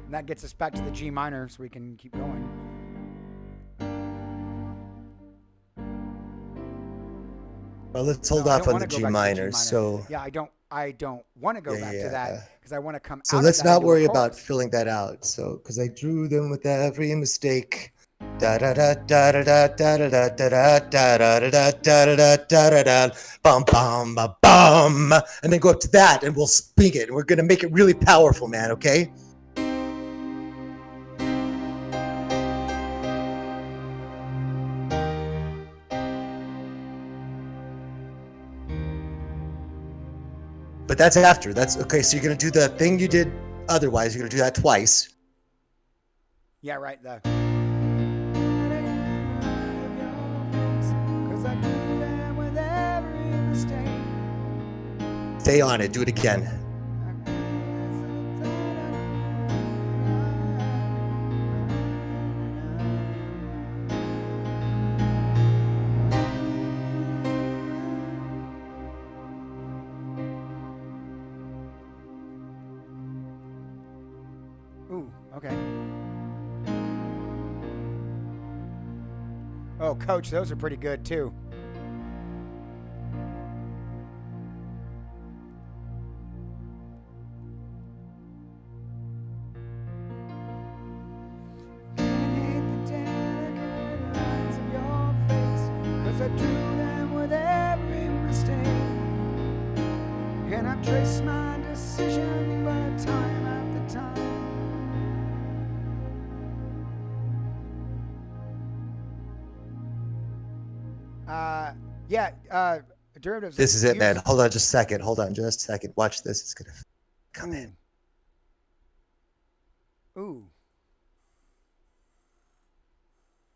And that gets us back to the G minor so we can keep going. Well, let's hold off on the G minor. So yeah, I don't want to go back to that because I want to come. So let's not worry about filling that out. So because I drew them with every mistake. Da da da da da da da da da da da da da da da da da bum bum ba bum, and then go up to that, and we'll speak it. And we're gonna make it really powerful, man. Okay. But that's after. That's okay. So you're gonna do the thing you did otherwise. You're gonna do that twice. Yeah, right. Stay on it. Do it again. Ooh, okay. Oh, coach, those are pretty good too. I drew them with every mistake, and I've traced my decision by time I've Yeah. Derivatives. This is it, here's- man. Hold on just a second. Hold on just a second. Watch this. It's going to come in. Ooh.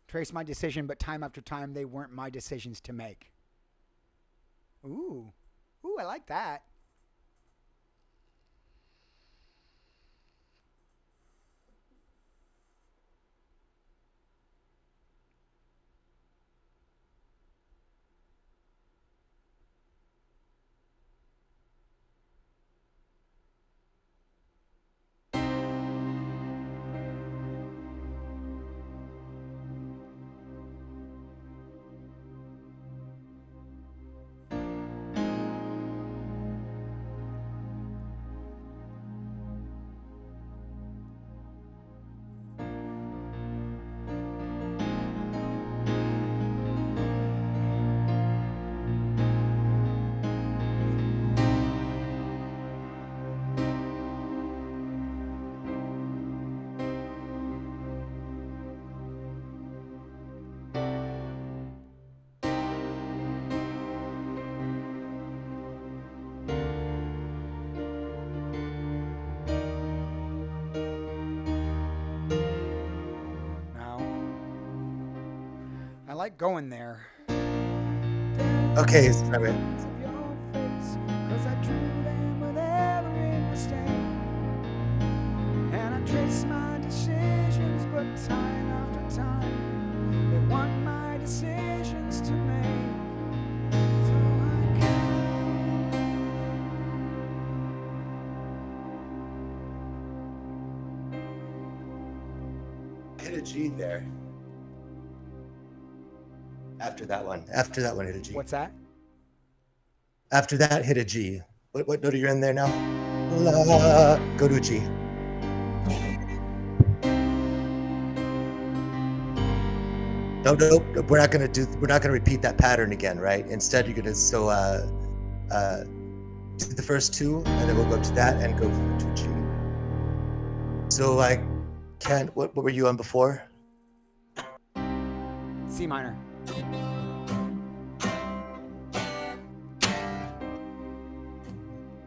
Trace my decision, but time after time, they weren't my decisions to make. Ooh. Ooh, I like that. I like going there. Okay, sorry. And I trace my decisions, but time after time, they want my decisions to make. So I hit a G there. After that one hit a G. What's that? After that, hit a G. What note are you in there now? La, go to a G. No, we're not gonna repeat that pattern again, right? Instead, you're gonna do the first two, and then we'll go to that and go to a G. So I can't. What were you on before? C minor.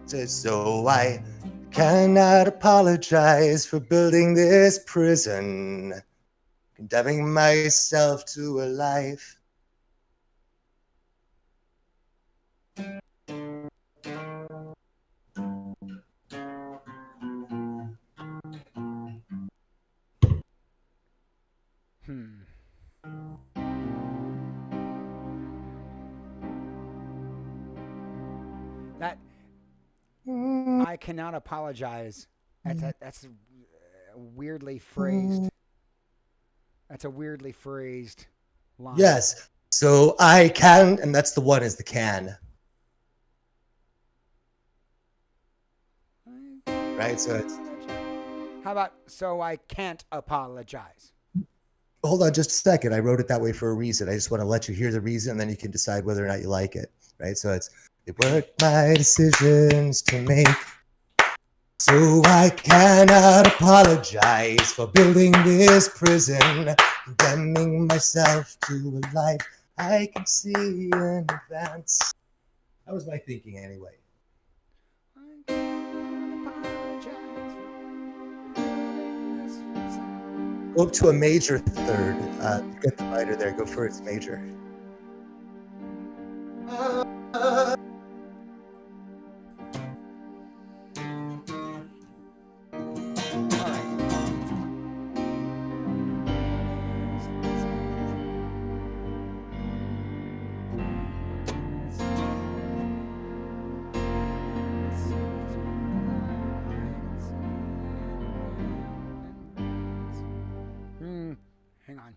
So I cannot apologize for building this prison, condemning myself to a life. That I cannot apologize. That's weirdly phrased. That's a weirdly phrased line. Yes. So I can, and that's the one is the can. Right? So it's. How about so I can't apologize? Hold on just a second. I wrote it that way for a reason. I just want to let you hear the reason, and then you can decide whether or not you like it. Right? So it's, it weren't my decisions to make. So I cannot apologize for building this prison, condemning myself to a life I can see in advance. That was my thinking anyway. Go up to a major third. Get the minor there. Go for its major. Hang on.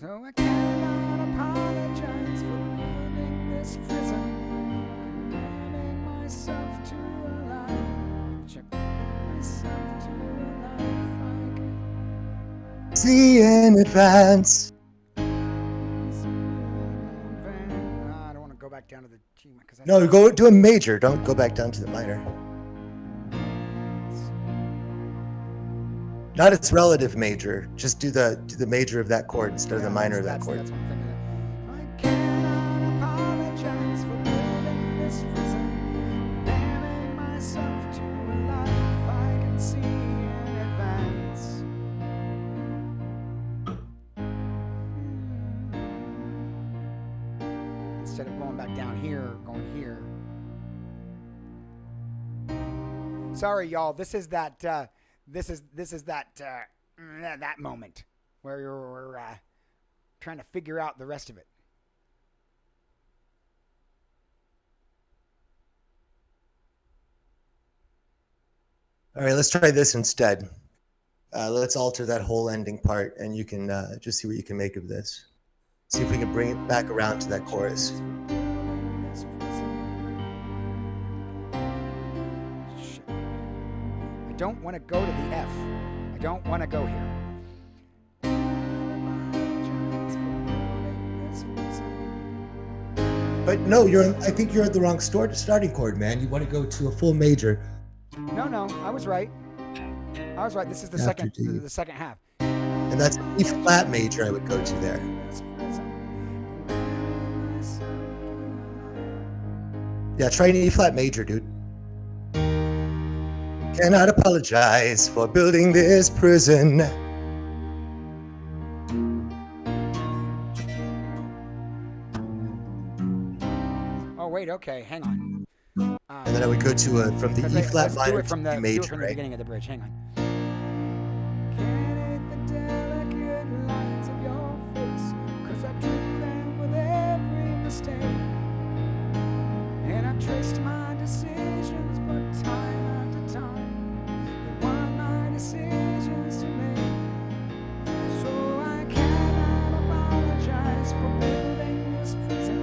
So I cannot apologize for building this prison, condemning myself to a life. Check myself to a life I can see in advance. I don't want to go back down to the G because No, go to a major. Don't go back down to the minor. Not its relative major. Just do the major of that chord instead of the minor of that chord. That's what I'm thinking. I cannot instead of going back down here, going here. Sorry, y'all. This is that. This is that that moment where you're trying to figure out the rest of it. All right, let's try this instead. Let's alter that whole ending part, and you can just see what you can make of this. See if we can bring it back around to that chorus. I don't want to go to the F. I don't want to go here. But no, I think you're at the wrong starting chord, man. You want to go to a full major. No, I was right. This is the second half. And that's an E flat major I would go to there. Yeah, try an E flat major, dude. Cannot apologize for building this prison. Oh wait, okay, hang on. And then I would go to from the E flat minor to the major, do it from the beginning of the bridge. Hang on. And I traced my decisions, but time after time, they weren't my decisions to make. So I cannot apologize for building this prison,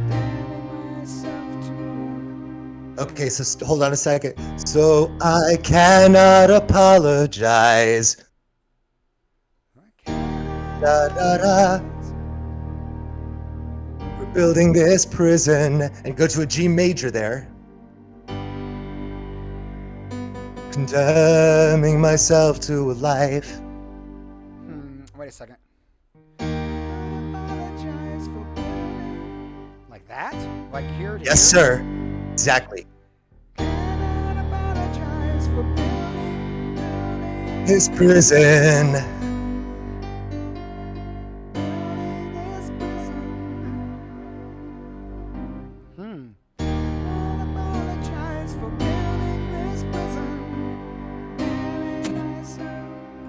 damning myself to. Okay, so hold on a second. So I cannot apologize. Da, da, da. For building this prison, and go to a G major there. Condemning myself to a life. Wait a second. Like that? Like here to Yes, here? sir. Exactly. This prison.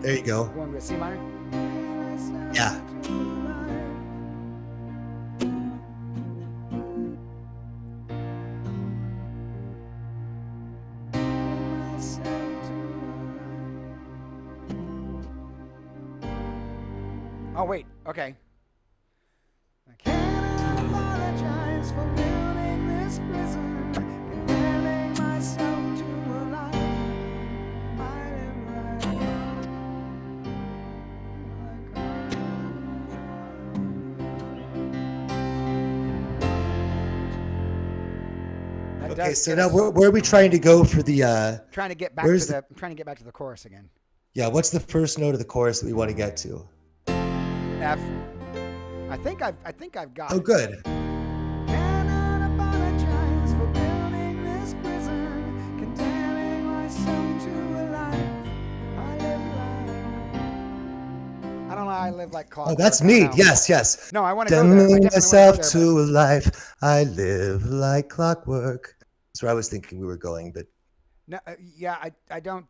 There you go. Going with C minor? Yeah. Oh, wait. Okay. I can't apologize for building this prison, condemning myself to a life I live like. Okay, so now where are we trying to go for the trying to get back to the I'm trying to get back to the chorus again. Yeah, what's the first note of the chorus that we want to get to? F. I think I've got it. Oh, good. Cannot apologize for building this prison, condemning myself to a life I live like. I don't know. I live like Clockwerk. Oh, that's neat. Yes. No, I want to go there. Condemning myself to a life I live like clockwork. That's where I was thinking we were going, but no, yeah, I don't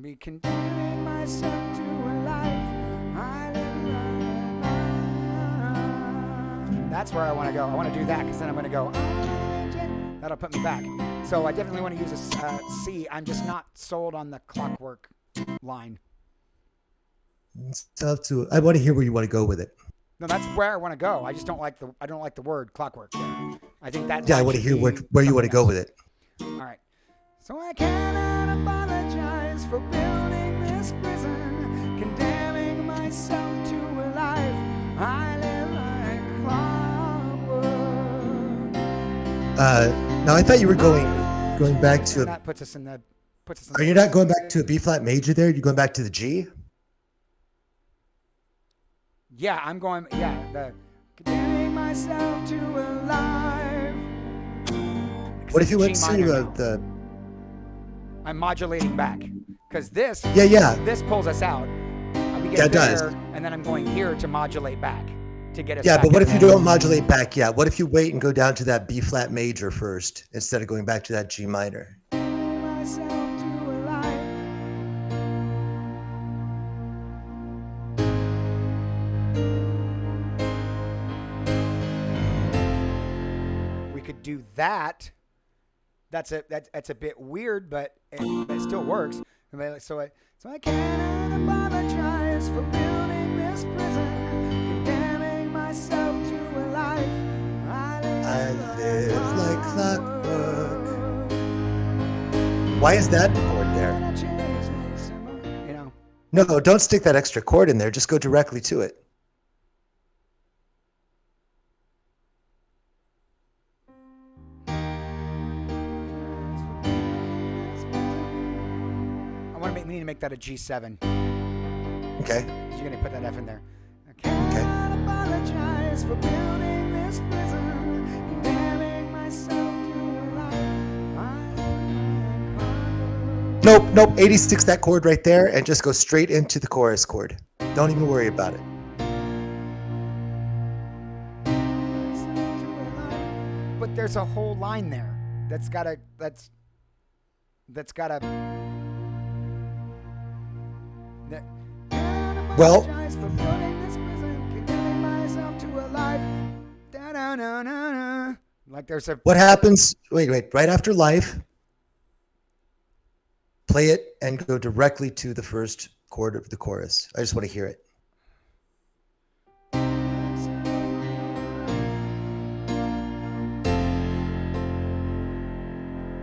be condemning myself to a life I live like. That's where I want to go. I want to do that because then I'm going to go. That'll put me back. So I definitely want to use a C. I'm just not sold on the Clockwerk line. it's tough to. I want to hear where you want to go with it. No, that's where I want to go. I just don't like the word Clockwerk. I think that. Yeah, I want to hear where you want to go with it. All right. So I cannot apologize for building this prison, condemning myself to a life I live like clockwork. Now I thought you were going back to. That puts us in the. Are you not going back to a B flat major there? You're going back to the G? Yeah, I'm going. Yeah, the condemning myself to a life. What if you went G to minor now. the? I'm modulating back because this. Yeah. This pulls us out. We get Yeah, it there, does. and then I'm going here to modulate back. to get us Yeah, back but what in if you the- don't modulate back? Yeah, what if you wait and go down to that B flat major first instead of going back to that G minor? myself to a life. We could do that. That's a bit weird, but it still works. So I can't apologize for building this prison, condemning myself to a life. I live like clockwork. Why is that chord there? You know. No, don't stick that extra chord in there. Just go directly to it. We need to make that a G7. Okay. You're gonna put that F in there. Okay. Apologize for building this prison, condemning myself to a life. Nope. 86 that chord right there, and just go straight into the chorus chord. Don't even worry about it. But there's a whole line there that's gotta. Well, like there's a. what happens? Wait. Right after life, play it and go directly to the first chord of the chorus. I just want to hear it.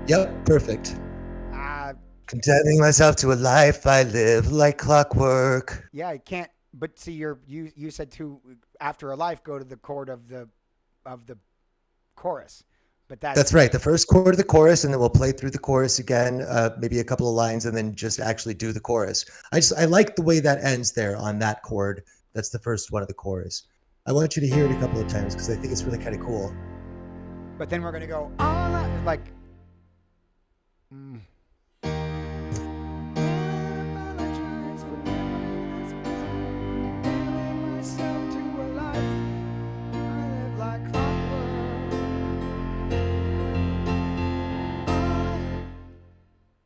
Yep, perfect. Condemning myself to a life I live like clockwork. Yeah, I can't. But see, you said to after a life go to the chord of the chorus, but that's right. The first chord of the chorus, and then we'll play through the chorus again, maybe a couple of lines, and then just actually do the chorus. I like the way that ends there on that chord. That's the first one of the chorus. I want you to hear it a couple of times because I think it's really kind of cool. But then we're gonna go all like.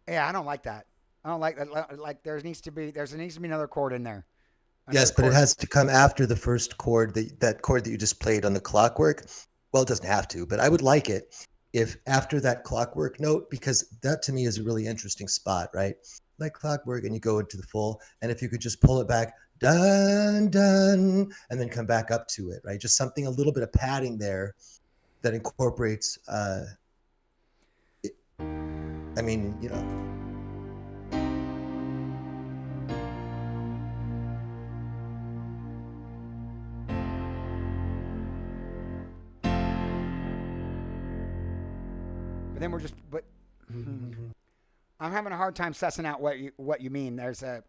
Yeah, I don't like that. I don't like that. Like there needs to be another chord in there. Yes, but it has to come after the first chord, that chord that you just played on the Clockwerk. Well, it doesn't have to, but I would like it if after that Clockwerk note, because that to me is a really interesting spot, right? Like Clockwerk, and you go into the full, and if you could just pull it back, dun, dun, and then come back up to it, right? Just something, a little bit of padding there that incorporates, I mean, you know. But then we're just, I'm having a hard time sussing out what you mean. There's a.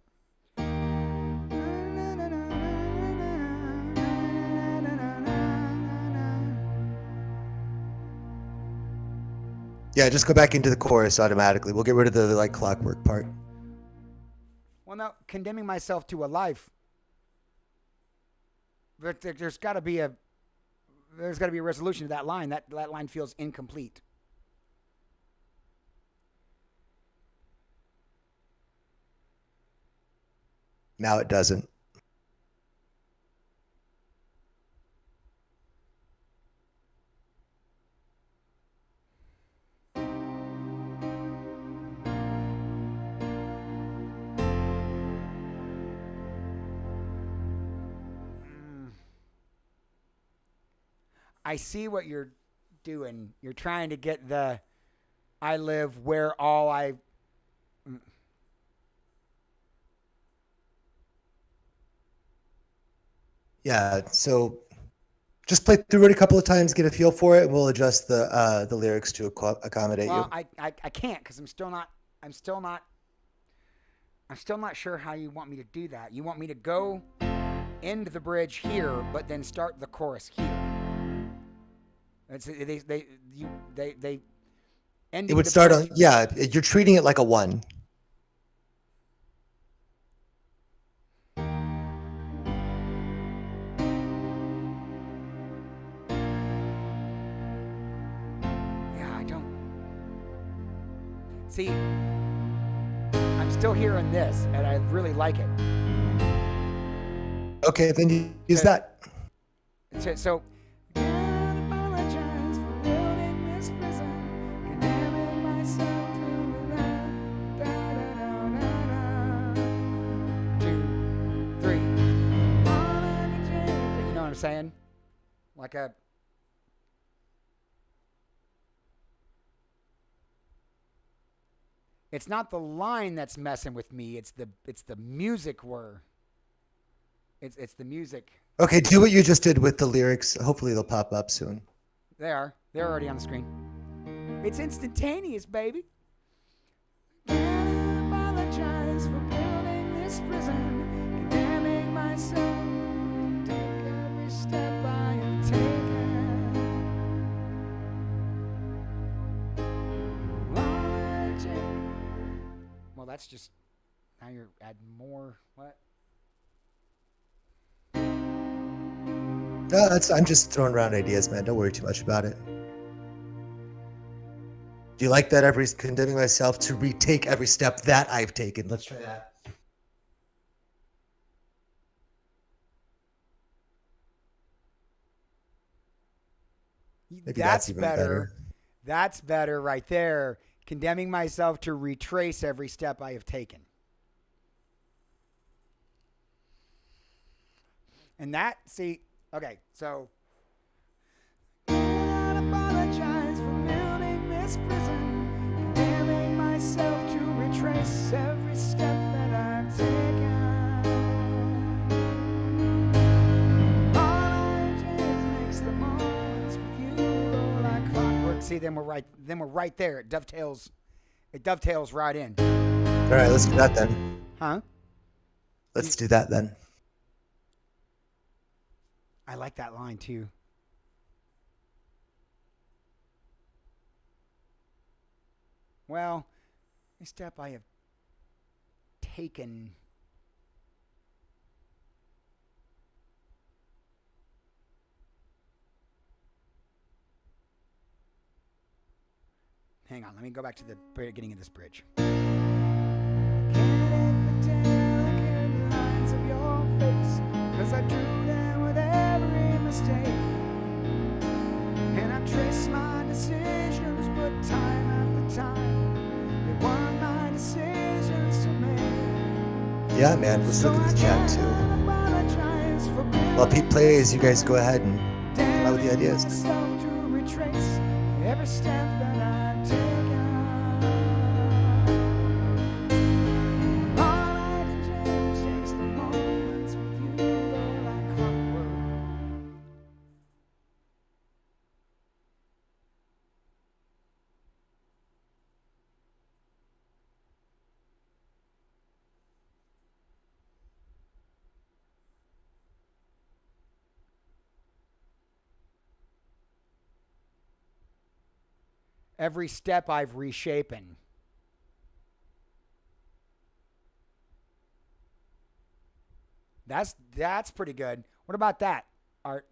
Yeah, just go back into the chorus automatically. We'll get rid of the like Clockwerk part. Well, no, condemning myself to a life. But there's got to be a resolution to that line. That line feels incomplete. Now it doesn't. I see what you're doing. You're trying to get the I live where all I. Yeah, so just play through it a couple of times, get a feel for it, and we'll adjust the lyrics to accommodate you. Well, I can't because I'm still not sure how you want me to do that. You want me to go end the bridge here, but then start the chorus here. They It would start on, yeah, you're treating it like a 1. See, I'm still hearing this, and I really like it. Okay, then you use that. So can't apologize for building this prison, condemning myself to that. Two, three. You know what I'm saying? Like a. It's not the line that's messing with me. It's the music it's the music. Okay, do what you just did with the lyrics. Hopefully they'll pop up soon. They're already on the screen. It's instantaneous, baby. Can't apologize for building this prison, condemning myself. Take every step I have taken. Well, that's just now you're adding more. What? No, I'm just throwing around ideas, man. Don't worry too much about it. Do you like that? Every condemning myself to retake every step that I've taken. Let's try that. Maybe that's even better. That's better right there. Condemning myself to retrace every step I have taken. And that, see, okay, so. Can't apologize for building this prison, condemning myself to retrace every step that I've taken. All I just makes the moments with you go like clockwork. See, then we're right there. It dovetails right in. All right, let's do that then. Huh? Let's do that then. I like that line too. Well, the step I have taken. Hang on, let me go back to the beginning of this bridge. Cause I drew them with every mistake, and I've traced my decisions, but time after time, they weren't my decisions to make. Yeah, man, let's look at the chat too. While Pete plays, you guys go ahead and come out with the ideas. Every step that I've taken. Every step I've reshapen. That's pretty good. What about that, Art?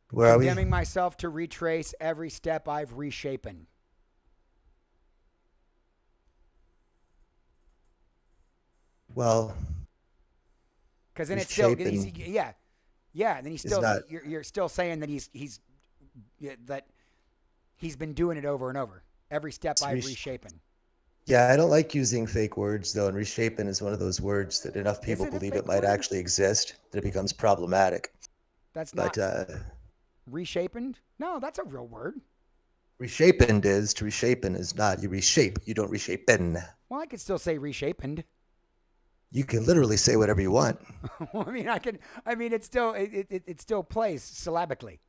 Where are we? Condemning myself to retrace every step I've reshapen. Well, because then it's still and then he's still you're still saying that he's been doing it over and over. Every step I've reshapen. Yeah, I don't like using fake words though, and reshapen is one of those words that enough people believe it might actually exist that it becomes problematic. That's not reshapen? No, that's a real word. Reshapened is to reshapen is not. You reshape. You don't reshapen. Well, I could still say reshapened. You can literally say whatever you want. Well, I mean, it still plays syllabically.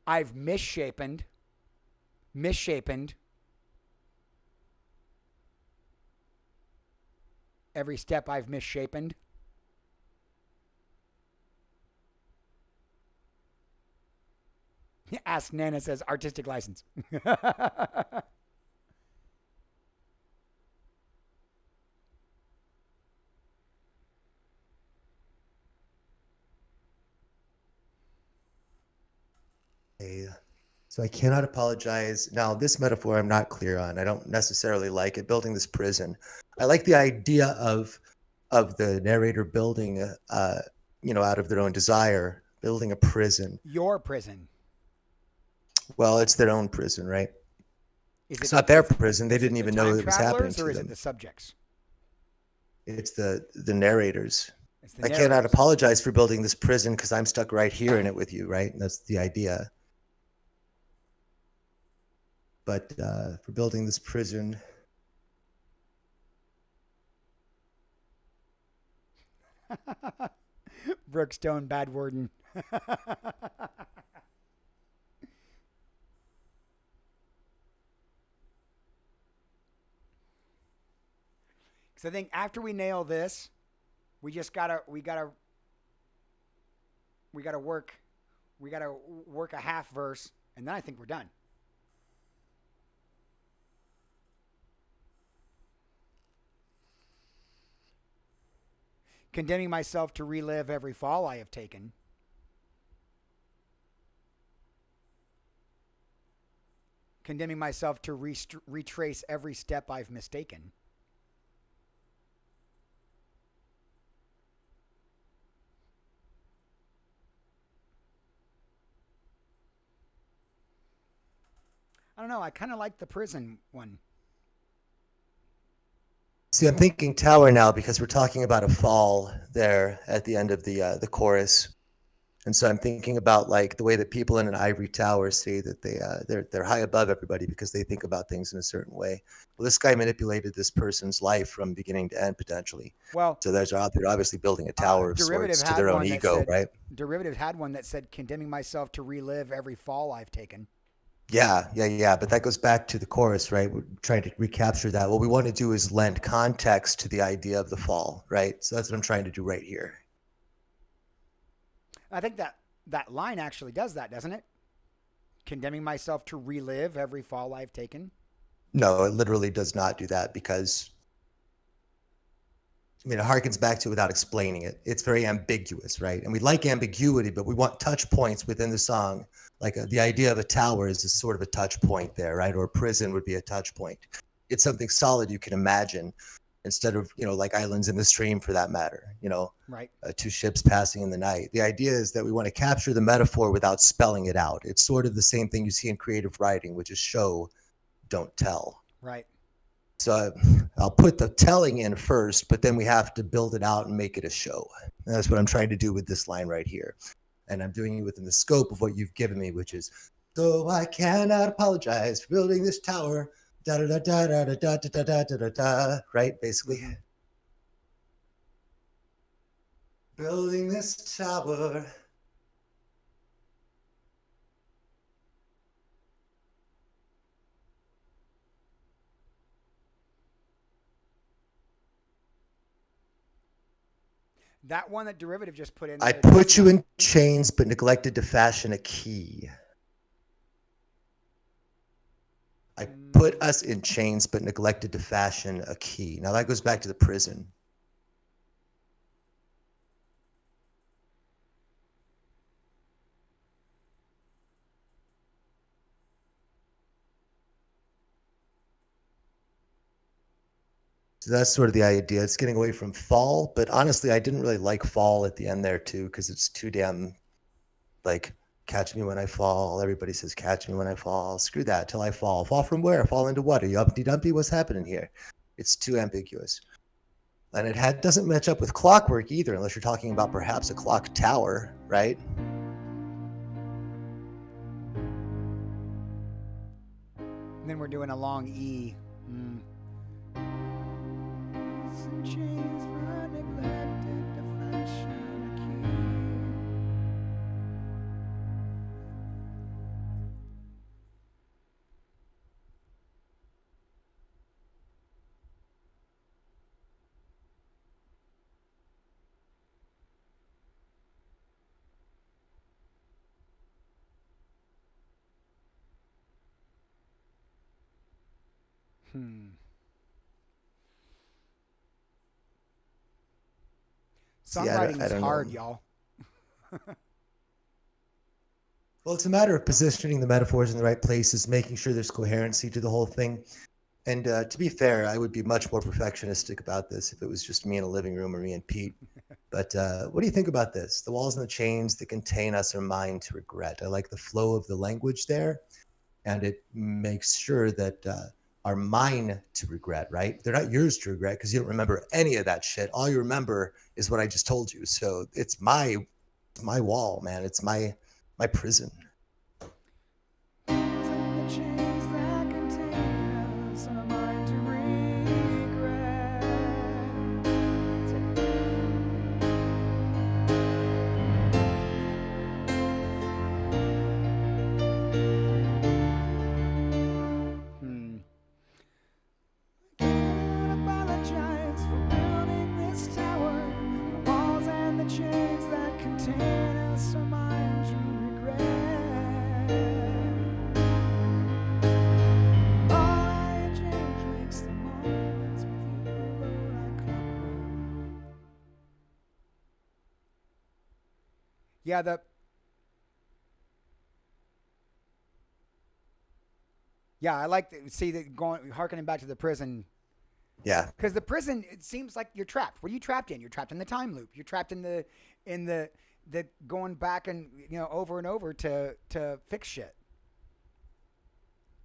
I've misshapened. Every step I've misshapened. Ask Nana says artistic license. Okay. So I cannot apologize. Now, this metaphor I'm not clear on. I don't necessarily like it. Building this prison. I like the idea of the narrator building, out of their own desire, building a prison. Your prison. Well, it's their own prison, right? Is It's it not their is prison. They is it didn't the even know time it was happening travelers or to is it them. the subjects? It's the narrators. It's the I cannot narrators. apologize for building this prison because I'm stuck right here in it with you, right? And that's the idea. But for building this prison, Brookstone, bad warden. Because I think after we nail this, we gotta work a half verse, and then I think we're done. Condemning myself to relive every fall I have taken. Condemning myself to retrace every step I've mistaken. I don't know. I kind of like the prison one. see, I'm thinking tower now because we're talking about a fall there at the end of the chorus, and so I'm thinking about like the way that people in an ivory tower say that they're high above everybody because they think about things in a certain way. Well, this guy manipulated this person's life from beginning to end potentially. Well, So they're obviously building a tower of Derivative sorts to had their own one that ego, said right? Derivative had one that said condemning myself to relive every fall I've taken. Yeah. But that goes back to the chorus, right? We're trying to recapture that. What we want to do is lend context to the idea of the fall, right? So that's what I'm trying to do right here. I think that line actually does that, doesn't it? Condemning myself to relive every fall I've taken. No, it literally does not do that because it harkens back to it without explaining it. It's very ambiguous, right? And we like ambiguity, but we want touch points within the song. Like the idea of a tower is sort of a touch point there, right? Or a prison would be a touch point. It's something solid you can imagine instead of, like islands in the stream for that matter, Right. two ships passing in the night. The idea is that we want to capture the metaphor without spelling it out. It's sort of the same thing you see in creative writing, which is show, don't tell. Right. So I'll put the telling in first, but then we have to build it out and make it a show. And that's what I'm trying to do with this line right here. And I'm doing it within the scope of what you've given me, which is, so I cannot apologize for building this tower. Da da da da da da da da da da da da. Right, basically. Mm-hmm. Building this tower. That one that Derivative just put in I there. put you in chains, but neglected to fashion a key. I put us in chains, but neglected to fashion a key. Now that goes back to the prison. So that's sort of the idea. It's getting away from fall, but honestly, I didn't really like fall at the end there too, because it's too damn like catch me when I fall. Everybody says catch me when I fall. Screw that till I fall. Fall from where? Fall into what? Are you Humpty Dumpty? What's happening here? It's too ambiguous. And it doesn't match up with Clockwerk either, unless you're talking about perhaps a clock tower, right? And then we're doing a long E. Songwriting is hard, y'all. Well, it's a matter of positioning the metaphors in the right places, making sure there's coherency to the whole thing. And to be fair, I would be much more perfectionistic about this if it was just me in a living room or me and Pete. But what do you think about this? The walls and the chains that contain us are mine to regret. I like the flow of the language there, and it makes sure that are mine to regret, right? They're not yours to regret because you don't remember any of that shit. All you remember is what I just told you. So it's my wall, man. It's my prison. And the chains that contain us are mine to regret. Hmm. Cannot apologize for building this tower. The walls and the chains that contain us are mine to regret. All I change makes the moments with you go like clockwork. Yeah, I like to see that going harkening back to the prison. Yeah. Because the prison, it seems like you're trapped. What are you trapped in? You're trapped in the time loop. You're trapped in the going back and over and over to fix shit.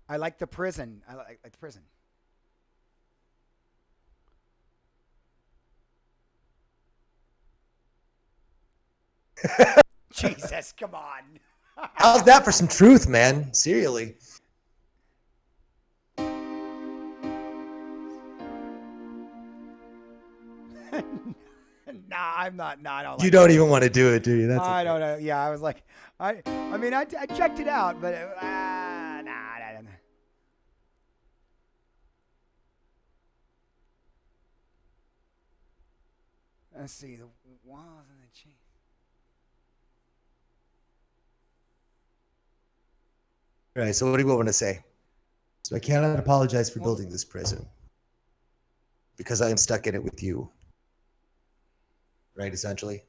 I like the prison. I like the prison. Jesus, come on. How's that for some truth, man? Seriously. Nah, I'm not. Nah, I don't like. You don't even want to do it, do you? That's I okay. don't know. Yeah, I was like, I mean, I checked it out, but nah. Let's see the walls and the chain. All right. So what do you want to say? So I cannot apologize for building this prison because I am stuck in it with you. Right, essentially.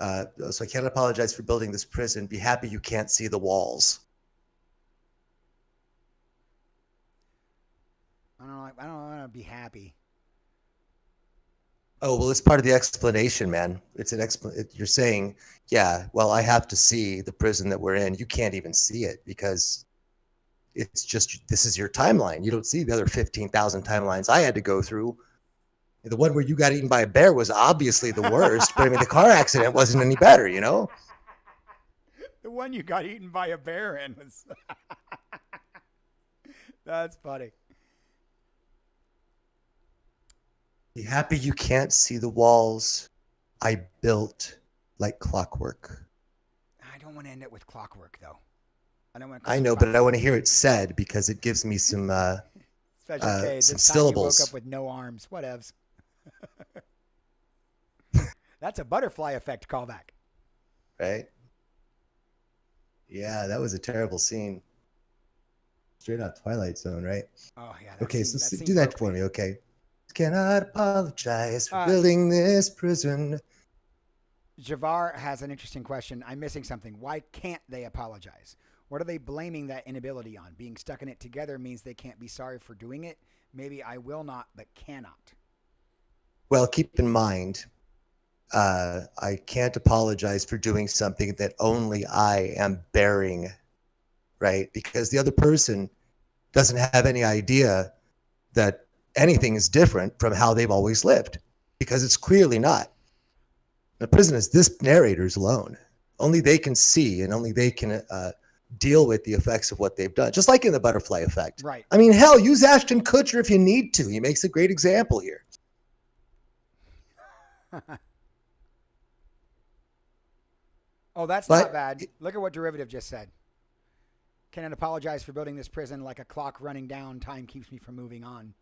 So I can't apologize for building this prison. Be happy you can't see the walls. I don't want to be happy. Oh, well, it's part of the explanation, man. It's an you're saying, yeah, well, I have to see the prison that we're in. You can't even see it because it's just, this is your timeline. You don't see the other 15,000 timelines I had to go through. The one where you got eaten by a bear was obviously the worst, but I mean, the car accident wasn't any better, you know? The one you got eaten by a bear in was. That's funny. Be happy you can't see the walls I built like clockwork. I don't want to end it with clockwork, though. I don't want to. I know, but I want to hear it said because it gives me some Special K. some This time you woke syllables. up with no arms. Whatevs. That's a butterfly effect callback. Right? Yeah, that was a terrible scene. Straight out Twilight Zone, right? Oh yeah. Okay, scene, so scene do that broke for me, okay? Cannot apologize for Uh, building this prison. Javar has an interesting question. I'm missing something. Why can't they apologize? What are they blaming that inability on? Being stuck in it together means they can't be sorry for doing it. Maybe I will not, but cannot. Well, keep in mind, I can't apologize for doing something that only I am bearing, right? Because the other person doesn't have any idea that anything is different from how they've always lived, because it's clearly not. The prison is this narrator's alone. Only they can see, and only they can deal with the effects of what they've done. Just like in the butterfly effect. Right. I mean, hell, use Ashton Kutcher if you need to. He makes a great example here. Oh, that's But not bad. Look at what Derivative just said. Cannot apologize for building this prison like a clock running down. Time keeps me from moving on.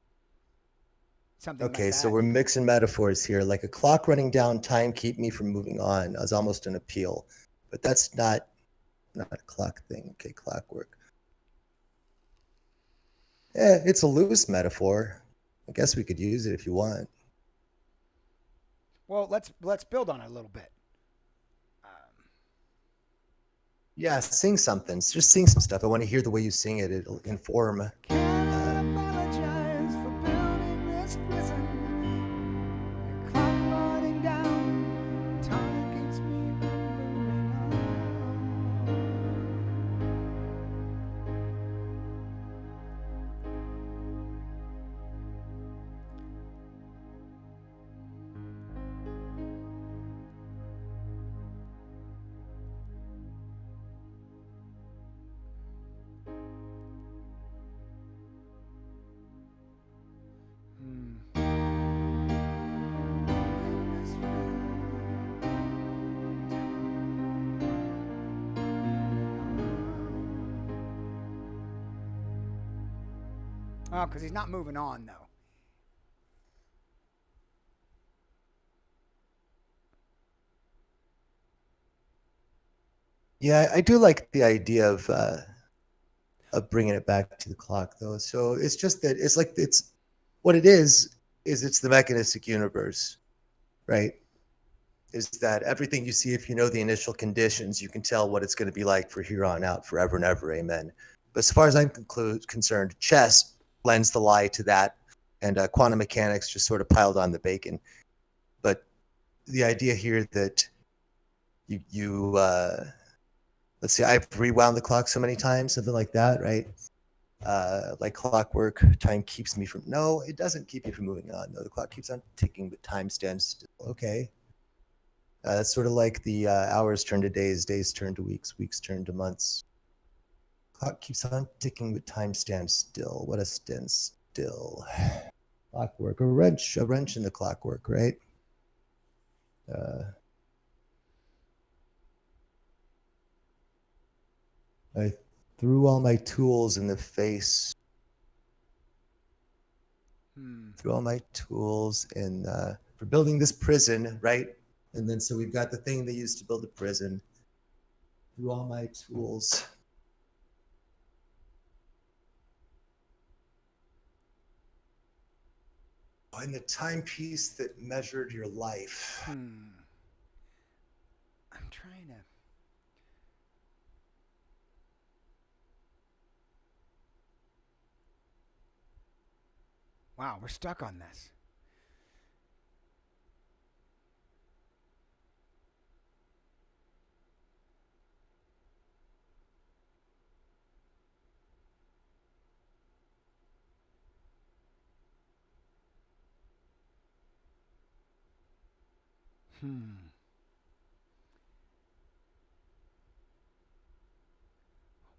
Something like that. Okay, so we're mixing metaphors here. Like a clock running down, time keep me from moving on is almost an appeal, but that's not a clock thing. Okay, clockwork. Yeah, it's a loose metaphor. I guess we could use it if you want. Well, let's build on it a little bit. Yeah, sing something. Just sing some stuff. I want to hear the way you sing it. It'll inform. Can I apologize for building this prison? The clock running down, time keeps me from moving on. Oh, because he's not moving on though. Yeah, I do like the idea of bringing it back to the clock, though. So it's just that it's like it's what it is it's the mechanistic universe, right? Is that everything you see, if you know the initial conditions, you can tell what it's going to be like for here on out, forever and ever, amen. But as far as I'm concerned, chess lends the lie to that, and quantum mechanics just sort of piled on the bacon. But the idea here that you let's see, I've rewound the clock so many times, something like that, right? Like clockwork, time keeps me from. No, it doesn't keep you from moving on. No, the clock keeps on ticking, but time stands still. Okay. That's sort of like the hours turn to days, days turn to weeks, weeks turn to months. Clock keeps on ticking, but time stands still. What a stand still. Clockwork, a wrench in the clockwork, right? I threw all my tools in the face. Threw all my tools in for building this prison, right? And then so we've got the thing they used to build a prison. Threw all my tools. Oh, and the timepiece that measured your life. I'm trying to. Wow, we're stuck on this.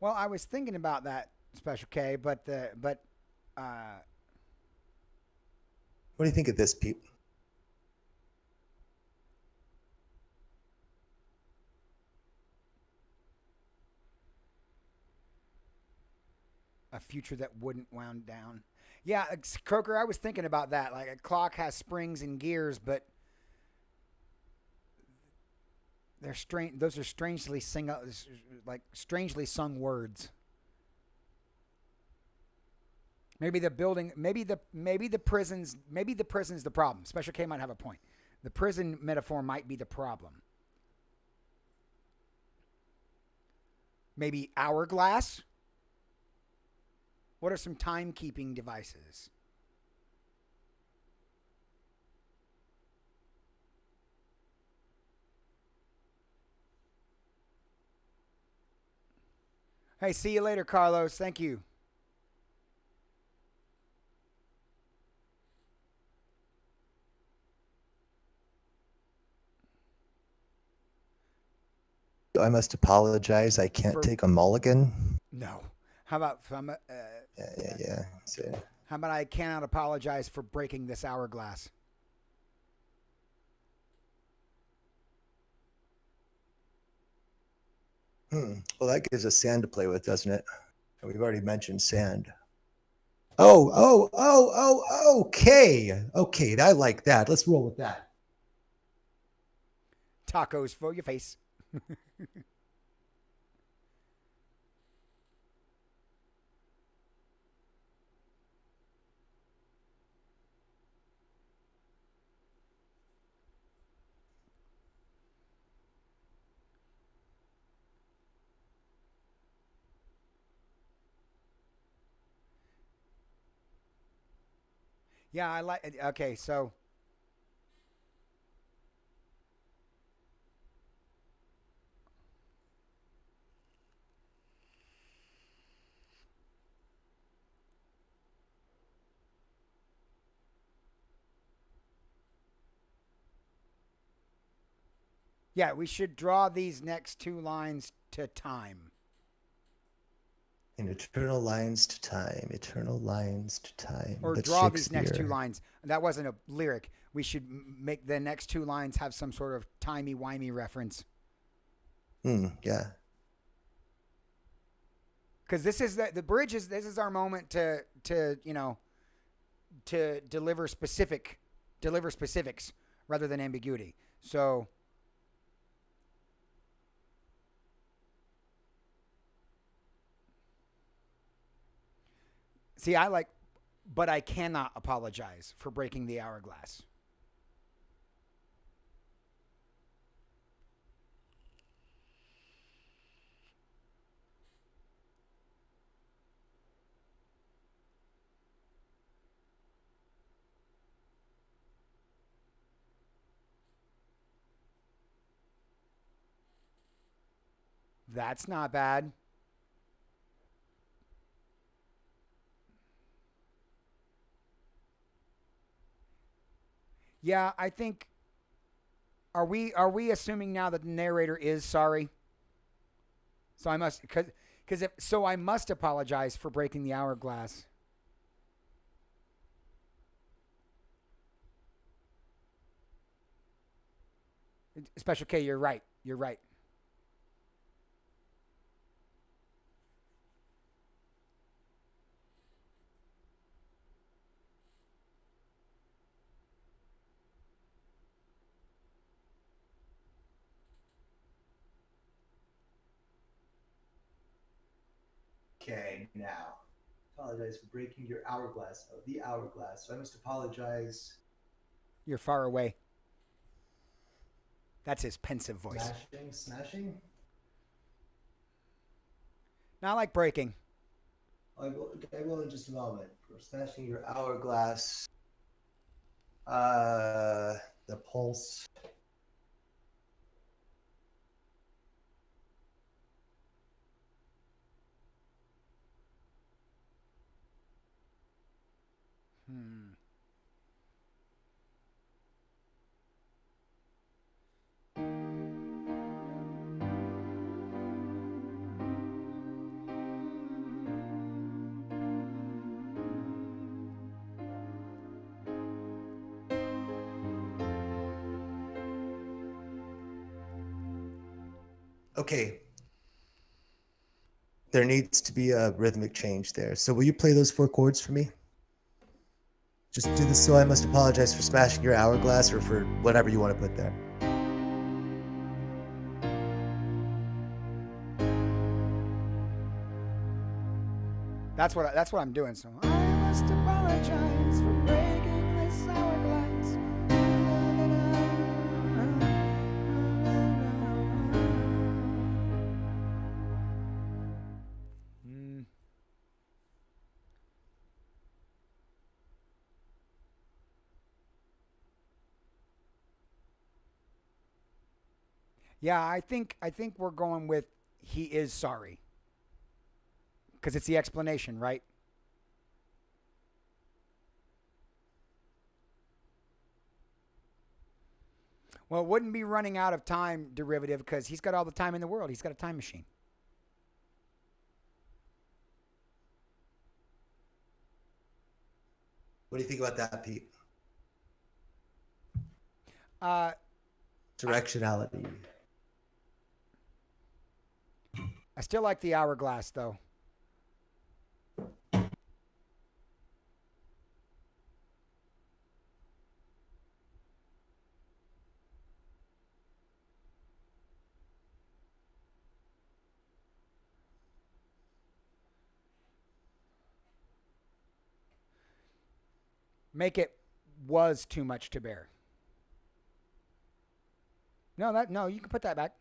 Well, I was thinking about that, Special K, but What do you think of this, Pete? a future that wouldn't wound down. Yeah, Croker, I was thinking about that. Like a clock has springs and gears, but they're strange. Those are strangely like strangely sung words. Maybe the building, maybe the prisons, maybe the prison's the problem. Special K might have a point. The prison metaphor might be the problem. Maybe hourglass. What are some timekeeping devices? Hey, see you later, Carlos. Thank you. I must apologize. I can't take a mulligan. No. How about Yeah. How about I cannot apologize for breaking this hourglass? Well, that gives us sand to play with, doesn't it? We've already mentioned sand. Okay. Okay, I like that. Let's roll with that. Tacos for your face. Yeah, I like. Okay, so yeah, we should draw these next two lines to time, In eternal lines to time, eternal lines to time. or That's draw these next two Shakespeare. lines. That wasn't a lyric. We should make the next two lines have some sort of timey wimey reference. Yeah. Because this is the bridge is this is our moment to to deliver specifics rather than ambiguity. So see, I like, but I cannot apologize for breaking the hourglass. That's not bad. Yeah, I think are we assuming now that the narrator is sorry? So I must because if so I must apologize for breaking the hourglass. Special K, you're right. You're right. Okay, now. Apologize for breaking your hourglass. Oh, the hourglass. So I must apologize. You're far away. That's his pensive voice. Smashing, smashing. Not like breaking. I will in just a moment. For smashing your hourglass. The pulse. Hmm. Okay, there needs to be a rhythmic change there. So will you play those four chords for me? Just do this. So I must apologize for smashing your hourglass, or for whatever you want to put there. That's what I'm doing. So I must apologize for breaking this hourglass. Mm. Yeah, I think we're going with he is sorry because it's the explanation, right? Well, it wouldn't be running out of time derivative because he's got all the time in the world. He's got a time machine. What do you think about that, Pete? Uh, I, Directionality. I still like the hourglass though. Make it was too much to bear. No, you can put that back.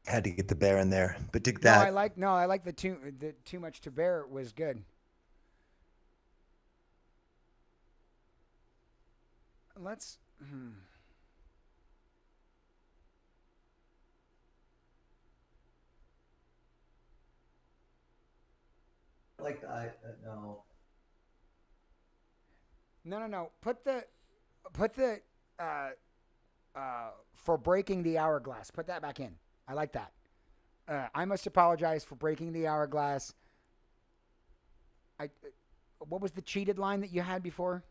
Had to get the bear in there, but dig No, that. I like the too much to bear was good. Let's. Like the I no. No. Put the uh, for breaking the hourglass. Put that back in. I like that. I must apologize for breaking the hourglass. I. What was the cheated line that you had before?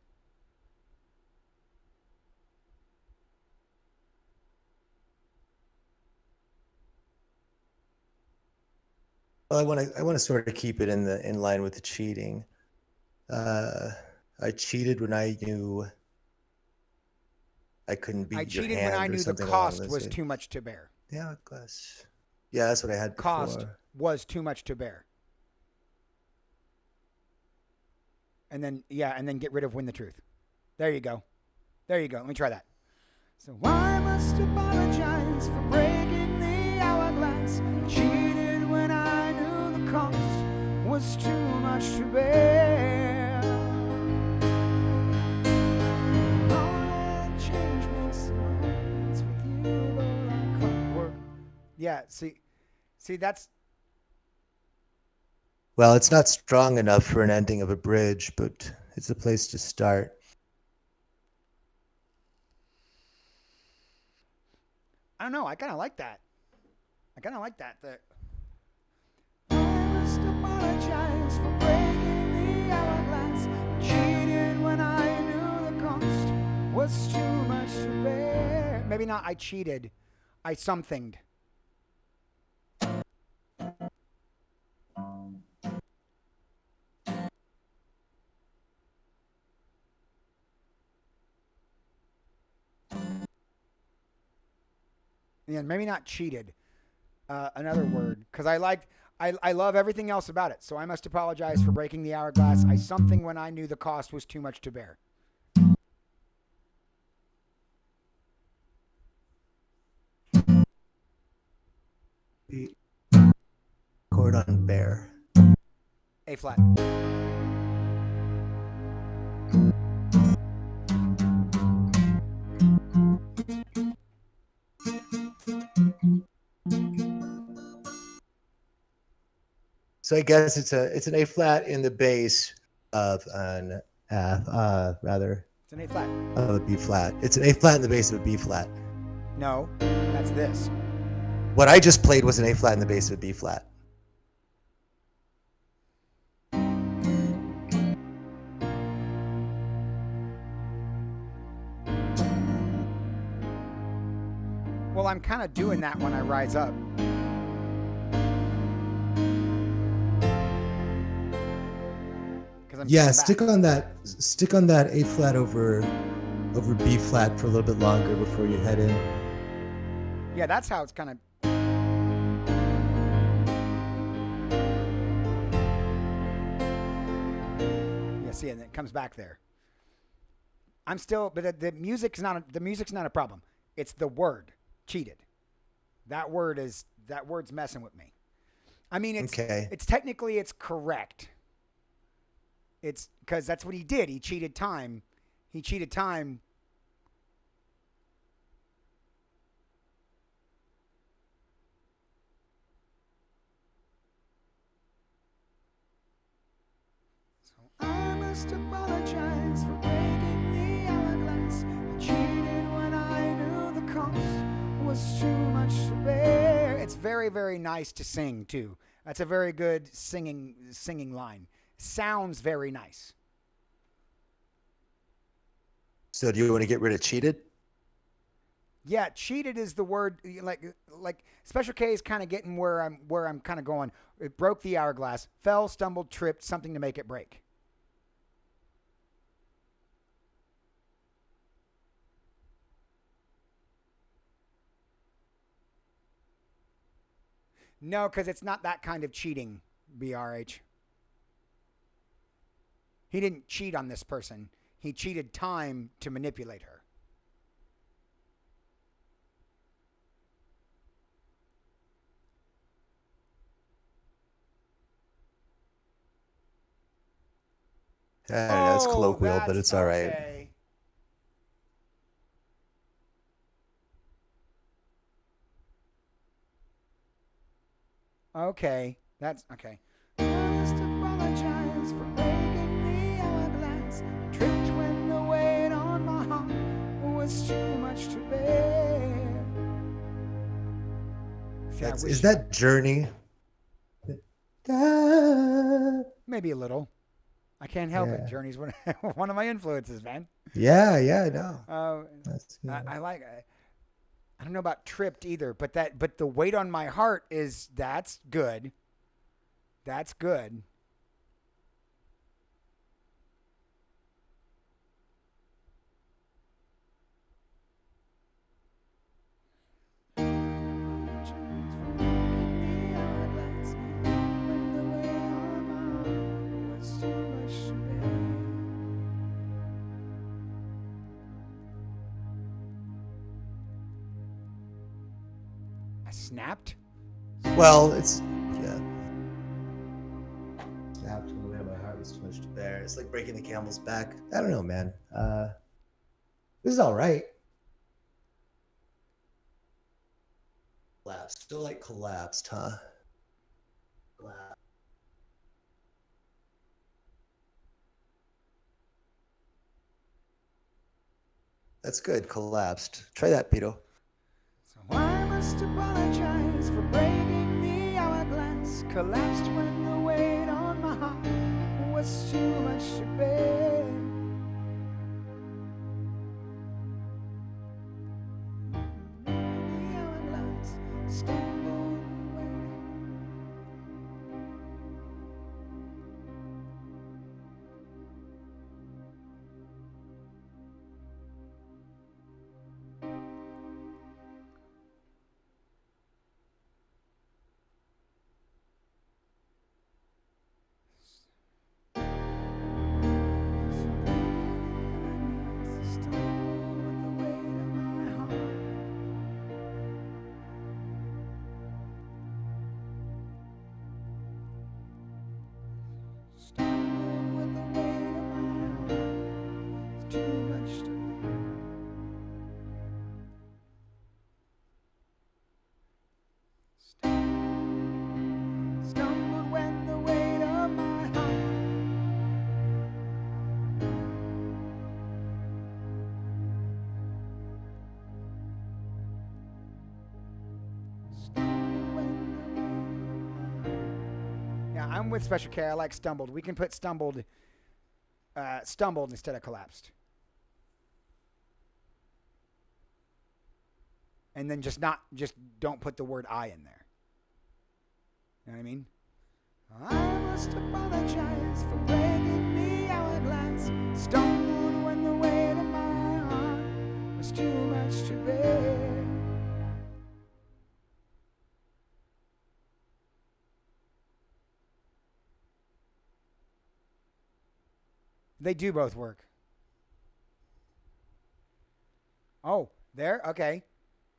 Well, I want to sort of keep it in line with the cheating. Uh, I cheated when I knew I couldn't I beat your cheated when I hand or knew the something along cost those was lines. too much to bear. The hourglass. Yeah, that's what I had Cost before. was too much to bear. And then get rid of win the truth. There you go. There you go. Let me try that. So I must apologize for breaking the hourglass. I cheated when I knew the cost was too much to bear. All that change makes a moments with you go like clockwork. Yeah, see that's Well, it's not strong enough for an ending of a bridge, but it's a place to start. I don't know, I kinda like that. I kinda like that. I must apologize for breaking the hourglass. I cheated when I knew the cost was too much to bear. Maybe not I cheated. I somethinged. Yeah, maybe not cheated. Another word. Because I love everything else about it. So I must apologize for breaking the hourglass. I something when I knew the cost was too much to bear. The chord on bear. A flat. So I guess it's an A flat in the bass of an F, rather It's an A flat. of a B flat. It's an A flat in the bass of a B flat. No, that's this. What I just played was an A flat in the bass of a B flat. Well, I'm kind of doing that when I rise up. Because I'm Yeah, coming back. stick on that A flat over B flat for a little bit longer before you head in. Yeah, that's how it's kind of. Yeah, see, and it comes back there. I'm still, but the music's not a problem. It's the word cheated. That word's messing with me. I mean, Okay. it's technically it's correct. It's because that's what he did. He cheated time. He cheated time. So I must apologize for breaking the hourglass. I cheated when I knew the cost was too much to bear. It's very, very nice to sing too. That's a very good singing line. Sounds very nice. So do you want to get rid of cheated? Yeah, cheated is the word. Like Special K is kind of getting where I'm kind of going. It broke the hourglass, fell, stumbled, tripped, something to make it break. No, because it's not that kind of cheating. BRH. He didn't cheat on this person. He cheated time to manipulate her. I don't know. It's colloquial, but that's it's all right. okay. Okay, that's okay. I must apologize for breaking the hourglass. I tripped when the weight on my heart was too much to bear. See, Is that Journey? Maybe a little. I can't help it. Journey's one of my influences, man. Yeah, I know. I like. I don't know about tripped either, but the weight on my heart that's good. That's good. Snapped? Well, it's snapped when the weight of my heart was too much to bear. It's like breaking the camel's back. I don't know, man. This is all right. Collapsed. Still like collapsed, huh? Collapsed. That's good. Collapsed. Try that, Pito. So I must apologize for breaking the hourglass. Collapsed when the weight on my heart was too much to bear. The hourglass stumbled away. I'm with Special K. I like stumbled. We can put stumbled instead of collapsed. And then just don't put the word I in there. You know what I mean? I must apologize for breaking the hourglass. Stumbled when the weight of my heart was too much to bear. They do both work. Oh, there? Okay.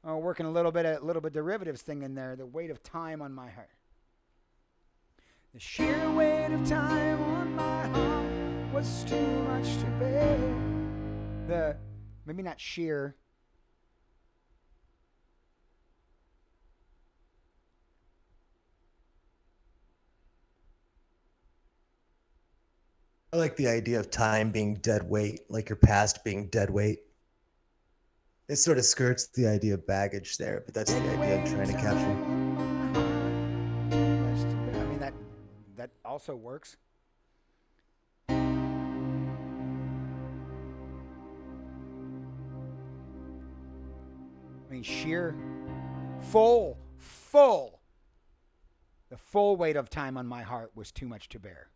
Oh, working a little bit derivatives thing in there. The weight of time on my heart. The sheer weight of time on my heart was too much to bear. Maybe not sheer. I like the idea of time being dead weight, like your past being dead weight. It sort of skirts the idea of baggage there, but that's the idea I'm trying to capture. I mean, that also works. I mean, sheer, full. The full weight of time on my heart was too much to bear.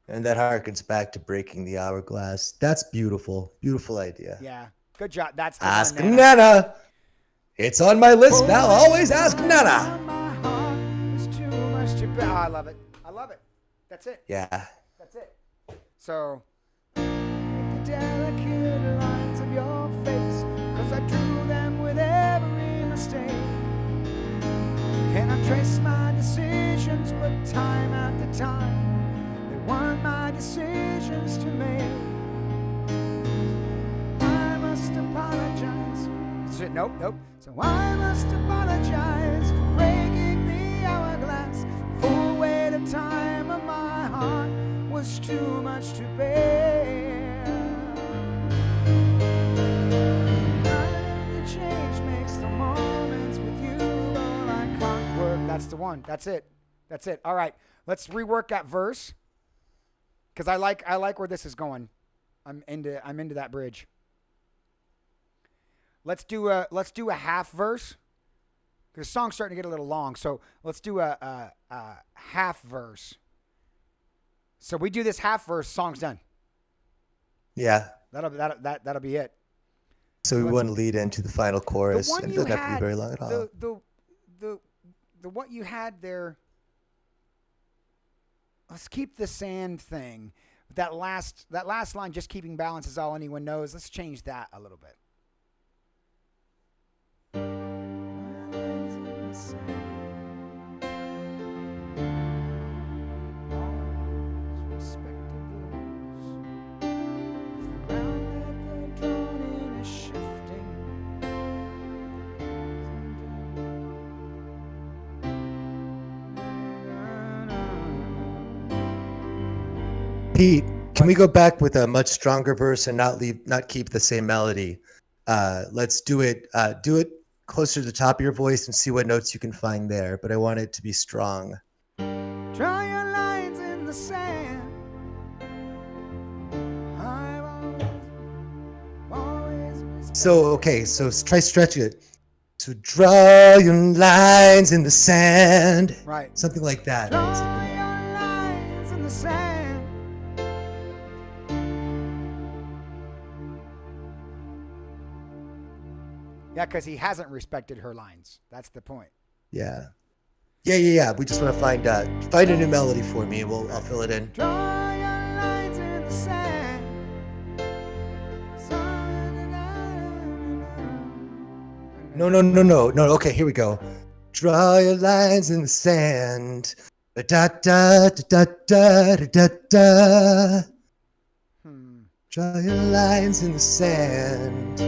And that harkens back to breaking the hourglass. That's beautiful. Beautiful idea. Yeah. Good job. That's the Ask one, Nana. It's on my list now. Always ask Nana. Oh, I love it. That's it. Yeah. That's it. So, the delicate lines of your face, 'cause I drew them with every mistake. And I traced my decisions, but time after time, they weren't my my decisions to make. I must apologize. Nope. So I must apologize for breaking the hourglass. Full weight of time of my heart was too much to bear. The change makes the moments with you go like clockwork. That's the one. That's it. All right, let's rework that verse because I like where this is going. I'm into that bridge. Let's do a half verse because the song's starting to get a little long. So let's do a half verse. So we do this half verse, song's done. Yeah. That'll be it. So we want to lead into the final chorus, and it doesn't have to be very long at all. The what you had there. Let's keep the sand thing. That last line, just keeping balance is all anyone knows. Let's change that a little bit. Pete, can we go back with a much stronger verse and not keep the same melody? Let's do it closer to the top of your voice and see what notes you can find there. But I want it to be strong. Draw your lines in the sand. So try stretching it. So draw your lines in the sand. Right. Something like that. Draw your lines in the sand. Yeah, because he hasn't respected her lines. That's the point. Yeah. We just want to find a new melody for me. I'll fill it in. Draw your lines in the sand. No. Okay, here we go. Draw your lines in the sand. Da da da da da da da. Draw your lines in the sand.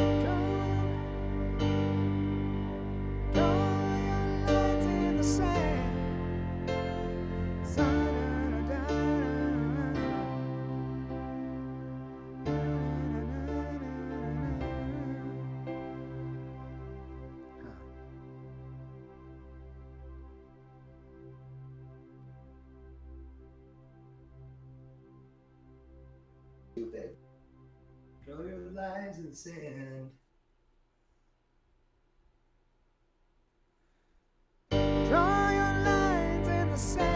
Draw your lines in the sand. Draw your lines in the sand.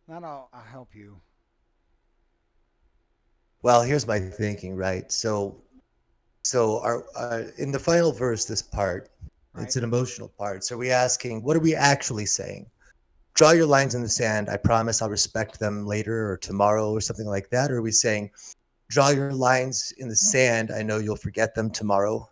That'll help you. Well, here's my thinking, right? So our in the final verse, this part, right. It's an emotional part. So we're asking, what are we actually saying? Draw your lines in the sand. I promise I'll respect them later or tomorrow or something like that. Or are we saying, draw your lines in the sand. I know you'll forget them tomorrow.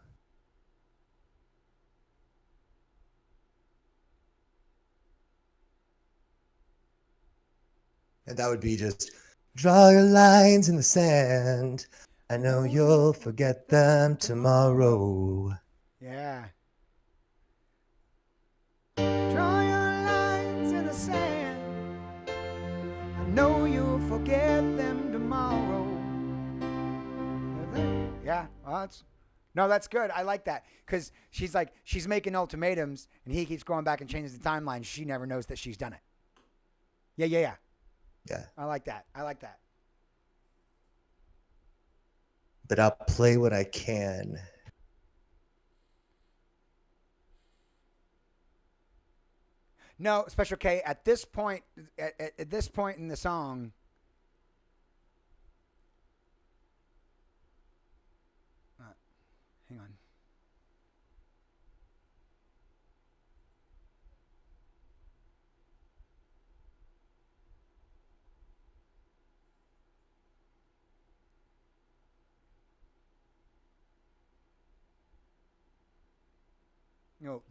And that would be just, draw your lines in the sand. I know you'll forget them tomorrow. Yeah. Draw your lines in the sand. I know you'll forget them tomorrow. Yeah, well, that's good. I like that because she's making ultimatums and he keeps going back and changing the timeline. She never knows that she's done it. Yeah. Yeah. I like that. But I'll play what I can. No, Special K, at this point in the song, hang on.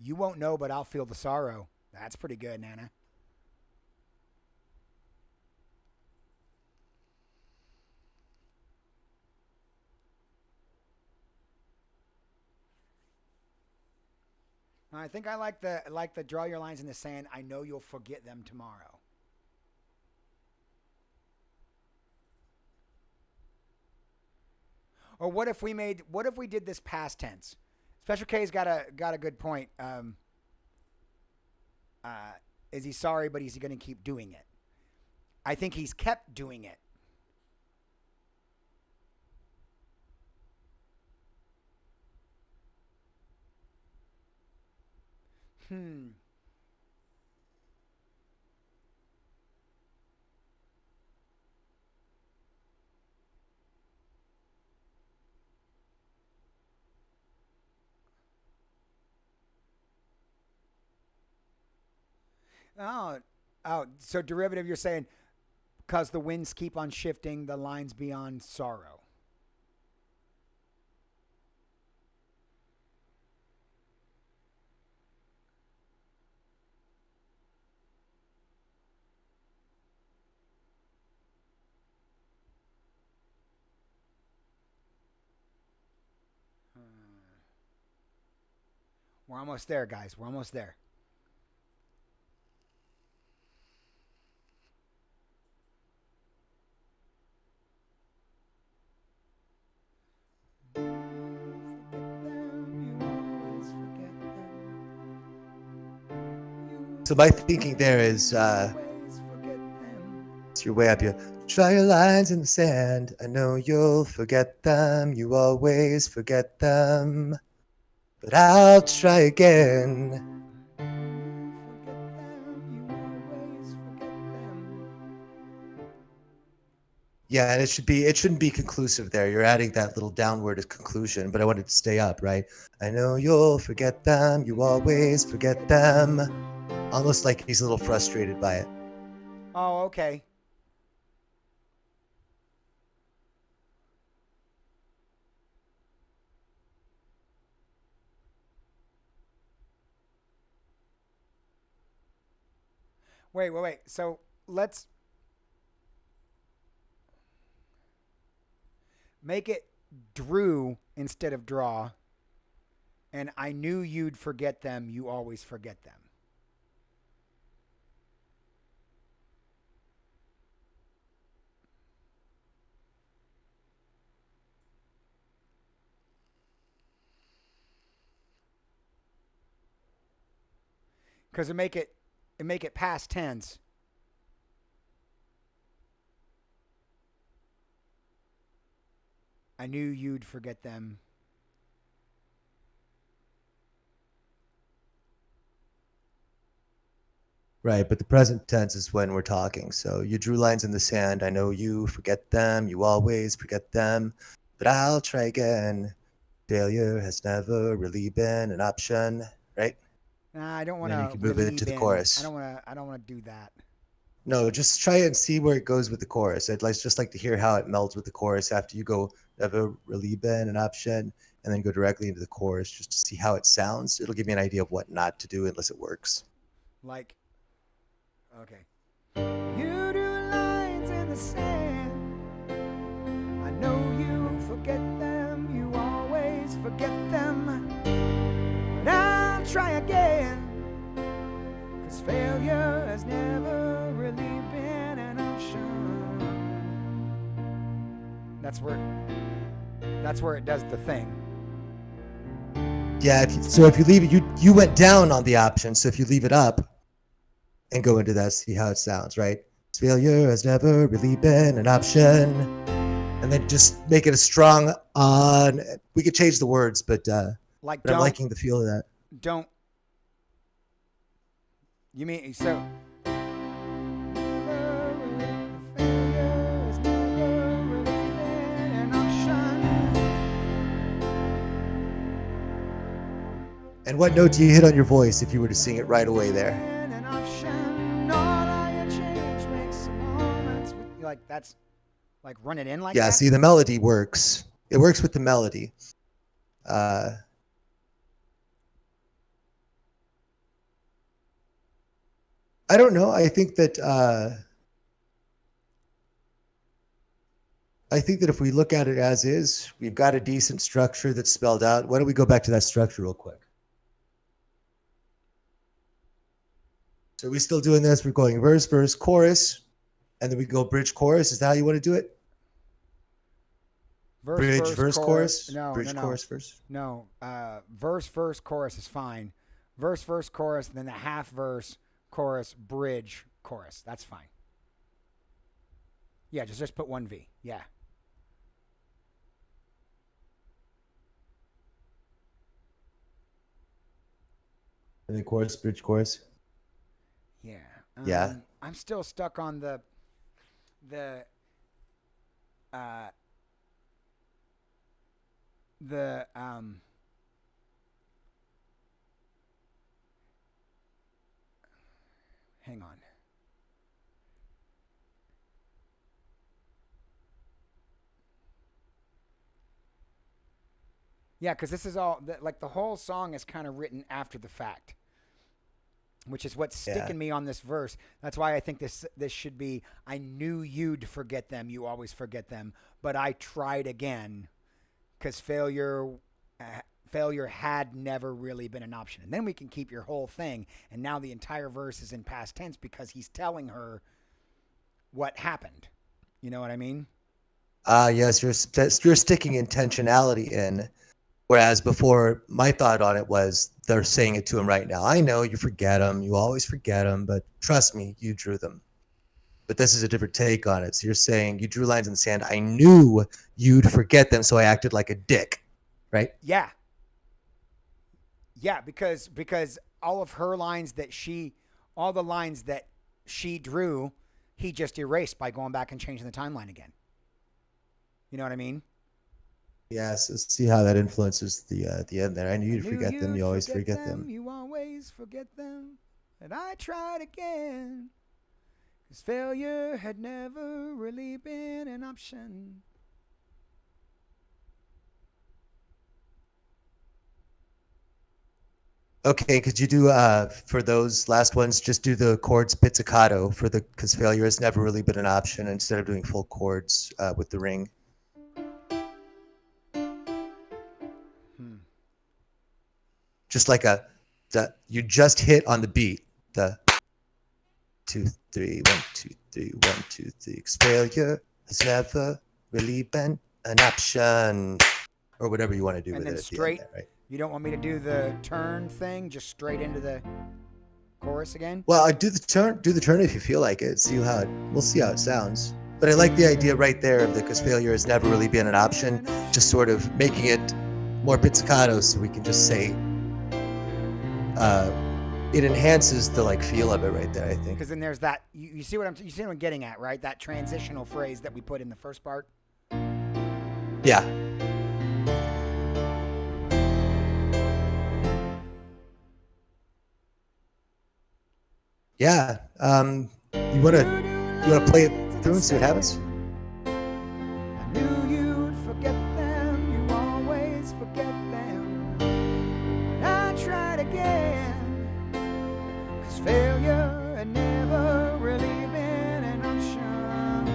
You won't know, but I'll feel the sorrow. That's pretty good, Nana. I think I like the draw your lines in the sand. I know you'll forget them tomorrow. Or what if we did this past tense? Special K's got a good point. Is he sorry, but is he going to keep doing it? I think he's kept doing it. Hmm. Oh, so derivative, you're saying because the winds keep on shifting, the lines beyond sorrow. We're almost there, guys. We're almost there. So my thinking there is, it's your way up here. Try your lines in the sand. I know you'll forget them. You always forget them. But I'll try again. Yeah, and it shouldn't be conclusive there. You're adding that little downward conclusion, but I want it to stay up, right? I know you'll forget them. You always forget them. Almost like he's a little frustrated by it. Oh, okay. Wait. So let's make it drew instead of draw. And I knew you'd forget them. You always forget them. Because it make it past tense. I knew you'd forget them. Right, but the present tense is when we're talking. So you drew lines in the sand. I know you forget them. You always forget them. But I'll try again. Failure has never really been an option, right? Nah, I don't And want then you to can move it to relieve the in. chorus. I don't want to do that. No, just try and see where it goes with the chorus. I'd just like to hear how it melds with the chorus after you go never really been an option and then go directly into the chorus just to see how it sounds. It'll give me an idea of what not to do unless it works. Like, okay. You do lines in the sand. I know you forget them. You always forget them. But I'll try again. 'Cause failure has never really been an option. That's where it does the thing. Yeah, if you leave it, you went down on the option. So if you leave it up and go into that, see how it sounds, right? Failure has never really been an option. And then just make it a strong on. We could change the words, but I'm liking the feel of that. Don't. You mean so? And what note do you hit on your voice if you were to sing it right away there? Like that's like run it in like yeah, that? see, the melody works. It works with the melody. I don't know. I think that if we look at it as is, we've got a decent structure that's spelled out. Why don't we go back to that structure real quick? So are we still doing this? We're going verse, verse, chorus, and then we go bridge, chorus. Is that how you want to do it? Verse, Bridge, verse, chorus. No, bridge, no. chorus, verse. No, verse, chorus is fine. Verse, chorus, then the half verse, chorus, bridge, chorus. That's fine. Yeah, just put 1V. Yeah. And then chorus, bridge, chorus. Yeah. Yeah. I'm still stuck on the hang on. Yeah, because this is all like the whole song is kind of written after the fact, which is what's sticking me on this verse. That's why I think this should be, I knew you'd forget them, you always forget them, but I tried again, because failure had never really been an option. And then we can keep your whole thing, and now the entire verse is in past tense because he's telling her what happened. You know what I mean? Yes, you're sticking intentionality in. Whereas before, my thought on it was they're saying it to him right now. I know you forget them. You always forget them. But trust me, you drew them. But this is a different take on it. So you're saying you drew lines in the sand. I knew you'd forget them, so I acted like a dick. Right? Yeah. Yeah, because all of her lines all the lines that she drew, he just erased by going back and changing the timeline again. You know what I mean? Yeah, so see how that influences the end there. I knew you'd forget them. You always forget them. You always forget them. And I tried again. Because failure had never really been an option. Okay, could you do for those last ones, just do the chords pizzicato because failure has never really been an option instead of doing full chords with the ring. Just like you just hit on the beat. The 2, 3, 1, 2, 3, 1, 2, 3. Failure has never really been an option, or whatever you want to do and with then it. Straight. At the end there, right? You don't want me to do the turn thing, just straight into the chorus again? Well, I do the turn. Do the turn if you feel like it. We'll see how it sounds. But I like the idea right there of because failure has never really been an option. Just sort of making it more pizzicato, so we can just say. It enhances the feel of it right there, I think. Because then there's that you see what I'm getting at, right? That transitional phrase that we put in the first part. Yeah. Yeah. You wanna play it through and see what happens? I knew you'd forget them, you always forget them. I tried again, 'cause failure had never really been an option.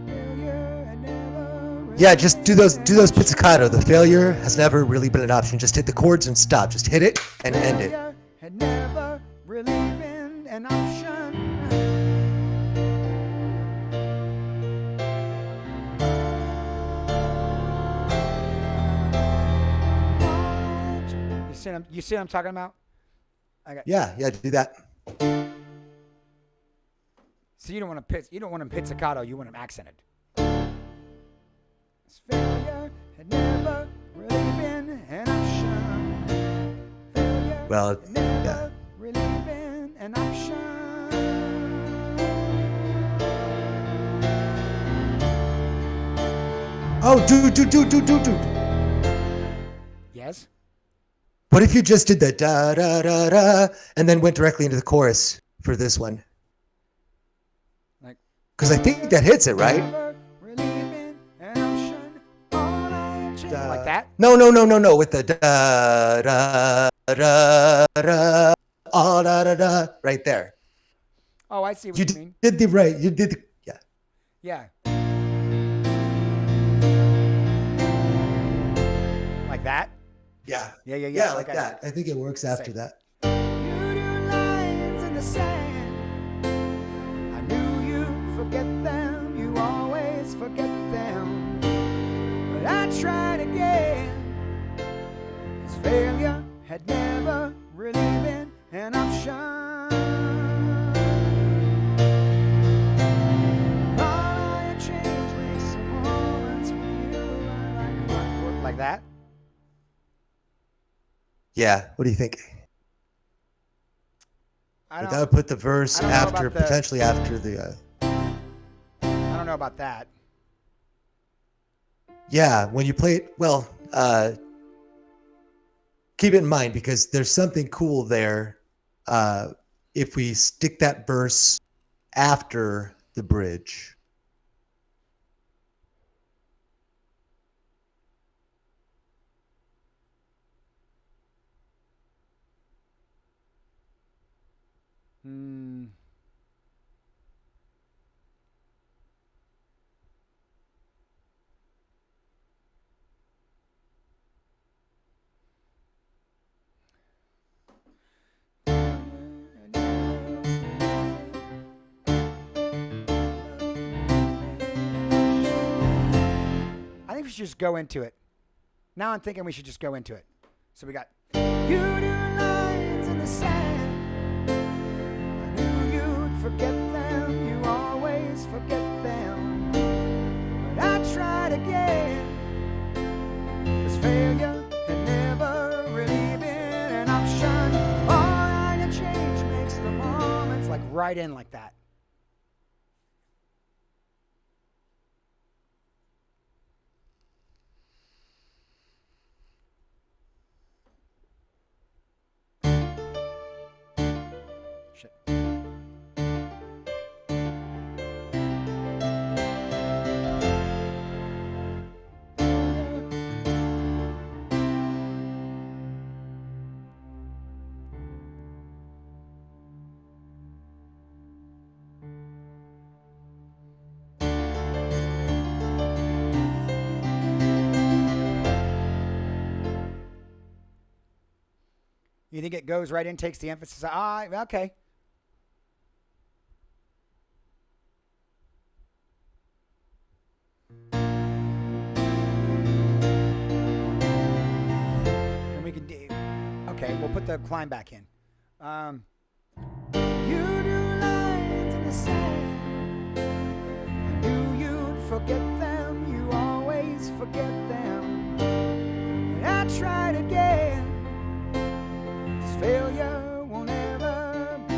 Failure had never really Yeah, just do those pizzicato. The failure has never really been an option. Just hit the chords and stop. Just hit it and end it. Failure had never really been an option. You see what I'm talking about? Yeah, do that. So you don't want him pizzicato, you want him accented. Failure had never really been an option. Failure had never really been an option. Oh, dude. Yes? What if you just did the da da da da and then went directly into the chorus for this one? Because I think that hits it, right? Like that? No. With the da da da, da, all da, da, da, right there. Oh, I see what You you mean. did the right. You did the, yeah. Yeah. Like that? Yeah. Yeah, yeah, yeah. Yeah, like Okay. that. I think it works after Say. that. You do lines in the sand. I knew you'd forget them. You always forget them. But I tried again. 'Cause failure had never really been an option. All I changed makes some moments with you. I like clockwork. Like that? Yeah. What do you think? I That don't. would put the verse I don't know after, about the. potentially after the. I don't know about that. Yeah, when you play it, well, keep it in mind because there's something cool there. If we stick that verse after the bridge. Hmm. I think we should just go into it. Now I'm thinking we should just go into it. So we got you do lines in the sand. I knew you'd forget them. You always forget them. But I tried again. 'Cause failure had never really been an option. All I change makes the moments like right in like that. Shit. You think it goes right in, takes the emphasis? Ah, okay. And we can do. Okay, we'll put the climb back in. You do lines in the sand. I knew you'd forget them. You always forget them. And I tried again. 'Cause failure won't ever be.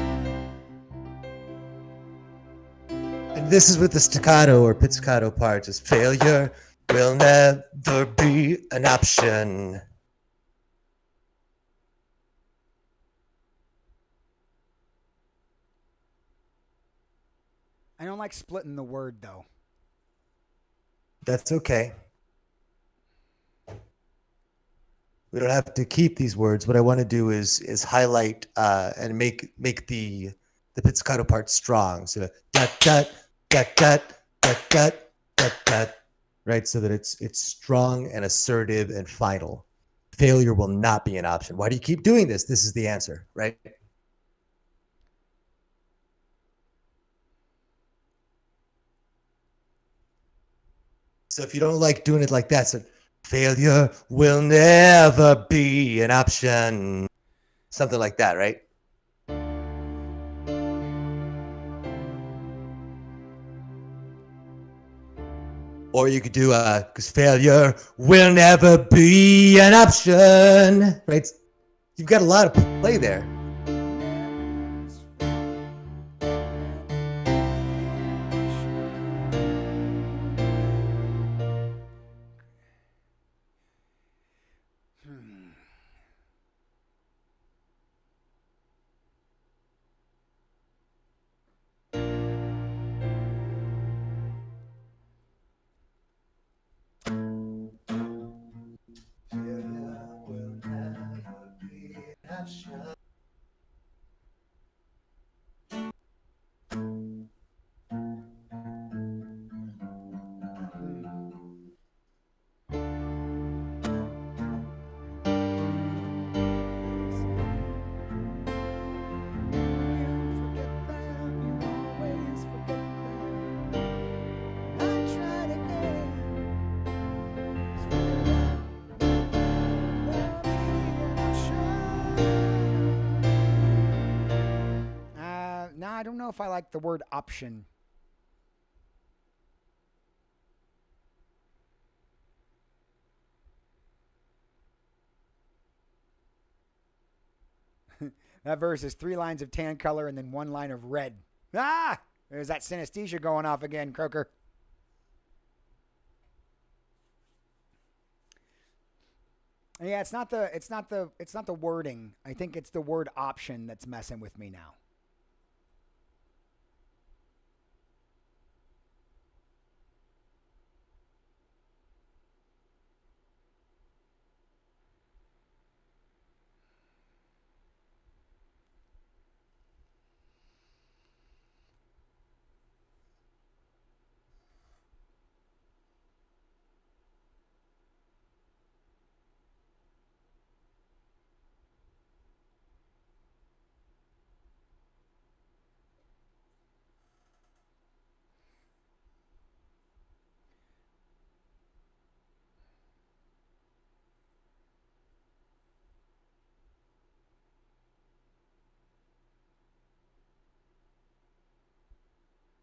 And this is with the staccato or pizzicato part. Is failure will never be an option. I don't like splitting the word though. That's okay. We don't have to keep these words. What I want to do is highlight and make the pizzicato part strong. So dot dot dot dot dot dot dot dot, right? So that it's strong and assertive and final. Failure will not be an option. Why do you keep doing this? This is the answer, right? So if you don't like doing it like that, so failure will never be an option. Something like that, right? Or you could do because failure will never be an option, right? You've got a lot of play there. No, I don't know if I like the word option. That verse is 3 lines of tan color and then 1 line of red. Ah! There's that synesthesia going off again, Croker. Yeah, it's not the wording. I think it's the word option that's messing with me now.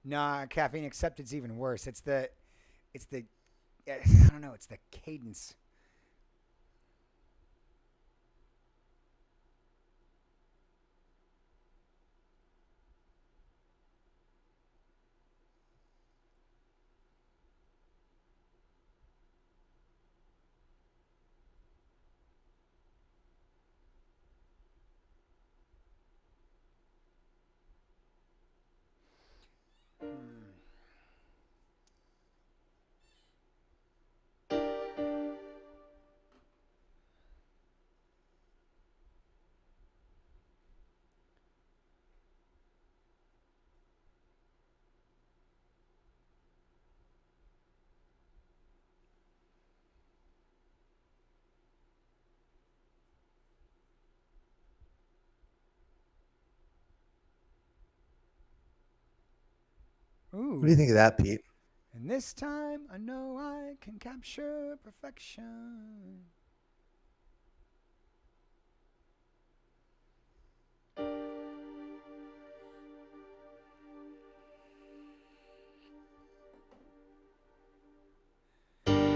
Nah, caffeine accepted's even worse. It's the I don't know, it's the cadence. Ooh. What do you think of that, Pete? And this time I know I can capture perfection.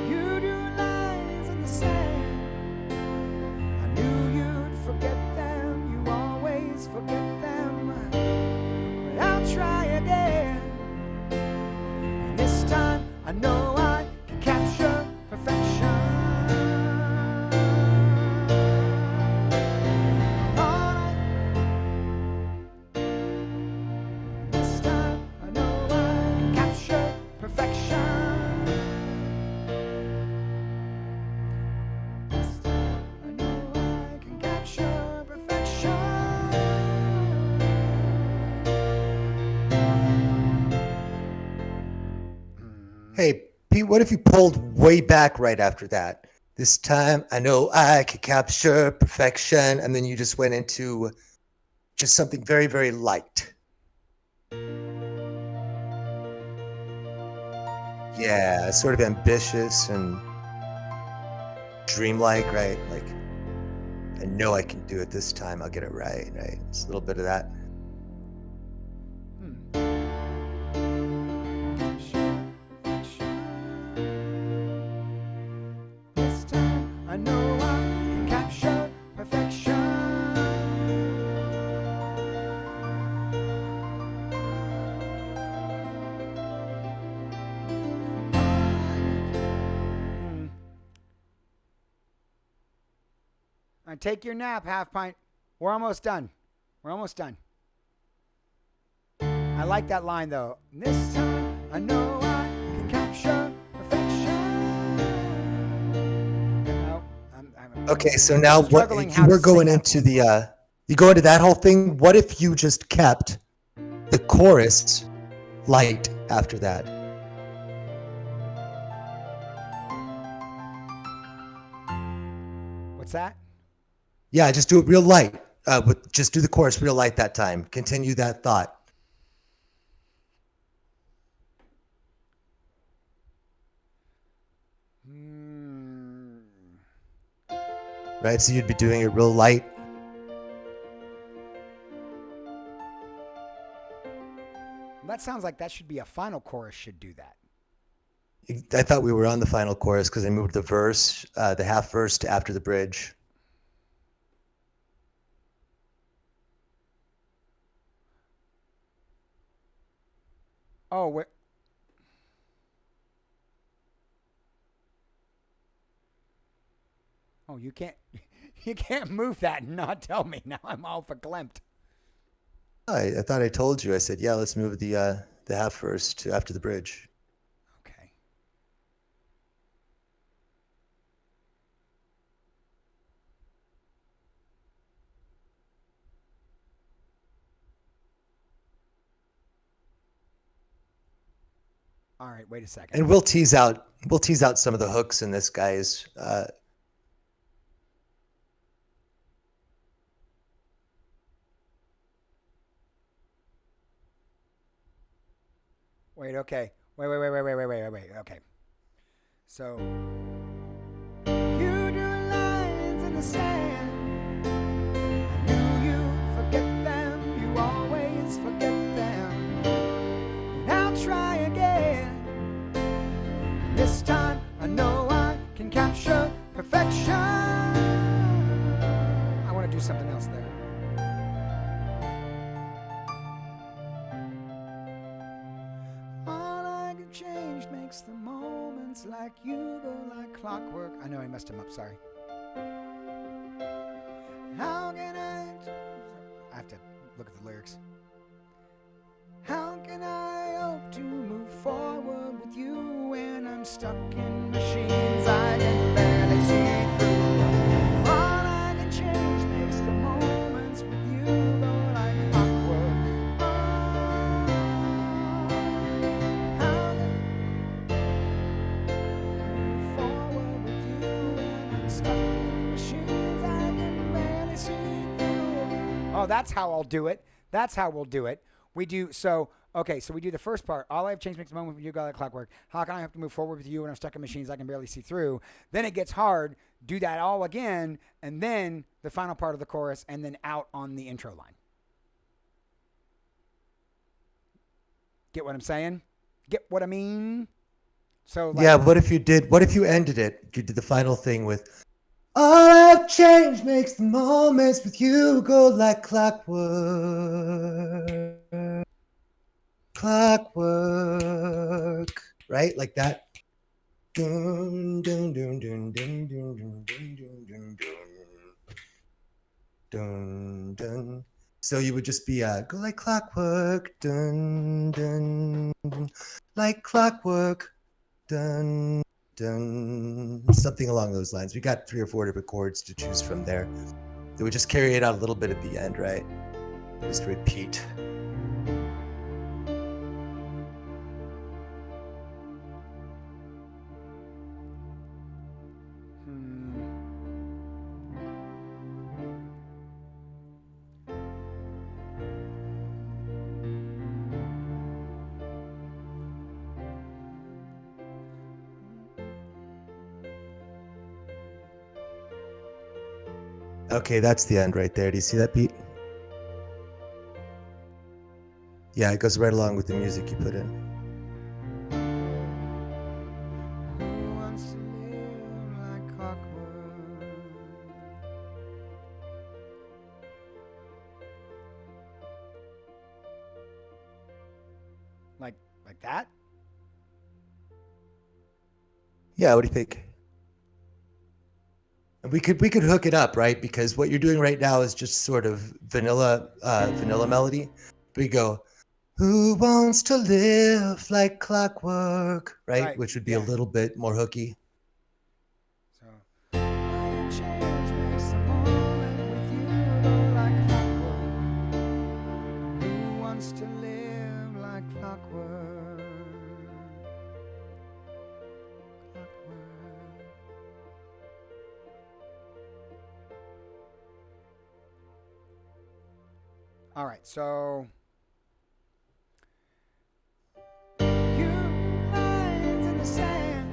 You drew lines in the sand. I knew you'd forget them. You always forget them. But I'll try again. And this time I know I can capture perfection. This time I know I can capture perfection. This time I know I can capture perfection. Hey, Pete, what if you pulled way back right after that? This time I know I can capture perfection. And then you just went into just something very, very light. Yeah, sort of ambitious and dreamlike, right? Like, I know I can do it this time. I'll get it right, right? It's a little bit of that. This time I know I can capture perfection. All right, take your nap, half pint. We're almost done. We're almost done. I like that line though. This time I know I can capture perfection. No, Okay, so now what struggling you how to were going sing into the You go into that whole thing. What if you just kept the chorus light after that? What's that? Yeah, just do it real light. Just do the chorus real light that time. Continue that thought. Right, so you'd be doing it real light. That sounds like that should be a final chorus should do that. I thought we were on the final chorus because I moved the verse, the half verse to after the bridge. Oh, wait. Oh, you can't move that and not tell me. Now I'm all verklempt. I thought I told you. I said, yeah, let's move the half verse to after the bridge. Okay. All right, wait a second. And we'll tease out some of the hooks in this, guys. Wait, okay. Wait. Okay. So you drew lines in the sand. I knew you forget them. You always forget them. And I'll try again. This time I know I can capture perfection. I want to do something else there. All I can change makes the moments like you go like clockwork. I know I messed him up, sorry. How can I have to look at the lyrics. How can I hope to move forward with you when I'm stuck in machines I can barely see through? All I can change makes the moments with you go like clockwork. How can I move forward with you when I'm stuck in machines I can barely see through? Oh, that's how I'll do it. That's how we'll do it. We do so. Okay, so we do the first part. All I've changed makes the moment with you got like clockwork. How can I have to move forward with you when I'm stuck in machines I can barely see through? Then it gets hard. Do that all again, and then the final part of the chorus, and then out on the intro line. Get what I'm saying? Get what I mean? So like, yeah, what if you ended it? You did the final thing with all I've changed makes the moments with you go like clockwork. Clockwork, right? Like that. Dun, dun, dun, dun, dun, dun, dun, dun, dun, dun, dun. So you would just be go like clockwork, dun, dun, dun, like clockwork, dun, dun, something along those lines. We got 3 or 4 different chords to choose from there. They would just carry it out a little bit at the end, right? Just repeat. Okay, that's the end right there. Do you see that beat? Yeah, it goes right along with the music you put in. who wants to live like clockwork? Like that? Yeah, what do you think? We could hook it up, right? Because what you're doing right now is just sort of vanilla melody. We go, who wants to live like clockwork, right? Which would be a little bit more hooky. So, change makes the moment with you go like clockwork. All right, so you lines in the sand.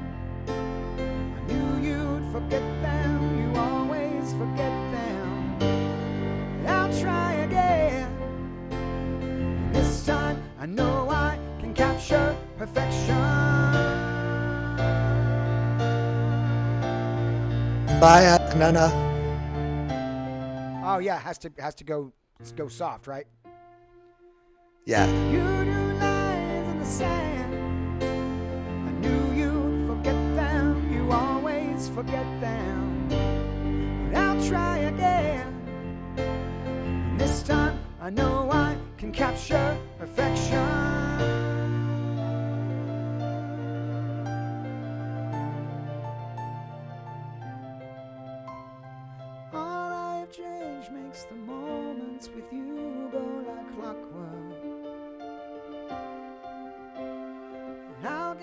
I knew you'd forget them. You always forget them. I'll try again. This time I know I can capture perfection. Bye, Nana. Oh yeah, has to go soft, right? Yeah. You do lines in the sand. I knew you'd forget them. You always forget them. But I'll try again. And this time I know I can capture perfection. All I have changed makes the moments with you go like clockwork. How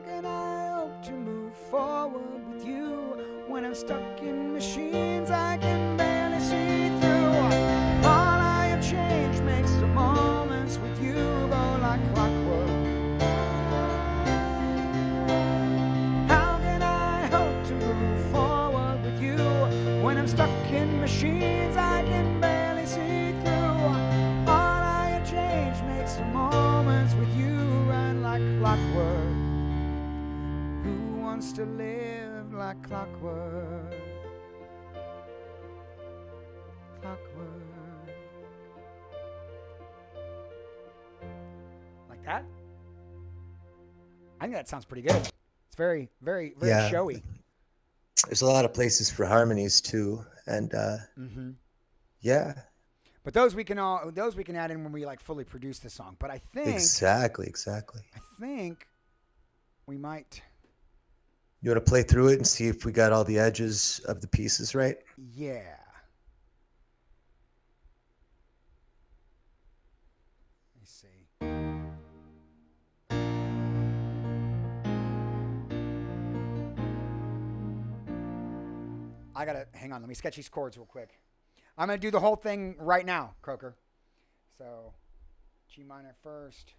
can I hope to move forward with you when I'm stuck in machines I can barely see through? All I have changed makes the moments with you go like clockwork. How can I hope to move forward with you when I'm stuck in machines I can barely see through? All I have changed makes the moments with you run like clockwork. Who wants to live like clockwork? Clockwork. Like that? I think that sounds pretty good. It's very, very, very Yeah. showy. There's a lot of places for harmonies too, and yeah, But those we can add in when we like fully produce the song. But I think exactly. I think we might. You want to play through it and see if we got all the edges of the pieces right? Yeah. Let me see. I gotta hang on. Let me sketch these chords real quick. I'm gonna do the whole thing right now, Croker. So, G minor first.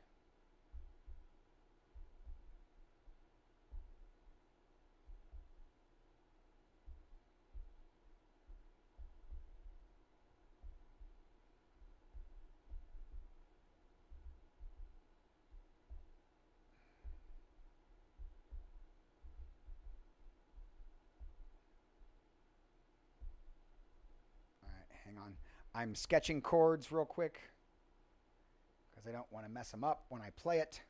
Hang on. I'm sketching chords real quick because I don't want to mess them up when I play it.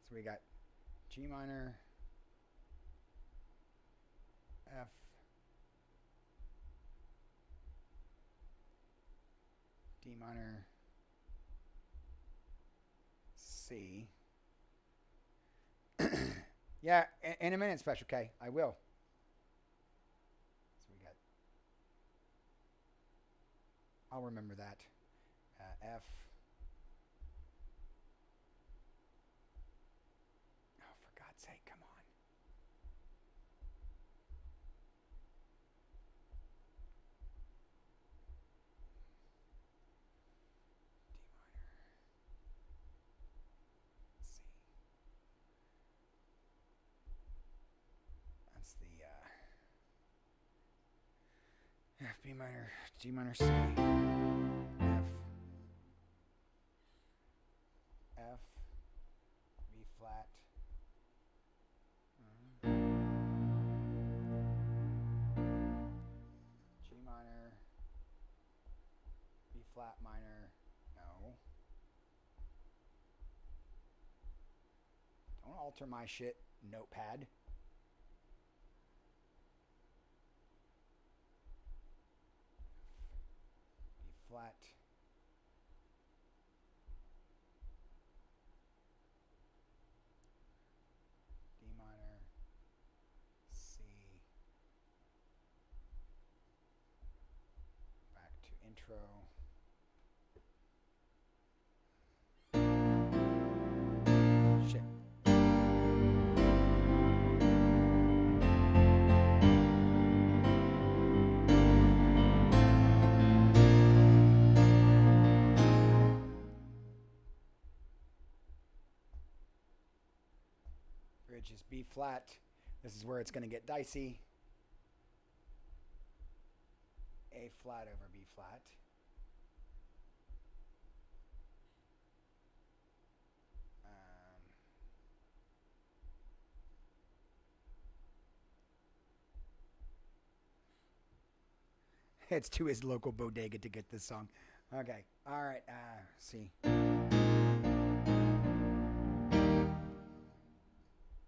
So we got G minor, F, D minor, C. Yeah, in a minute, Special K. I will. So we got. I'll remember that. F. Oh, for God's sake, come on. D minor, C. That's the F, B minor, G minor, C. F, B flat. G minor, B flat minor. No. Don't alter my shit, notepad. B flat. D minor, C. Back to intro. Shit. which is B flat. This is where it's going to get dicey. A flat over B flat. It's to his local bodega to get this song. Okay. All right. See.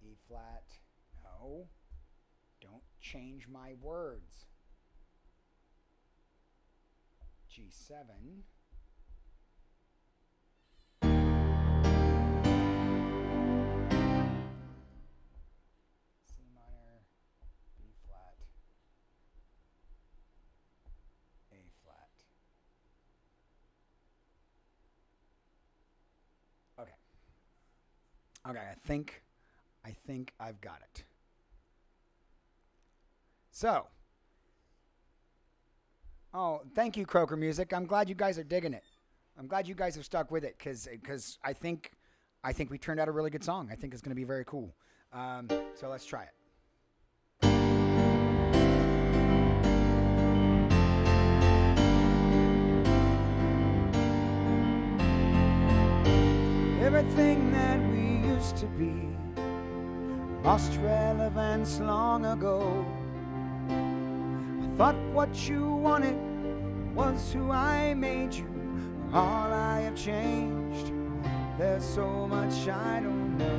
E flat. No. Don't change my words. G7. C minor. B flat. A flat. Okay. Okay, I think I've got it. So, oh, thank you, Croaker Music. I'm glad you guys are digging it. I'm glad you guys have stuck with it because I think we turned out a really good song. I think it's going to be very cool. So let's try it. Everything that we used to be lost relevance long ago. I thought what you wanted was who I made you. All I have changed, there's so much I don't know.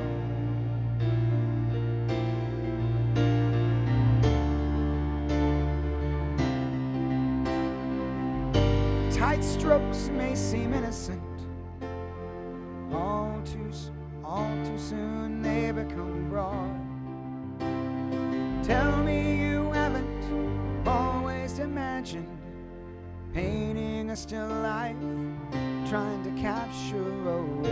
Tight strokes may seem innocent. All too soon they become broad. Tell me you haven't always imagined painting a still life, trying to capture a rose.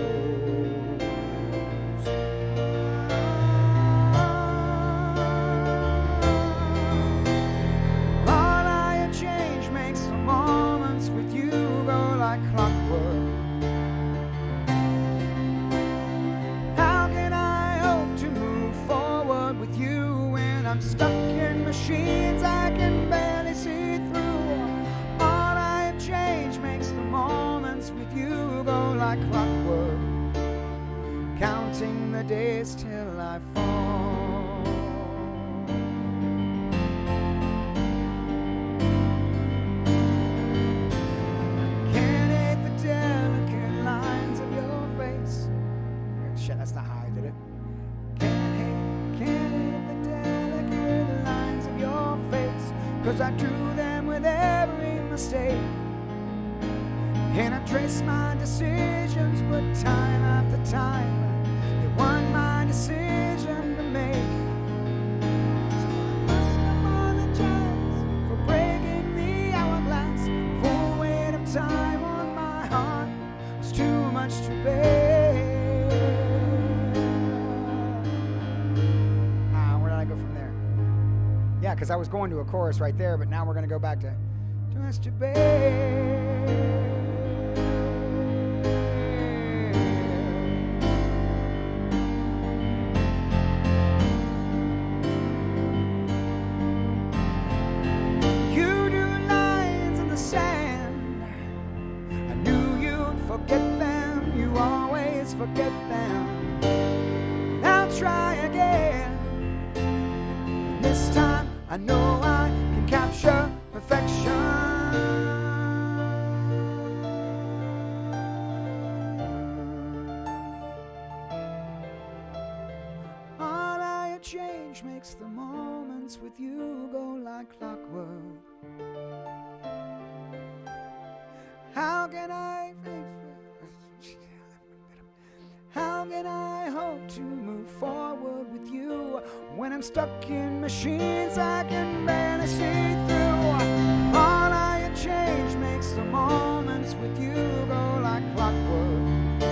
All I have changed makes the moments with you go like clockwork. I'm stuck in machines I can barely see through. All I have changed makes the moments with you go like clockwork, counting the days till I fall. I can't hate the delicate lines of your face. Shit, that's not how I did it. Can't hate the delicate lines of your face, 'cause I drew them with every mistake. And I trace my decisions, but time after time, it wasn't my decision to make. So I must apologize for breaking the hourglass. Full weight of time on my heart was too much to bear. Where did I go from there? Yeah, because I was going to a chorus right there, but now we're going to go back to too much to bear. Forget them. I'll try again. And this time I know I can capture perfection. All I have changed makes the moments with you go like clockwork. How can I hope to move forward with you when I'm stuck in machines I can barely see through? All I have changed makes the moments with you go like clockwork.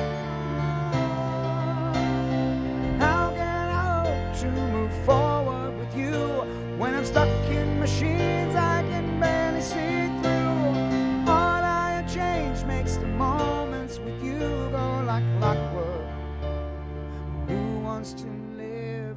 How can I hope to move forward with you when I'm stuck in machines I can barely see through? All I have changed makes the moments with you go like clockwork. Who wants to live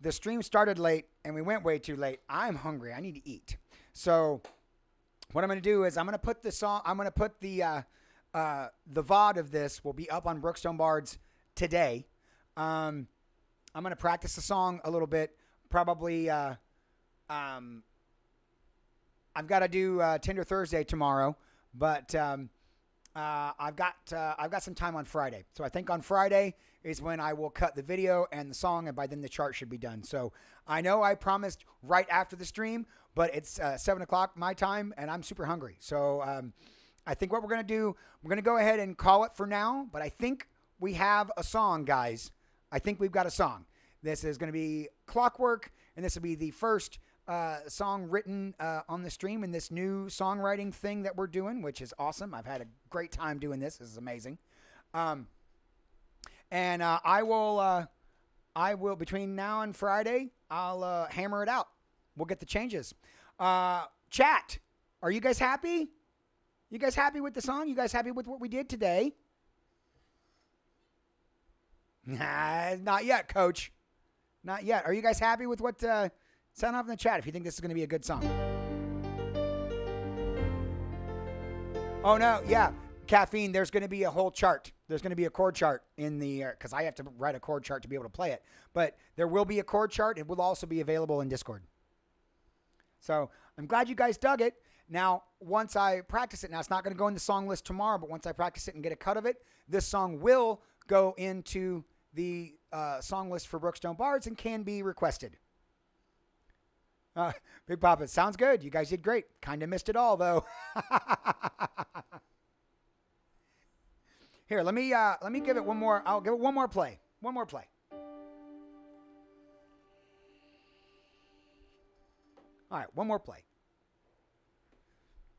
the stream started late and we went way too late. I'm hungry. I need to eat. So what I'm going to do is I'm going to put the song, I'm going to put the VOD of this will be up on Brookstone Bards today. I'm going to practice the song a little bit. Probably, I've got to do Tinder Thursday tomorrow, but I've got some time on Friday. So I think on Friday is when I will cut the video and the song, and by then the chart should be done. So I know I promised right after the stream, but it's 7 o'clock my time, and I'm super hungry. So I think what we're going to do, we're going to go ahead and call it for now, but I think we have a song, guys. I think we've got a song. This is going to be Clockwerk, and this will be the first song written on the stream in this new songwriting thing that we're doing, which is awesome. I've had a great time doing this. This is amazing. And I will between now and Friday, I'll hammer it out. We'll get the changes. Chat, are you guys happy? You guys happy with the song? You guys happy with what we did today? Nah, not yet, Coach. Not yet. Are you guys happy with what? Sound off in the chat if you think this is going to be a good song. Oh no, yeah, Caffeine. There's going to be a whole chart. There's going to be a chord chart in the because I have to write a chord chart to be able to play it. But there will be a chord chart. It will also be available in Discord. So I'm glad you guys dug it. Now, once I practice it, now it's not going to go in the song list tomorrow, but once I practice it and get a cut of it, this song will go into the song list for Brookstone Bards and can be requested. Big Papa, sounds good. You guys did great. Kind of missed it all, though. Here, let me give it one more. I'll give it one more play. One more play. All right, one more play.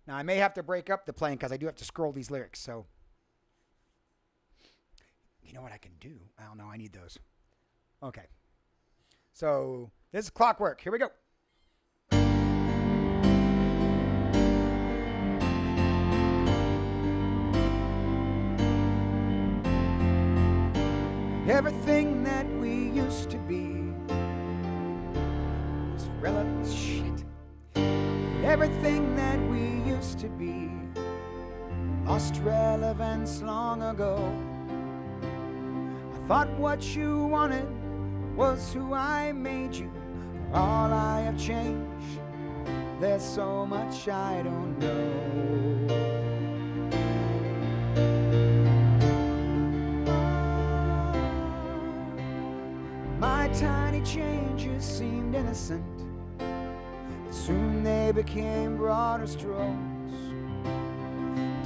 Now, I may have to break up the playing because I do have to scroll these lyrics, so. You know what I can do? I don't know. I need those. Okay. So, this is Clockwerk. Here we go. Everything that we used to be is relevant shit. Everything that we used to be lost relevance long ago. I thought what you wanted was who I made you. For all I have changed, there's so much I don't know. My tiny changes seemed innocent, but soon they became broader strokes.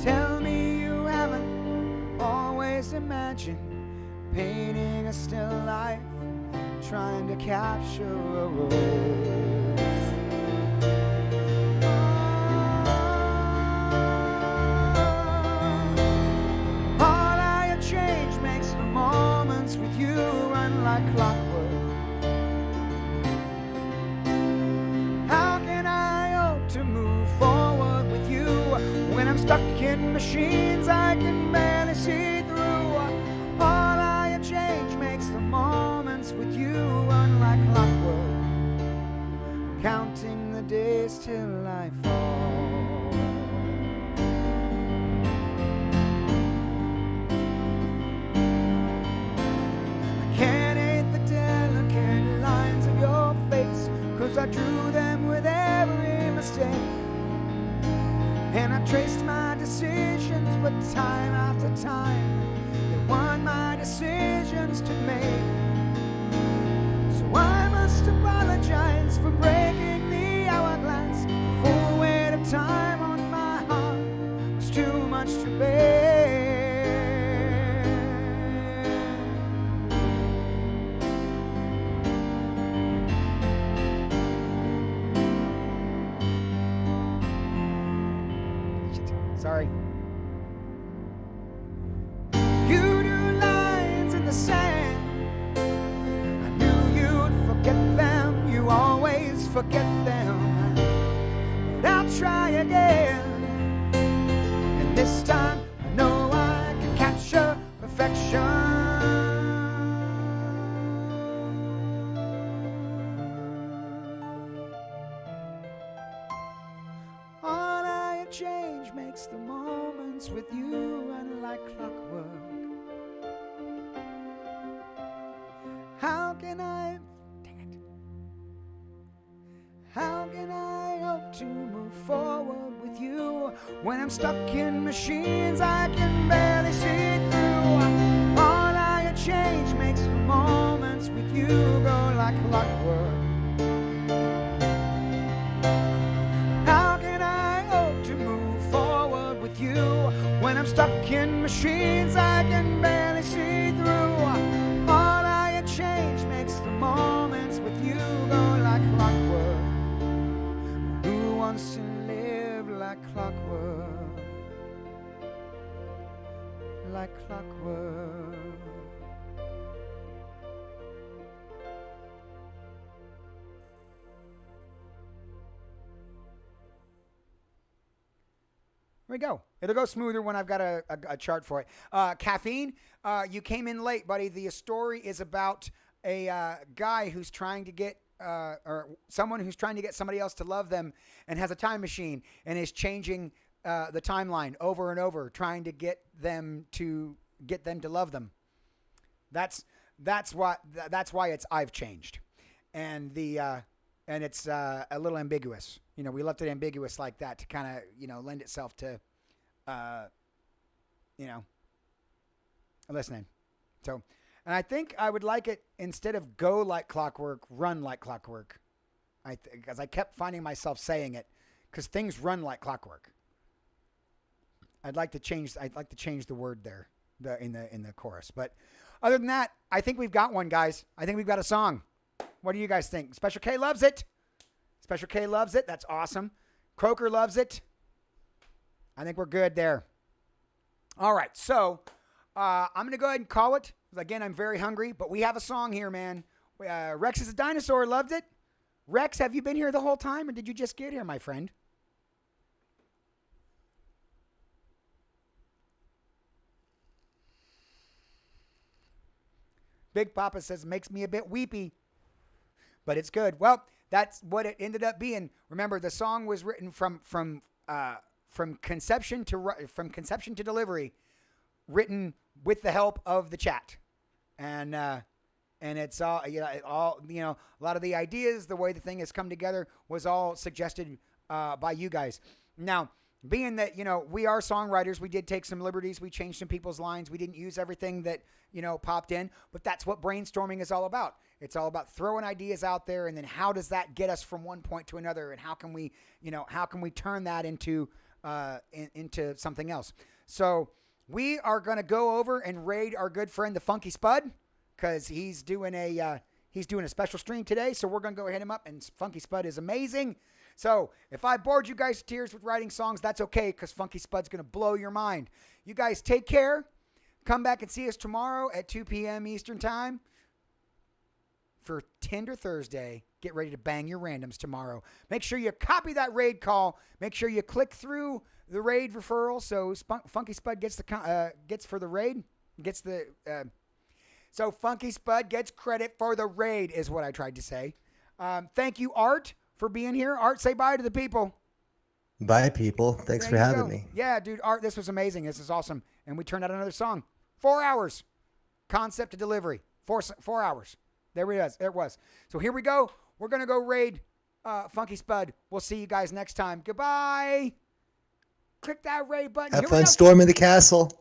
Tell me you haven't always imagined painting a still life, trying to capture a rose. All I have changed makes the moments with you run like clockwork. How can I hope to move forward with you when I'm stuck in machines I can barely see through? All I have changed makes the moments with you run like clockwork, counting the days till I fall. I can't hate the delicate lines of your face, 'cause I drew them with every mistake. And I traced my decisions, but time after time they weren't my decisions to make. So I must apologize for breaking the hourglass. The full weight of time on my heart was too much to bear. Sorry. You drew lines in the sand. I knew you'd forget them. You always forget them. But I'll try again. And this time I know I can capture perfection. moments with you run like clockwork. How can I, dang it, how can I hope to move forward with you when I'm stuck in machines I can barely see through? All I had changed makes the moments with you go like clockwork. How can I hope to move forward with you when I'm stuck in machines I can barely see through? All I had changed makes the moments with you go like clockwork. Who wants to live like clockwork? Like clockwork. There we go. It'll go smoother when I've got a chart for it. Caffeine, you came in late, buddy. The story is about a guy who's trying to get, or someone who's trying to get somebody else to love them and has a time machine and is changing the timeline over and over, trying to get them to love them. That's why it's I've changed, and it's a little ambiguous. You know, we left it ambiguous like that to kind of, you know, lend itself to, you know, listening. So, and I think I would like it instead of go like clockwork, run like clockwork. Because I kept finding myself saying it, because things run like clockwork. I'd like to change the word there, in the chorus. But other than that, I think we've got one, guys. I think we've got a song. What do you guys think? Special K loves it. Special K loves it. That's awesome. Croker loves it. I think we're good there. All right. So I'm going to go ahead and call it. Again, I'm very hungry, but we have a song here, man. Rex is a dinosaur. Loved it. Rex, have you been here the whole time, or did you just get here, my friend? Big Papa says, makes me a bit weepy, but it's good. Well, that's what it ended up being. Remember, the song was written from conception to delivery, written with the help of the chat, and it's all, you know, a lot of the ideas, the way the thing has come together was all suggested by you guys. Now, being that, you know, we are songwriters, we did take some liberties. We changed some people's lines. We didn't use everything that, you know, popped in, but that's what brainstorming is all about. It's all about throwing ideas out there, and then how does that get us from one point to another, and how can we turn that into something else? So we are going to go over and raid our good friend, the Funky Spud, because he's doing a special stream today. So we're going to go hit him up, and Funky Spud is amazing. So if I bored you guys to tears with writing songs, that's okay, because Funky Spud's going to blow your mind. You guys take care. Come back and see us tomorrow at 2 p.m. Eastern Time for Tinder Thursday. Get ready to bang your randoms tomorrow. Make sure you copy that raid call. Make sure you click through the raid referral so Funky Spud gets for the raid. So Funky Spud gets credit for the raid is what I tried to say. Thank you, Art, for being here. Art, say bye to the people. Bye, people. Thanks for having me. Yeah, dude, Art, this was amazing. This is awesome. And we turned out another song. 4 hours. Concept to delivery. 4 hours. There it was. So here we go. We're going to go raid Funky Spud. We'll see you guys next time. Goodbye. Click that raid button. Have fun storming the castle.